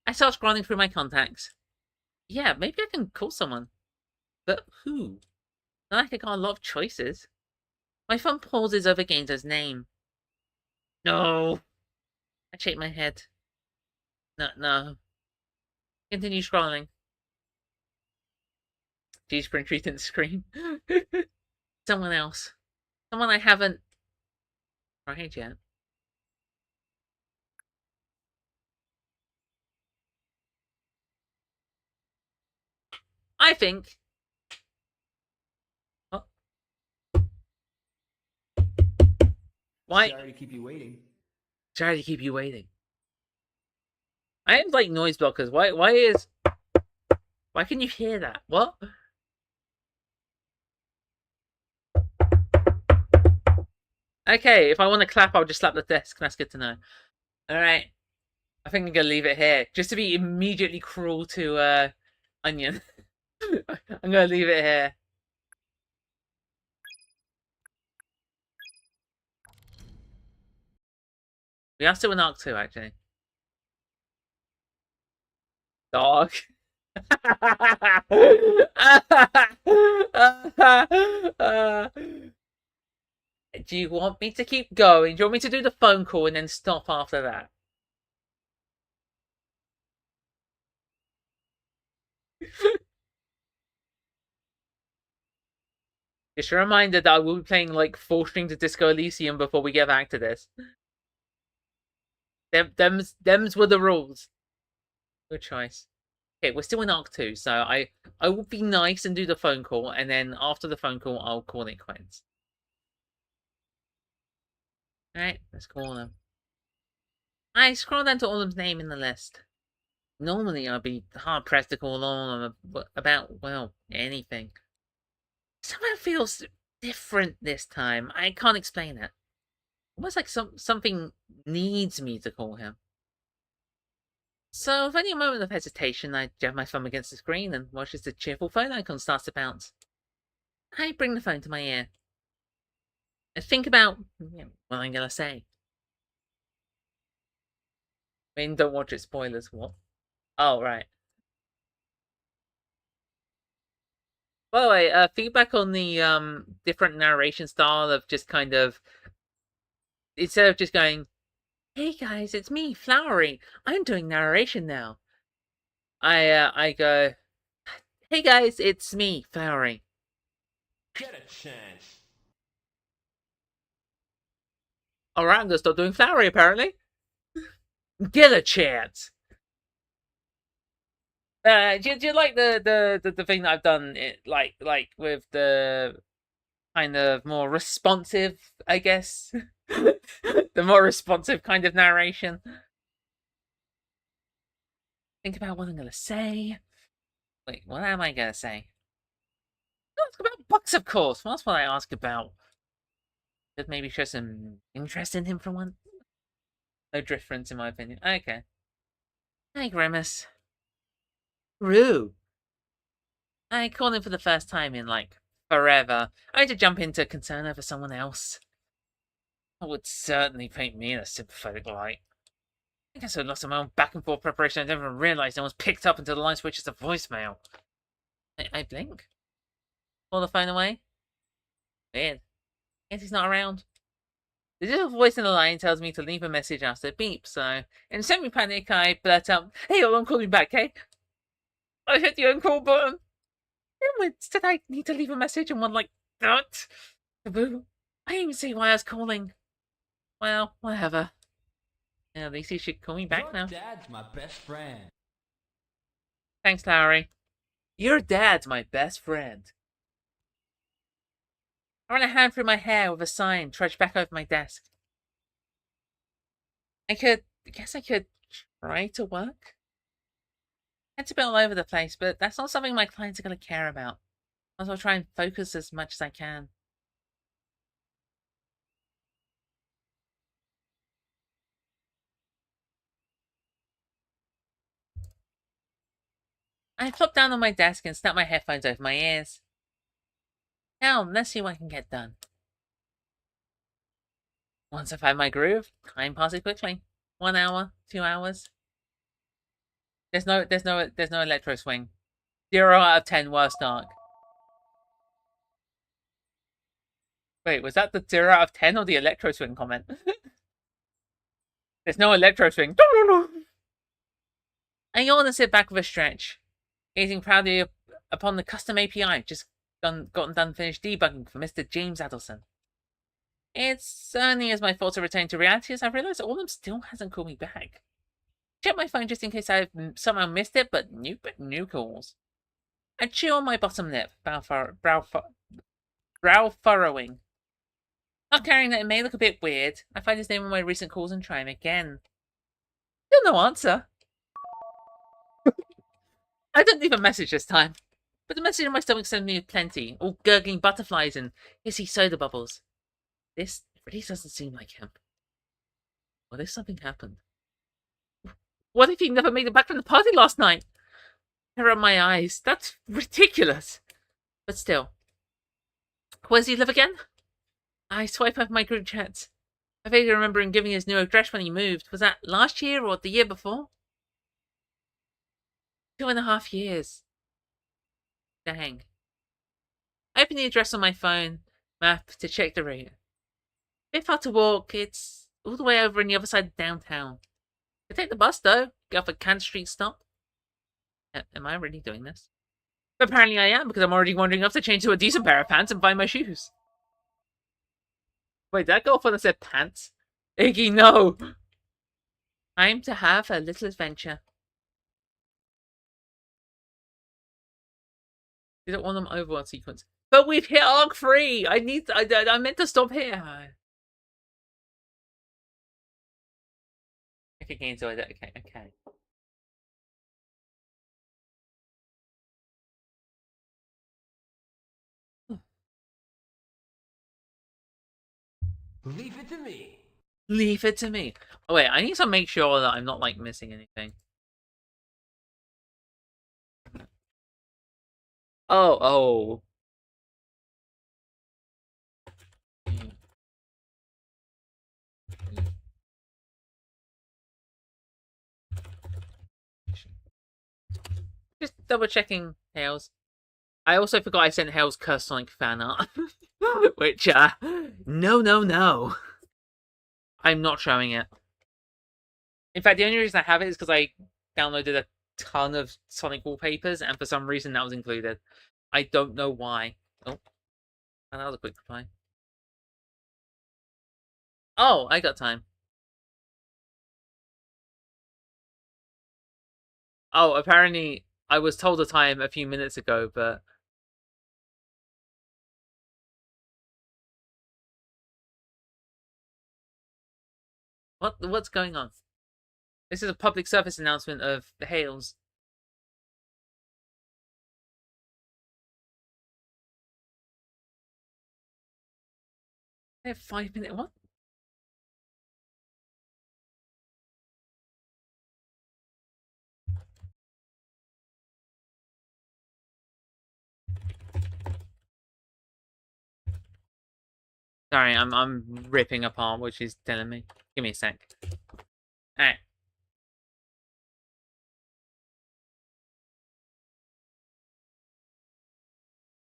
I start scrolling through my contacts. Yeah, maybe I can call someone. But who? Not like I got a lot of choices. My phone pauses over Gainzo's name. No. I shake my head. No. Continue scrolling. G-Sprint didn't scream. Someone else. Someone I haven't tried yet. I think. Oh. Why? Sorry to keep you waiting. Sorry to keep you waiting. I have like noise blockers. Why can you hear that? What? Okay, if I want to clap, I'll just slap the desk. That's good to know. Alright. I think I'm going to leave it here. Just to be immediately cruel to Onion. I'm going to leave it here. We are still in Arc 2, actually. Dog. Do you want me to keep going? Do you want me to do the phone call and then stop after that? Just a reminder that I will be playing like 4 strings of Disco Elysium before we get back to this. Them's were the rules. Good choice. Okay, we're still in Arc 2, so I will be nice and do the phone call, and then after the phone call, I'll call it quits. Alright, let's call them. I scroll down to all of them's name in the list. Normally, I'd be hard-pressed to call all of them about, well, anything. Somehow feels different this time. I can't explain it. Almost like something needs me to call him. So, with any moment of hesitation, I jab my thumb against the screen and watch as the cheerful phone icon starts to bounce. I bring the phone to my ear. I think about what I'm gonna say. I mean, don't watch it, spoilers, what? Oh, right. By the way, feedback on the different narration style of just kind of, instead of just going, hey guys, it's me, Flowery. I'm doing narration now. I go, hey guys, it's me, Flowery. Get a chance. Alright, I'm gonna stop doing flowery apparently. Get a chance. Do you like the thing that I've done? Like with the kind of more responsive, I guess, the more responsive kind of narration. Think about what I'm gonna say. Wait, what am I gonna say? Ask about books, of course. What else will I ask about? Just maybe show some interest in him for once. No difference, in my opinion. Okay. Hey, Grimace. Rue. I called him for the first time in, like, forever. I had to jump into concern over someone else. That would certainly paint me in a sympathetic light. I guess I lost my own back and forth preparation. I didn't even realize no one's picked up until the line switches to voicemail. I blink. Pull the phone away. Weird. Guess he's not around. The digital voice in the line tells me to leave a message after it beeps, so in semi-panic I blurt out, "Hey, hold on, call me back, okay?" I hit the on-call button. Did I need to leave a message and one like that? Taboo. I didn't even see why I was calling. Well, whatever. Yeah, at least you should call me back Your now. dad's my best friend. Thanks, Lowry. Your dad's my best friend. I ran a hand through my hair with a sign, trudged back over my desk. I guess I could try to work. It's a bit all over the place, but that's not something my clients are going to care about. Might as well try and focus as much as I can. I flopped down on my desk and snapped my headphones over my ears. Now, let's see what I can get done. Once I find my groove, time passes quickly. 1 hour, 2 hours. There's no electro swing. 0 out of 10 worst arc. Wait, was that the 0 out of 10 or the electro swing comment? There's no electro swing. I yawn and sit back with a stretch, gazing proudly upon the custom API just gotten done finished debugging for Mr. James Adelson. It's only as my thoughts are returning to reality as I realize that Autumn still hasn't called me back. Check my phone just in case I've somehow missed it, but new calls. I chew on my bottom lip, brow furrowing. Not caring that it may look a bit weird, I find his name on my recent calls and try him again. Still no answer. I don't leave a message this time, but the message in my stomach sends me plenty, all gurgling butterflies and hissy soda bubbles. This really doesn't seem like him. What if something happened? What if he never made it back from the party last night? Tear up my eyes. That's ridiculous. But still. Where does he live again? I swipe over my group chats. I vaguely remember him giving his new address when he moved. Was that last year or the year before? 2.5 years. Dang. I open the address on my phone map to check the route. A bit far to walk. It's all the way over on the other side of downtown. I take the bus though. Get off at Kant Street stop. Am I really doing this? Apparently I am, because I'm already wandering off to change to a decent pair of pants and find my shoes. Wait, did that go off when I said pants? Iggy, no! Time to have a little adventure. You don't want them overworld sequence. But we've hit arc 3! I meant to stop here. Okay, so okay. Leave it to me. Leave it to me. Oh wait, I need to make sure that I'm not like missing anything. Oh. Just double checking Hales. I also forgot I sent Hales Curse Sonic fan art. Which, no. I'm not showing it. In fact, the only reason I have it is because I downloaded a ton of Sonic wallpapers, and for some reason that was included. I don't know why. Oh. Oh, that was a quick reply. Oh, I got time. Oh, apparently I was told the time a few minutes ago, but... What's going on? This is a public service announcement of the Hales. I have 5 minutes. What? Sorry, I'm ripping apart what she's telling me. Give me a sec. Alright.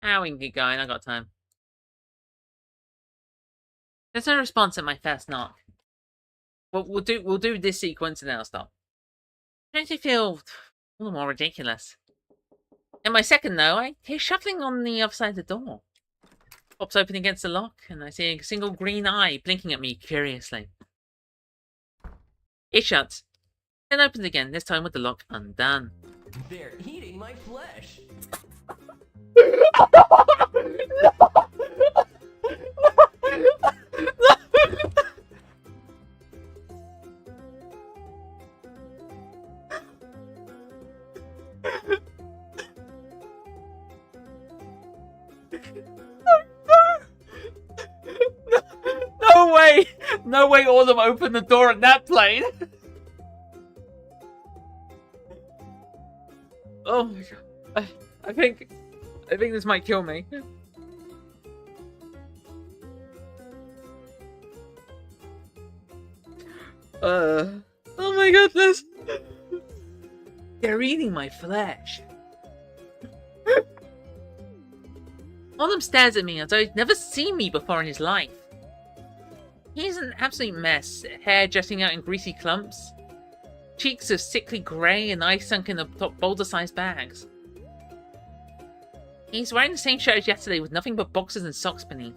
We can keep going, I got time. There's no response at my first knock. We'll do this sequence and then I'll stop. Makes me feel a little more ridiculous. In my second no, I hear shuffling on the other side of the door. Pops open against the lock, and I see a single green eye blinking at me curiously. It shuts, then opens again, this time with the lock undone. They're eating my flesh. No way all of them opened the door at that plane! Oh my god. I think this might kill me. Oh my goodness! They're eating my flesh. One of them stares at me as though he's never seen me before in his life. He's an absolute mess, hair jutting out in greasy clumps, cheeks of sickly grey and eyes sunk in the top boulder-sized bags. He's wearing the same shirt as yesterday with nothing but boxers and socks beneath.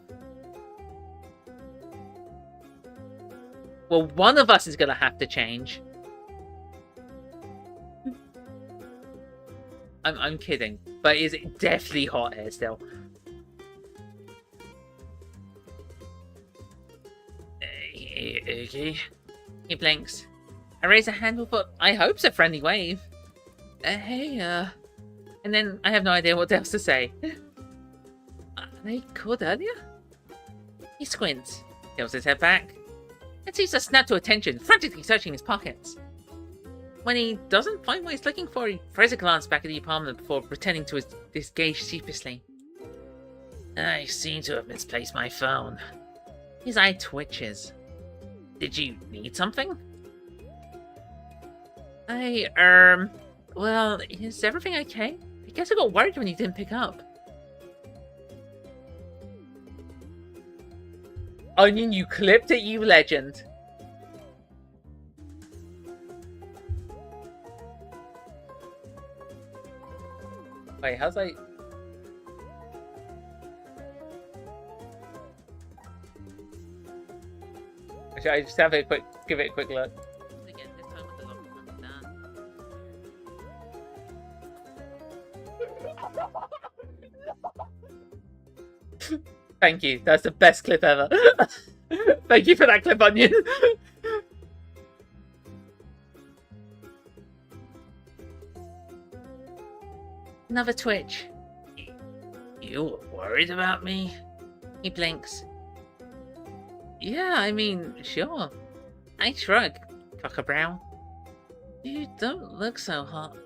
Well, one of us is gonna have to change. I'm kidding, but is it definitely hot hair still? Okay. He blinks. I raise a hand with what I hope's a friendly wave. Hey, and then I have no idea what else to say. Are they called earlier? He squints, tilts his head back, and sees us snap to attention, frantically searching his pockets. When he doesn't find what he's looking for, he throws a glance back at the apartment before returning to his gaze sheepishly. I seem to have misplaced my phone. His eye twitches. Did you need something? Well, is everything okay? I guess I got worried when you didn't pick up. Onion, you clipped it, you legend. Wait, how's I... Should I just give it a quick look? Again, this time with the lock undone. Thank you. That's the best clip ever. Thank you for that clip, Onion. Another twitch. You were worried about me? He blinks. Yeah, I mean, sure. I shrug, cock a brow. You don't look so hot.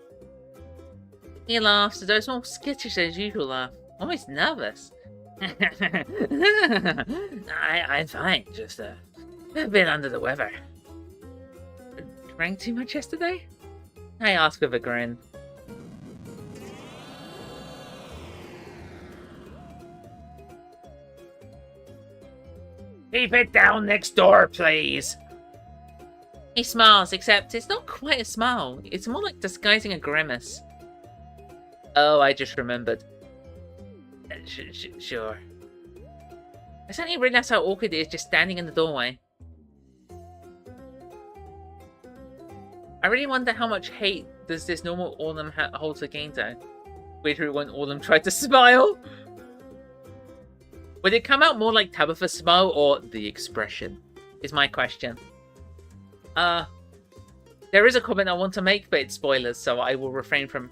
He laughs, as though it's more skittish than his usual laugh, almost nervous. I'm fine, just a bit under the weather. Drank too much yesterday? I ask with a grin. Keep it down next door, please. He smiles, except it's not quite a smile. It's more like disguising a grimace. Oh, I just remembered. Sure. I suddenly realized how awkward it is just standing in the doorway. I really wonder how much hate does this normal Orlem hold for Gainzo. Weird when Orlem tried to smile. Would it come out more like Tabitha's smile or the expression? Is my question. There is a comment I want to make, but it's spoilers, so I will refrain from...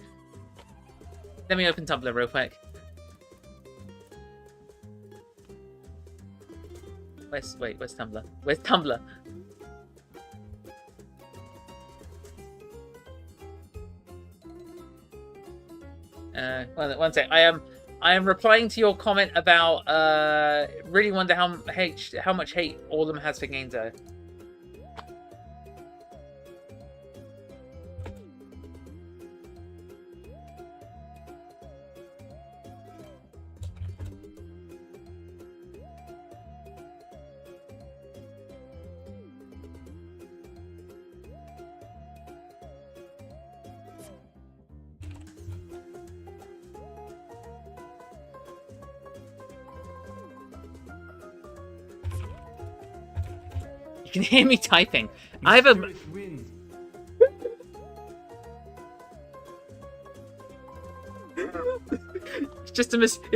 Let me open Tumblr real quick. Where's Tumblr? Where's Tumblr? One sec. I am replying to your comment about really wonder how much hate all of them has for Gainzo. You can hear me typing. I have a... It's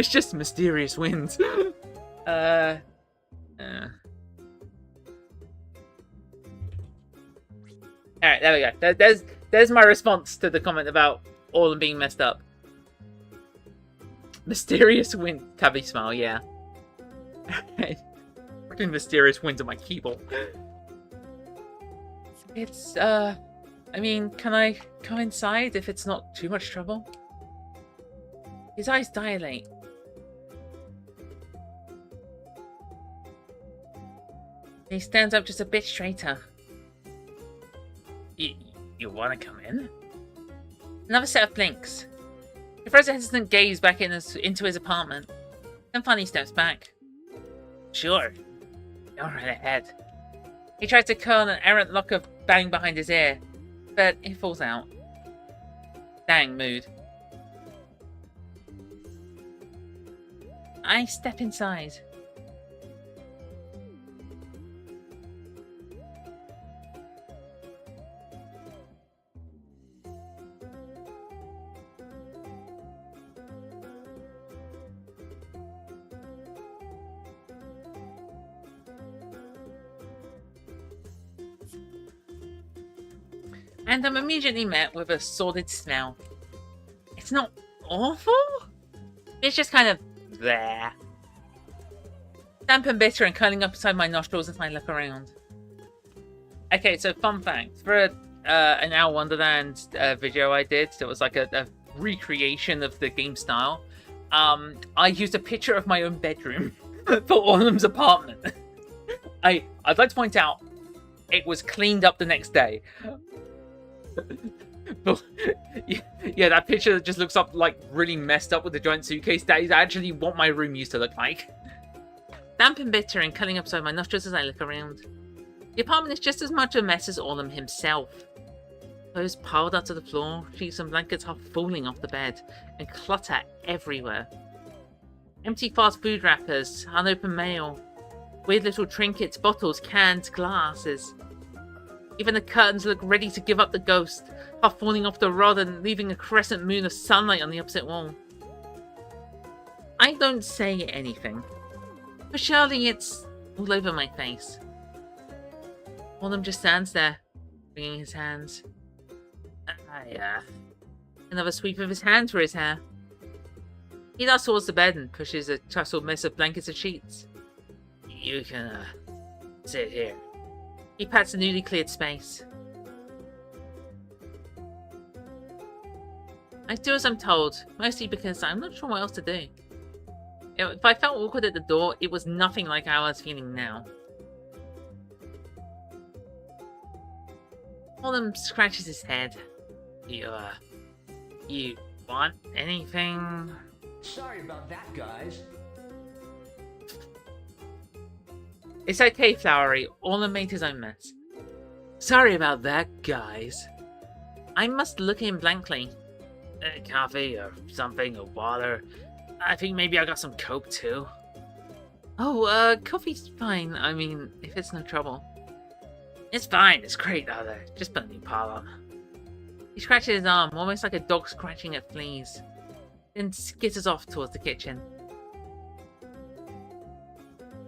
just mysterious wind. Alright, there we go. There's my response to the comment about all of them being messed up. Mysterious wind. Tabby smile, yeah. Freaking mysterious winds on my keyboard. It's, I mean, can I come inside if it's not too much trouble? His eyes dilate. He stands up just a bit straighter. You want to come in? Another set of blinks. He throws a hesitant gaze back into his apartment. Then finally steps back. Sure. Go right ahead. He tries to curl an errant lock of bang behind his ear, but it falls out. Dang mood. I step inside. And I'm immediately met with a sordid smell. It's not awful? It's just kind of there. Damp and bitter and curling up inside my nostrils as I look around. Okay, so fun fact. For an Our Wonderland video I did, that was like a recreation of the game style, I used a picture of my own bedroom for Orlem's apartment. I'd like to point out, it was cleaned up the next day. But, yeah, that picture just looks up like really messed up with the giant suitcase. That is actually what my room used to look like. Damp and bitter and curling up inside my nostrils as I look around. The apartment is just as much a mess as Orlem himself. Clothes piled up to the floor, sheets and blankets half falling off the bed, and clutter everywhere. Empty fast food wrappers, unopened mail, weird little trinkets, bottles, cans, glasses. Even the curtains look ready to give up the ghost, half falling off the rod and leaving a crescent moon of sunlight on the opposite wall. I don't say anything, but surely it's all over my face. Orlem just stands there, wringing his hands. Another sweep of his hand through his hair. He darts towards the bed and pushes a tousled mess of blankets and sheets. You can, sit here. He pats the newly cleared space. I do as I'm told, mostly because I'm not sure what else to do. If I felt awkward at the door, it was nothing like how I was feeling now. Orlem scratches his head. You want anything? Sorry about that, guys. It's okay, Flowery. Orlem made his own mess. Sorry about that, guys. I must look at him blankly. Coffee or something, or water. I think maybe I got some Coke too. Oh, coffee's fine. I mean, if it's no trouble. It's fine. It's great, though. Just put a new parlor. He scratches his arm, almost like a dog scratching at fleas, then skitters off towards the kitchen.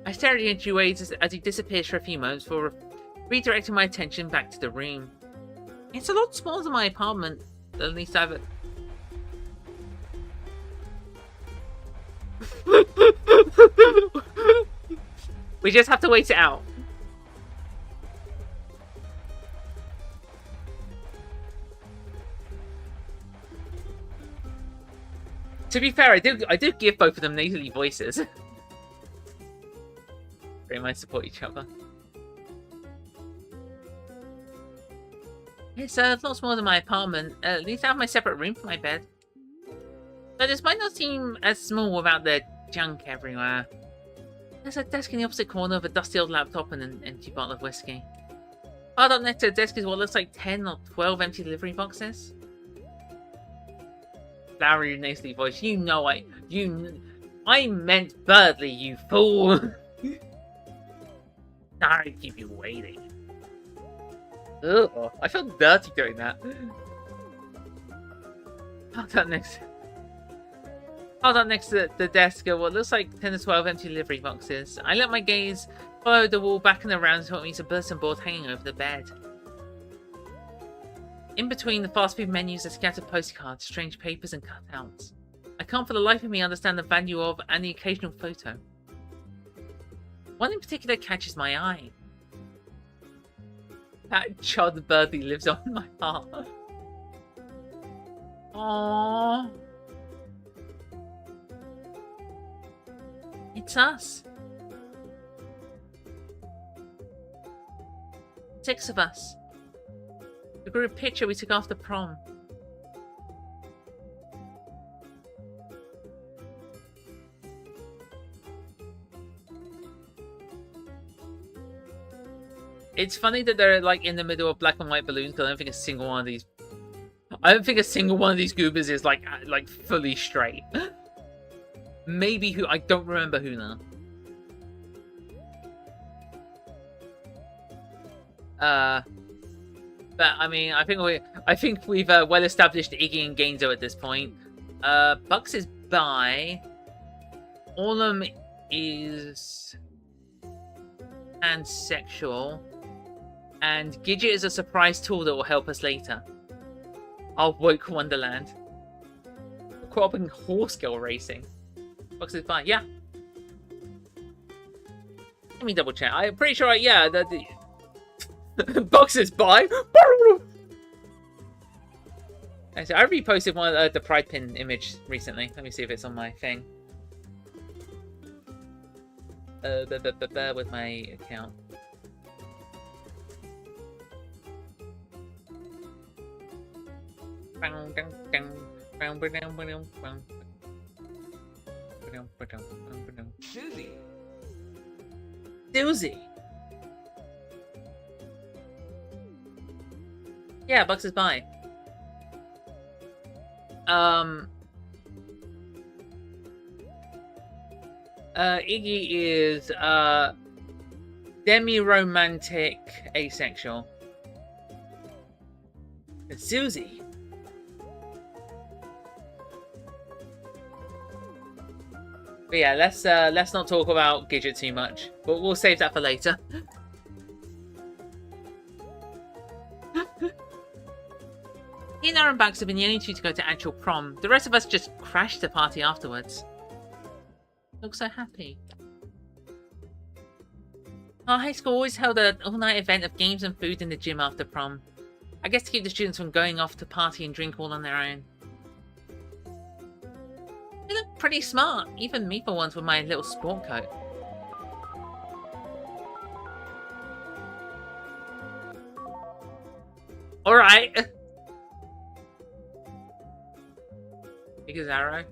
I stare at him in ways as he disappears for a few moments before redirecting my attention back to the room. It's a lot smaller than my apartment. At least I've... We just have to wait it out. To be fair, I do give both of them nasally voices. Very much support each other. It's lots more than my apartment. At least I have my separate room for my bed. But this might not seem as small without the junk everywhere. There's a desk in the opposite corner with a dusty old laptop and an empty bottle of whiskey. Piled up next to the desk is what looks like 10 or 12 empty delivery boxes. Flowery nasally voice, you know I meant Birdly, you fool! Sorry to keep you waiting. Ugh, I feel dirty doing that. Piled up next to the desk are what looks like 10 to 12 empty delivery boxes. I let my gaze follow the wall back and around until it meets a bulletin board hanging over the bed. In between the fast food menus are scattered postcards, strange papers and cutouts. I can't for the life of me understand the value of and the occasional photo. One in particular catches my eye. That Chud Birdie lives on my heart. Aww. It's us. 6 of us. The group picture we took after prom. It's funny that they're like in the middle of black and white balloons because I don't think a single one of these goobers is like fully straight. Maybe who I don't remember who now. But I mean, I think we've well established Iggy and Gainzo at this point. Bucks is bi. Orlum is pansexual, and Gidget is a surprise tool that will help us later. Our woke Wonderland. Caught up in horse girl racing. Bucks is bi. Yeah. Let me double check. I'm pretty sure. Yeah. Bucks is bi. Actually, I reposted one of the Pride Pin image recently. Let me see if it's on my thing. With my account. Susie. Susie. Yeah, Bucks is bi. Iggy is demi-romantic asexual. And Susie. But yeah, let's not talk about Gidget too much. But we'll save that for later. He and Aaron Bucks have been the only two to go to actual prom. The rest of us just crashed the party afterwards. Look so happy. Our high school always held an all-night event of games and food in the gym after prom. I guess to keep the students from going off to party and drink all on their own. They look pretty smart, even me for once with my little sport coat. Alright. Big as Arrow.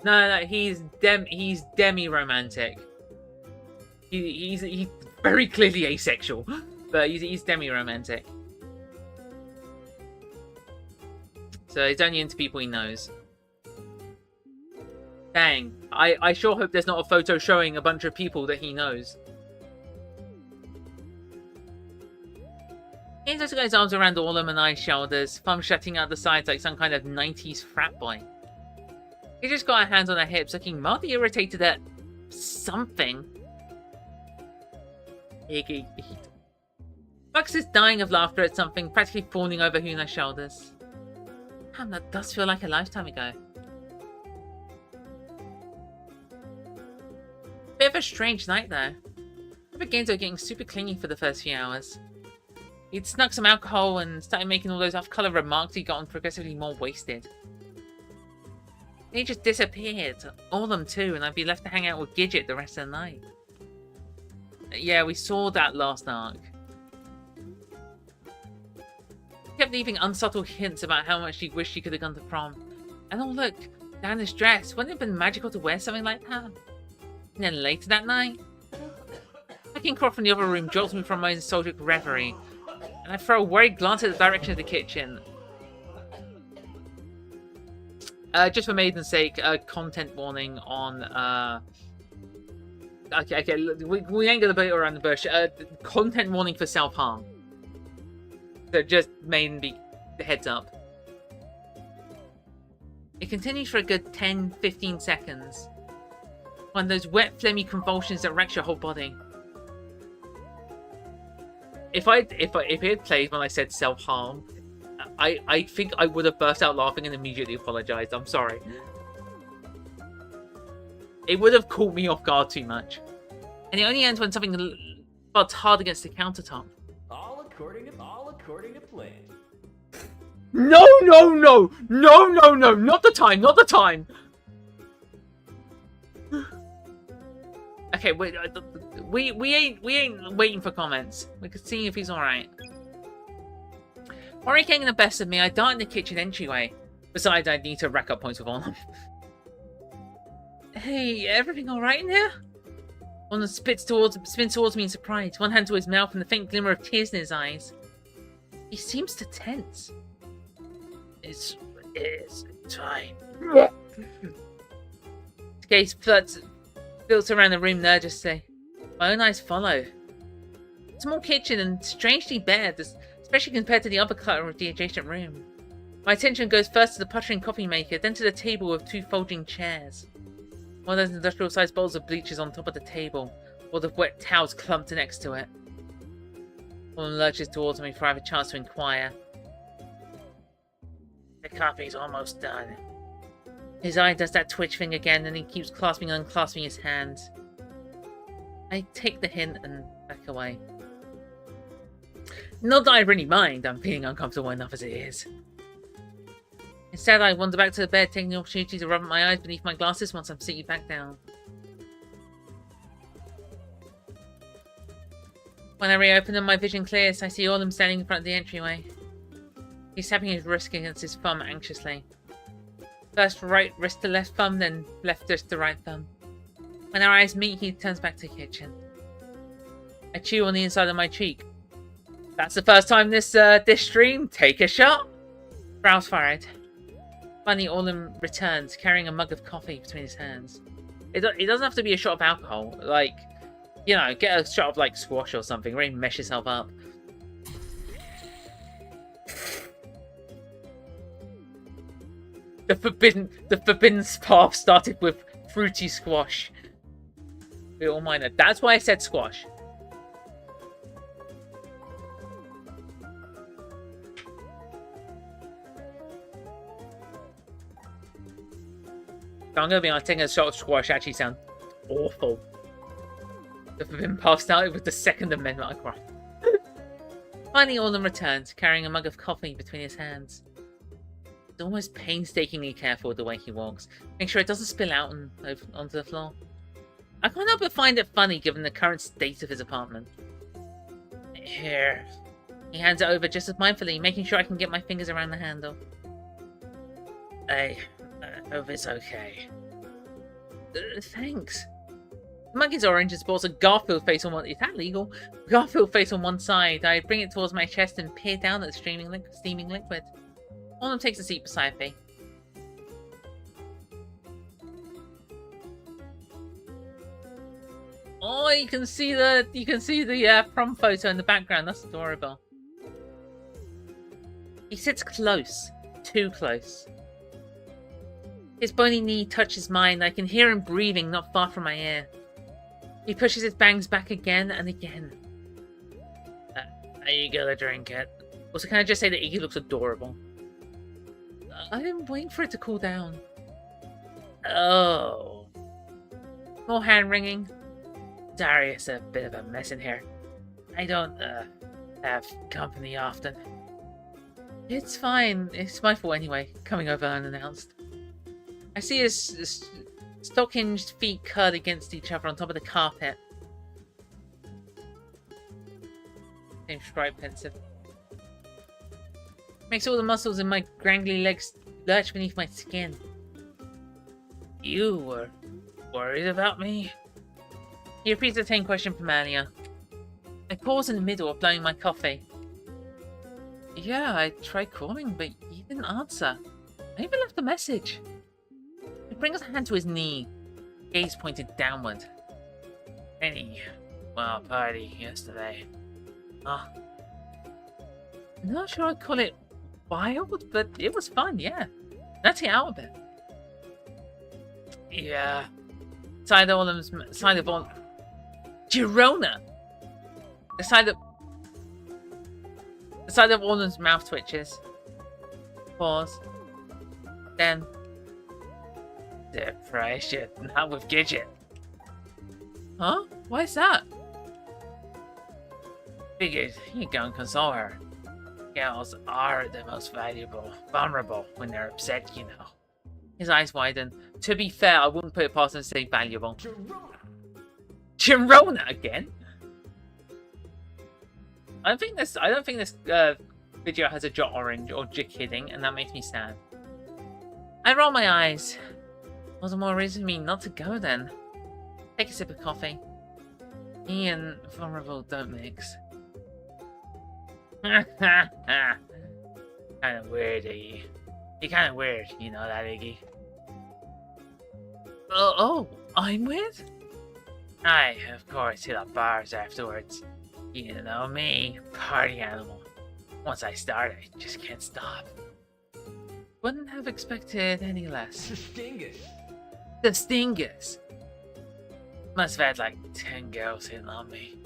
No, he's demi-romantic. He's very clearly asexual, but he's demi-romantic. So he's only into people he knows. Dang. I sure hope there's not a photo showing a bunch of people that he knows. He just got his arms around Orlum and I's shoulders, thumb shutting out the sides like some kind of 90s frat boy. He just got her hands on her hips, looking mildly irritated at something. Bugs is dying of laughter at something, practically falling over Huna's shoulders. Damn, that does feel like a lifetime ago. Bit of a strange night though. The games were getting super clingy for the first few hours. He'd snuck some alcohol and started making all those off-colour remarks he'd gotten progressively more wasted. He just disappeared. All of them too, and I'd be left to hang out with Gidget the rest of the night. Yeah, we saw that last arc. He kept leaving unsubtle hints about how much he wished he could have gone to prom. And oh look, Diana's dress. Wouldn't it have been magical to wear something like that? And then later that night, looking across from the other room jolts me from my nostalgic reverie, and I throw a worried glance at the direction of the kitchen. Just for Maiden's sake, content warning on, okay, we ain't gonna beat around the bush. Content warning for self-harm. So just Maiden be heads up. It continues for a good 10-15 seconds. One of those wet, phlegmy convulsions that wrecks your whole body. If it had played when I said self-harm, I think I would have burst out laughing and immediately apologized. I'm sorry. It would have caught me off guard too much. And it only ends when something buds hard against the countertop. All according to plan. No, not the time. Okay, wait, we ain't waiting for comments. We can see if he's alright. Worry getting the best of me, I dart in the kitchen entryway. Besides, I need to rack up points with Orlum. Hey, everything alright in here? Orlum spins towards me in surprise, one hand to his mouth and the faint glimmer of tears in his eyes. He seems to tense. It's time. Gaze flirts around the room nervously. My own eyes follow. Small kitchen and strangely bare, especially compared to the other clutter of the adjacent room. My attention goes first to the puttering coffee maker, then to the table with two folding chairs. One of those industrial-sized bowls of bleach is on top of the table, or the wet towels clumped next to it. One lurches towards me before I have a chance to inquire. The coffee's almost done. His eye does that twitch thing again, and he keeps clasping and unclasping his hands. I take the hint and back away. Not that I really mind, I'm feeling uncomfortable enough as it is. Instead, I wander back to the bed, taking the opportunity to rub my eyes beneath my glasses once I'm seated back down. When I reopen them, my vision clears. I see Orlum standing in front of the entryway. He's tapping his wrist against his thumb anxiously. First right wrist to left thumb, then left wrist to right thumb. When our eyes meet, he turns back to the kitchen. I chew on the inside of my cheek. That's the first time this stream. Take a shot. Brows furrowed. Finally, Orlum returns, carrying a mug of coffee between his hands. It doesn't have to be a shot of alcohol. Like, you know, get a shot of like squash or something. Really mesh yourself up. The forbidden path started with fruity squash. We all mind that. That's why I said squash. I'm gonna be honest, taking a shot of squash actually sounds awful. The forbidden path started with the Second Amendment. I cry. Finally, Orlum returns, carrying a mug of coffee between his hands. He's almost painstakingly careful with the way he walks, make sure it doesn't spill out onto the floor. I can't help but find it funny given the current state of his apartment. Here. He hands it over just as mindfully, making sure I can get my fingers around the handle. I hope it's okay. Thanks. The mug is orange and sports a Garfield face on one. Is that legal? Garfield face on one side. I bring it towards my chest and peer down at the steaming liquid. Orlum takes a seat beside me. Oh, you can see the prom photo in the background. That's adorable. He sits close, too close. His bony knee touches mine. I can hear him breathing not far from my ear. He pushes his bangs back again and again. Are you gonna drink it? Also, can I just say that Iggy looks adorable? I'm waiting for it to cool down. Oh. More hand wringing. Darius, a bit of a mess in here. I don't, have company often. It's fine. It's my fault anyway, coming over unannounced. I see his stockinged feet curled against each other on top of the carpet. Seems quite pensive. Makes all the muscles in my grangly legs lurch beneath my skin. You were worried about me? He repeats the same question from earlier. I pause in the middle of blowing my coffee. Yeah, I tried calling, but you didn't answer. I even left a message. He brings a hand to his knee, gaze pointed downward. Any wild party yesterday? Ah. Not sure I'd call it wild, but it was fun, yeah. Let's get out of it. Yeah. Side of Girona! The side of Orland's mouth twitches. Pause. Then. Depression, not with Gidget. Huh? Why is that? Figured you'd go and console her. Girls are the most vulnerable when they're upset, you know. His eyes widen. To be fair, I wouldn't put it past him to say valuable. Girona again? I don't think this video has a jot orange or just kidding, and that makes me sad. I roll my eyes. Wasn't more reason for me not to go then. Take a sip of coffee. Me and vulnerable don't mix. Kinda weird, Iggy. You're kinda weird, you know that, Iggy. Oh, I'm weird? I, of course, hit up bars afterwards. You know me, party animal. Once I start, I just can't stop. Wouldn't have expected any less. The Stingers! Must have had like 10 girls hitting on me.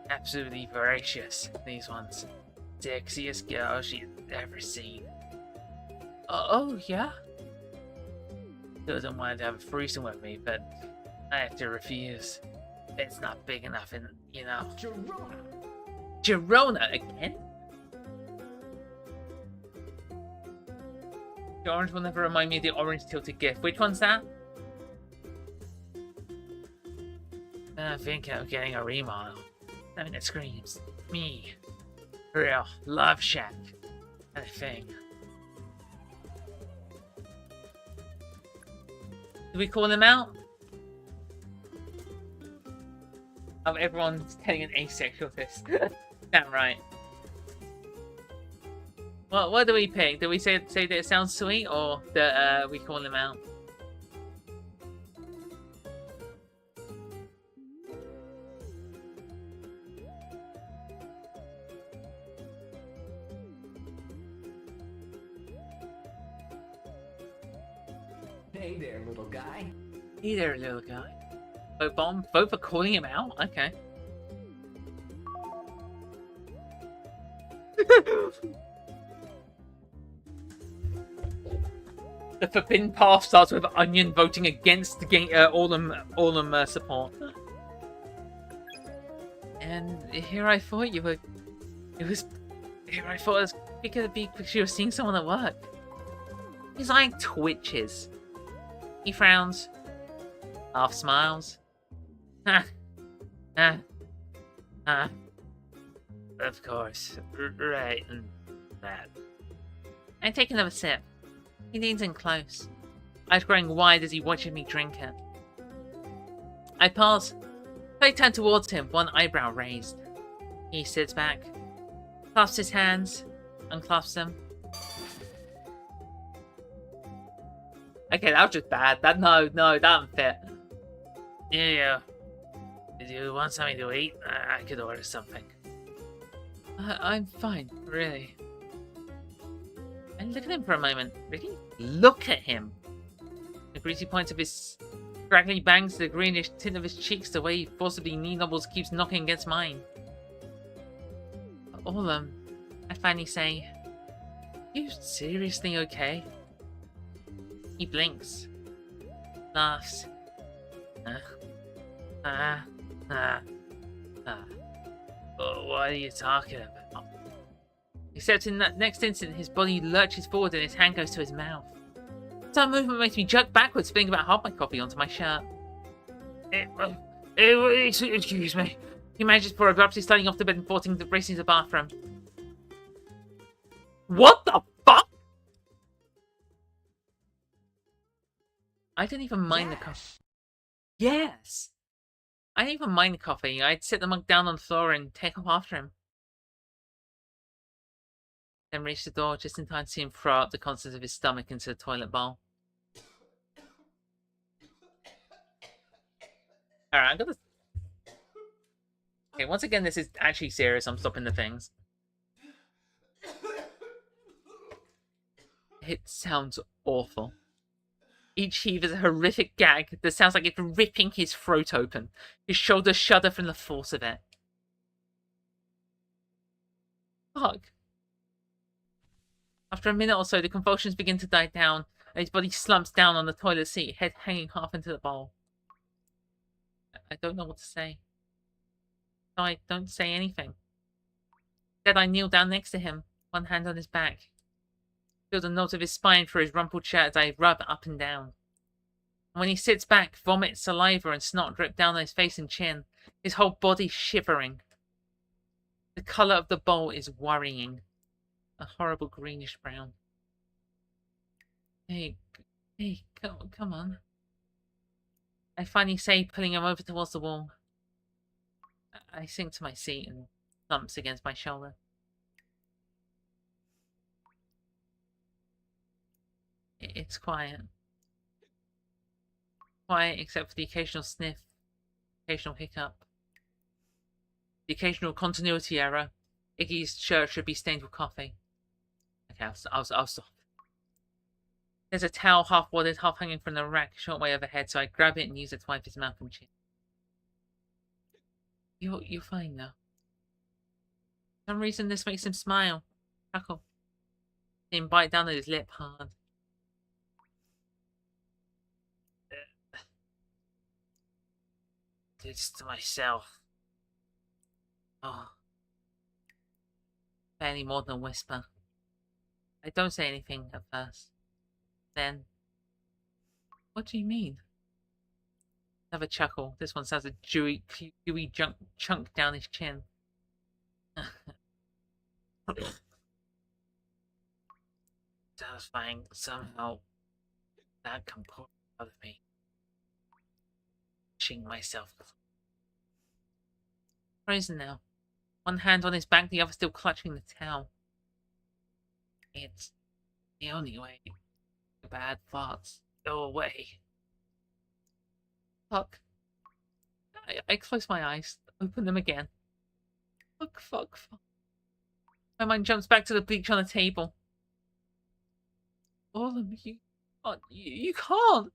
Absolutely voracious, these ones. Sexiest girl she's ever seen. Oh, yeah? Doesn't want to have a threesome with me, but I have to refuse. It's not big enough, and you know. Girona again? The orange will never remind me of the orange tilted gift. Which one's that? I think I'm getting a remodel. I mean, it screams me. Real love shack kind of thing. Do we call them out? Oh, everyone's telling an asexual this. Damn right. Well, what do we pick? Do we say that it sounds sweet, or that we call them out? Hey there, little guy. Hey there, little guy. Vote for calling him out? Okay. The Forbidden Path starts with Onion voting against the game, Orlam support. And here I thought you were... Here I thought it was because you were seeing someone at work. His eye twitches. He frowns. Half smiles. Of course. Right, and that. I take another sip. He leans in close. Eyes growing wide as he watches me drink it. I pause. I turn towards him, one eyebrow raised. He sits back, clasps his hands, unclasps them. Okay, that was just bad. No, that didn't fit. Yeah. Do you want something to eat? I could order something. I'm fine, really. And look at him for a moment. Really? Look at him! The greasy points of his scraggly bangs, the greenish tint of his cheeks, the way he forcibly knee nobbles keeps knocking against mine. Orlum, I finally say, you seriously okay? He blinks. Laughs. What are you talking about? Except in that next instant, his body lurches forward and his hand goes to his mouth. Some movement makes me jerk backwards, spilling about half my coffee onto my shirt. Excuse me. He manages before abruptly sliding off the bed and forcing the racing to the bathroom. What the fuck? I didn't even mind the coffee. Yes! I didn't even mind the coffee. I'd sit the mug down on the floor and take off after him. Then reach the door just in time to see him throw out the contents of his stomach into the toilet bowl. Alright, I'm gonna... Okay, once again, this is actually serious. I'm stopping the things. It sounds awful. Each heave is a horrific gag that sounds like it's ripping his throat open. His shoulders shudder from the force of it. Fuck. After a minute or so, the convulsions begin to die down, and his body slumps down on the toilet seat, head hanging half into the bowl. I don't know what to say. So I don't say anything. Instead, I kneel down next to him, one hand on his back. Feel the knot of his spine through his rumpled shirt as I rub up and down. And when he sits back, vomit, saliva, and snot drip down on his face and chin, his whole body shivering. The colour of the bowl is worrying. A horrible greenish brown. Hey, come on. I finally say, pulling him over towards the wall. I sink to my seat and thumps against my shoulder. It's quiet. Quiet except for the occasional sniff, occasional hiccup. The occasional continuity error. Iggy's shirt should be stained with coffee. Okay, I'll stop. There's a towel half wadded, half hanging from the rack, short way overhead, so I grab it and use it to wipe his mouth and chin. You're fine now. For some reason, this makes him smile. Chuckle. See him bite down at his lip hard. Did this to myself. Oh. Barely more than a whisper. I don't say anything at first. Then, what do you mean? Another chuckle. This one sounds a gooey chunk down his chin. Satisfying somehow. That come pouring out of me. Ching myself. Frozen now. One hand on his back, the other still clutching the towel. It's the only way. The bad thoughts go away. Fuck. I close my eyes, open them again. Fuck. My mind jumps back to the bleach on the table. All of you. Oh, you can't.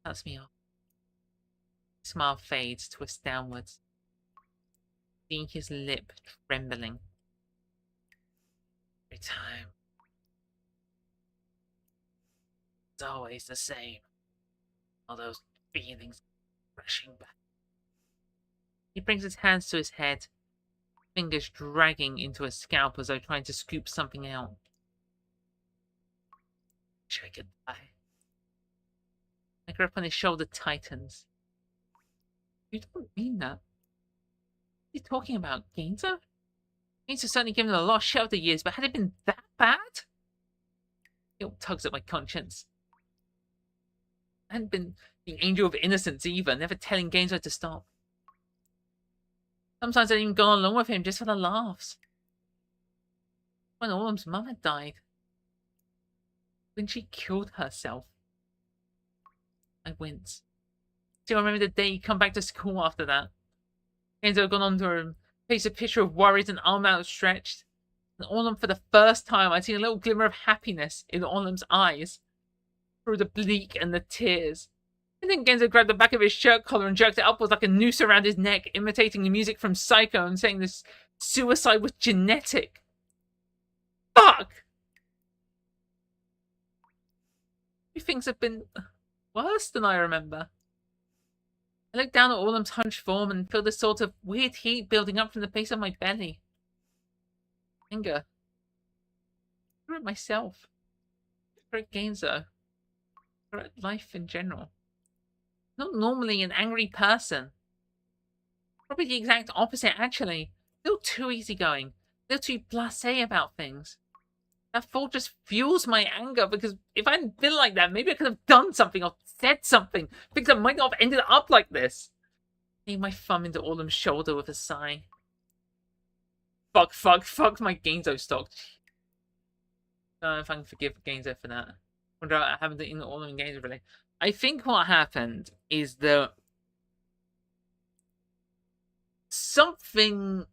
Cuts me off. Smile fades, twists downwards. Seeing his lip trembling. Every time. It's always the same. All those feelings rushing back. He brings his hands to his head, fingers dragging into his scalp as though trying to scoop something out. Wish I could die. My grip on his shoulder tightens. You don't mean that. What are you talking about, Gainzer? Gainzer's certainly given a lot of shit over the years, but had it been that bad? Guilt tugs at my conscience. I hadn't been the angel of innocence either, never telling Gainzer to stop. Sometimes I'd even gone along with him just for the laughs. When Orlam's mum had died. When she killed herself. I went. Still remember the day you come back to school after that. Enzo had gone on to him, face a picture of worries and arm outstretched. And Orlum, for the first time, I'd seen a little glimmer of happiness in Orlum's eyes, through the bleak and the tears. And then Genzo grabbed the back of his shirt collar and jerked it upwards like a noose around his neck, imitating the music from Psycho and saying this suicide was genetic. Fuck! Things have been worse than I remember. I looked down at Orlum's hunched form and felt a sort of weird heat building up from the base of my belly. Anger. For at myself. For at Genzo. For at life in general. Not normally an angry person. Probably the exact opposite, actually. A little too easygoing. A little too blasé about things. That thought just fuels my anger, because if I hadn't been like that, maybe I could have done something or said something. Things that might not have ended up like this. I laid my thumb into Orlum's shoulder with a sigh. Fuck my Genzo stock. I don't know if I can forgive Genzo for that. Wonder I haven't eaten Orlum and Genzo really. I think what happened is that something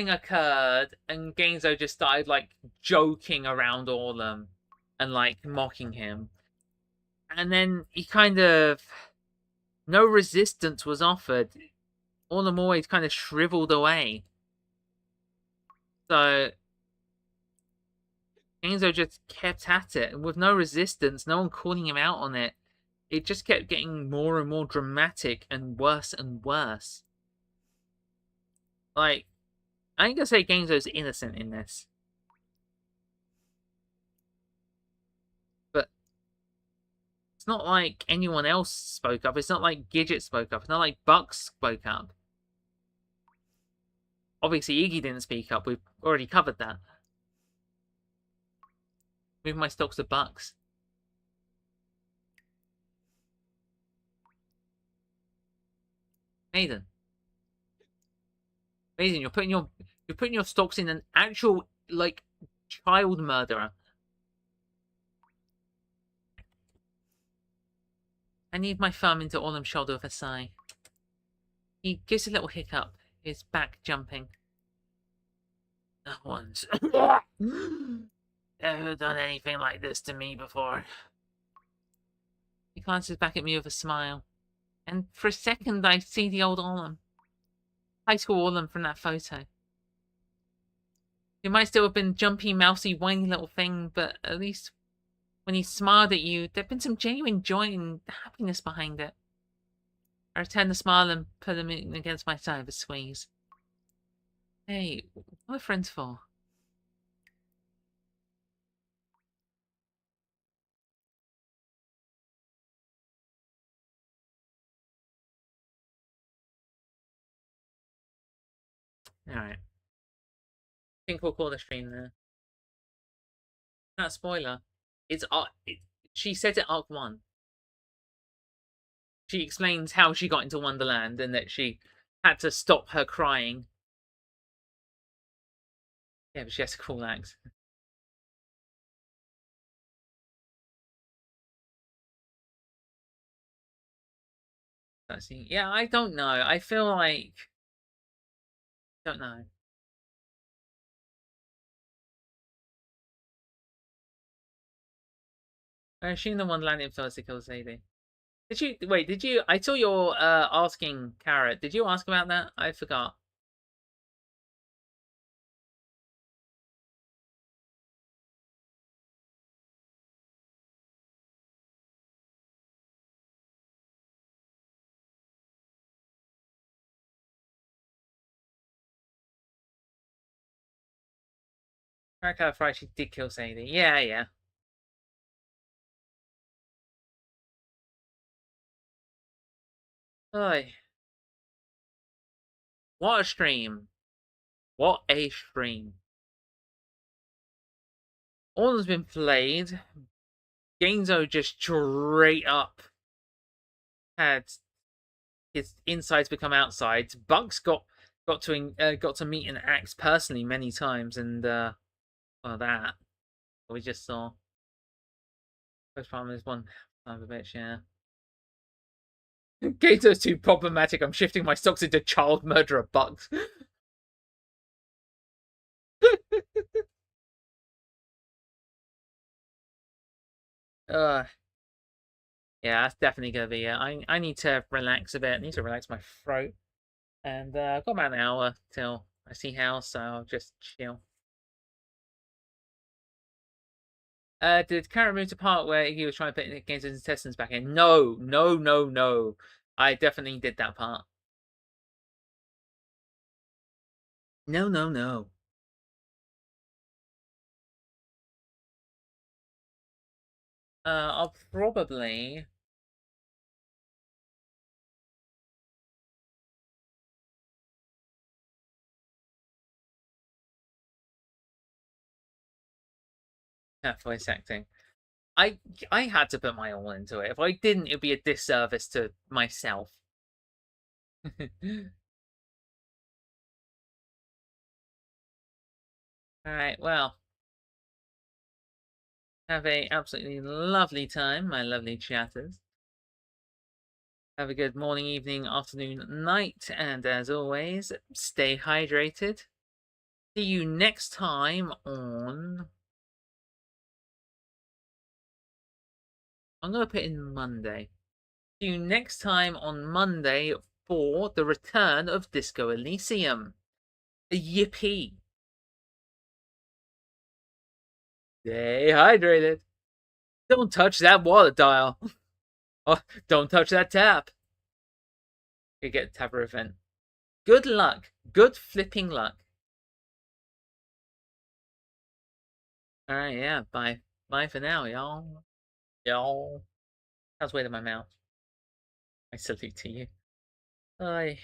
occurred and Genzo just started like joking around Orlum and like mocking him. And then he kind of, no resistance was offered. Orlum always kind of shriveled away. So Genzo just kept at it, and with no resistance, no one calling him out on it, it just kept getting more and more dramatic and worse and worse. Like, I ain't gonna say Genzo's innocent in this. But it's not like anyone else spoke up. It's not like Gidget spoke up. It's not like Bucks spoke up. Obviously, Iggy didn't speak up. We've already covered that. Move my stocks to Bucks. Maiden, you're putting your stocks in an actual like child murderer. I need my thumb into Orlum's shoulder with a sigh. He gives a little hiccup, his back jumping. No one's ever done anything like this to me before. He glances back at me with a smile, and for a second I see the old Orlum. High school Orlum from that photo. He might still have been jumpy, mousy, whiny little thing, but at least when he smiled at you, there'd been some genuine joy and happiness behind it. I returned the smile and put him in against my side with a squeeze. Hey, what are friends for? Alright. I think we'll call the stream there. Not spoiler. It's she said it Arc 1. She explains how she got into Wonderland and that she had to stop her crying. Yeah, but she has a cool axe. Yeah, I don't know. I feel like... don't know. I assume the Wonderland influenced to kill Sadie. Did you... I saw your asking Carrot. Did you ask about that? I forgot. Carrot Fry, she did kill Sadie. Yeah, yeah. Oy. What a stream. What a stream. All has been played. Genzo just straight up had his insides become outsides. Bugs got to meet an axe personally many times, and well, that we just saw. First problem is one. Son of a bitch, yeah. Gato's too problematic. I'm shifting my stocks into child murderer bucks. uh, yeah, that's definitely gonna be it. I need to relax a bit. I need to relax my throat. And I've got about an hour till I see House, so I'll just chill. Did Karen move to part where he was trying to put against his intestines back in? No, no, no, no. I definitely did that part. No, no, no. I'll probably. Have voice acting. I I had to put my all into it. If I didn't, it'd be a disservice to myself. All right, well, have a absolutely lovely time, my lovely chatters. Have a good morning, evening, afternoon, night, and as always, stay hydrated. See you next time on. I'm gonna put in Monday. See you next time on Monday for the return of Disco Elysium. Yippee! Stay hydrated. Don't touch that water dial. Oh, don't touch that tap. You get a tapper event. Good luck. Good flipping luck. Alright, yeah, bye. Bye for now, y'all. Y'all. That's weight in my mouth. I salute to you. Bye.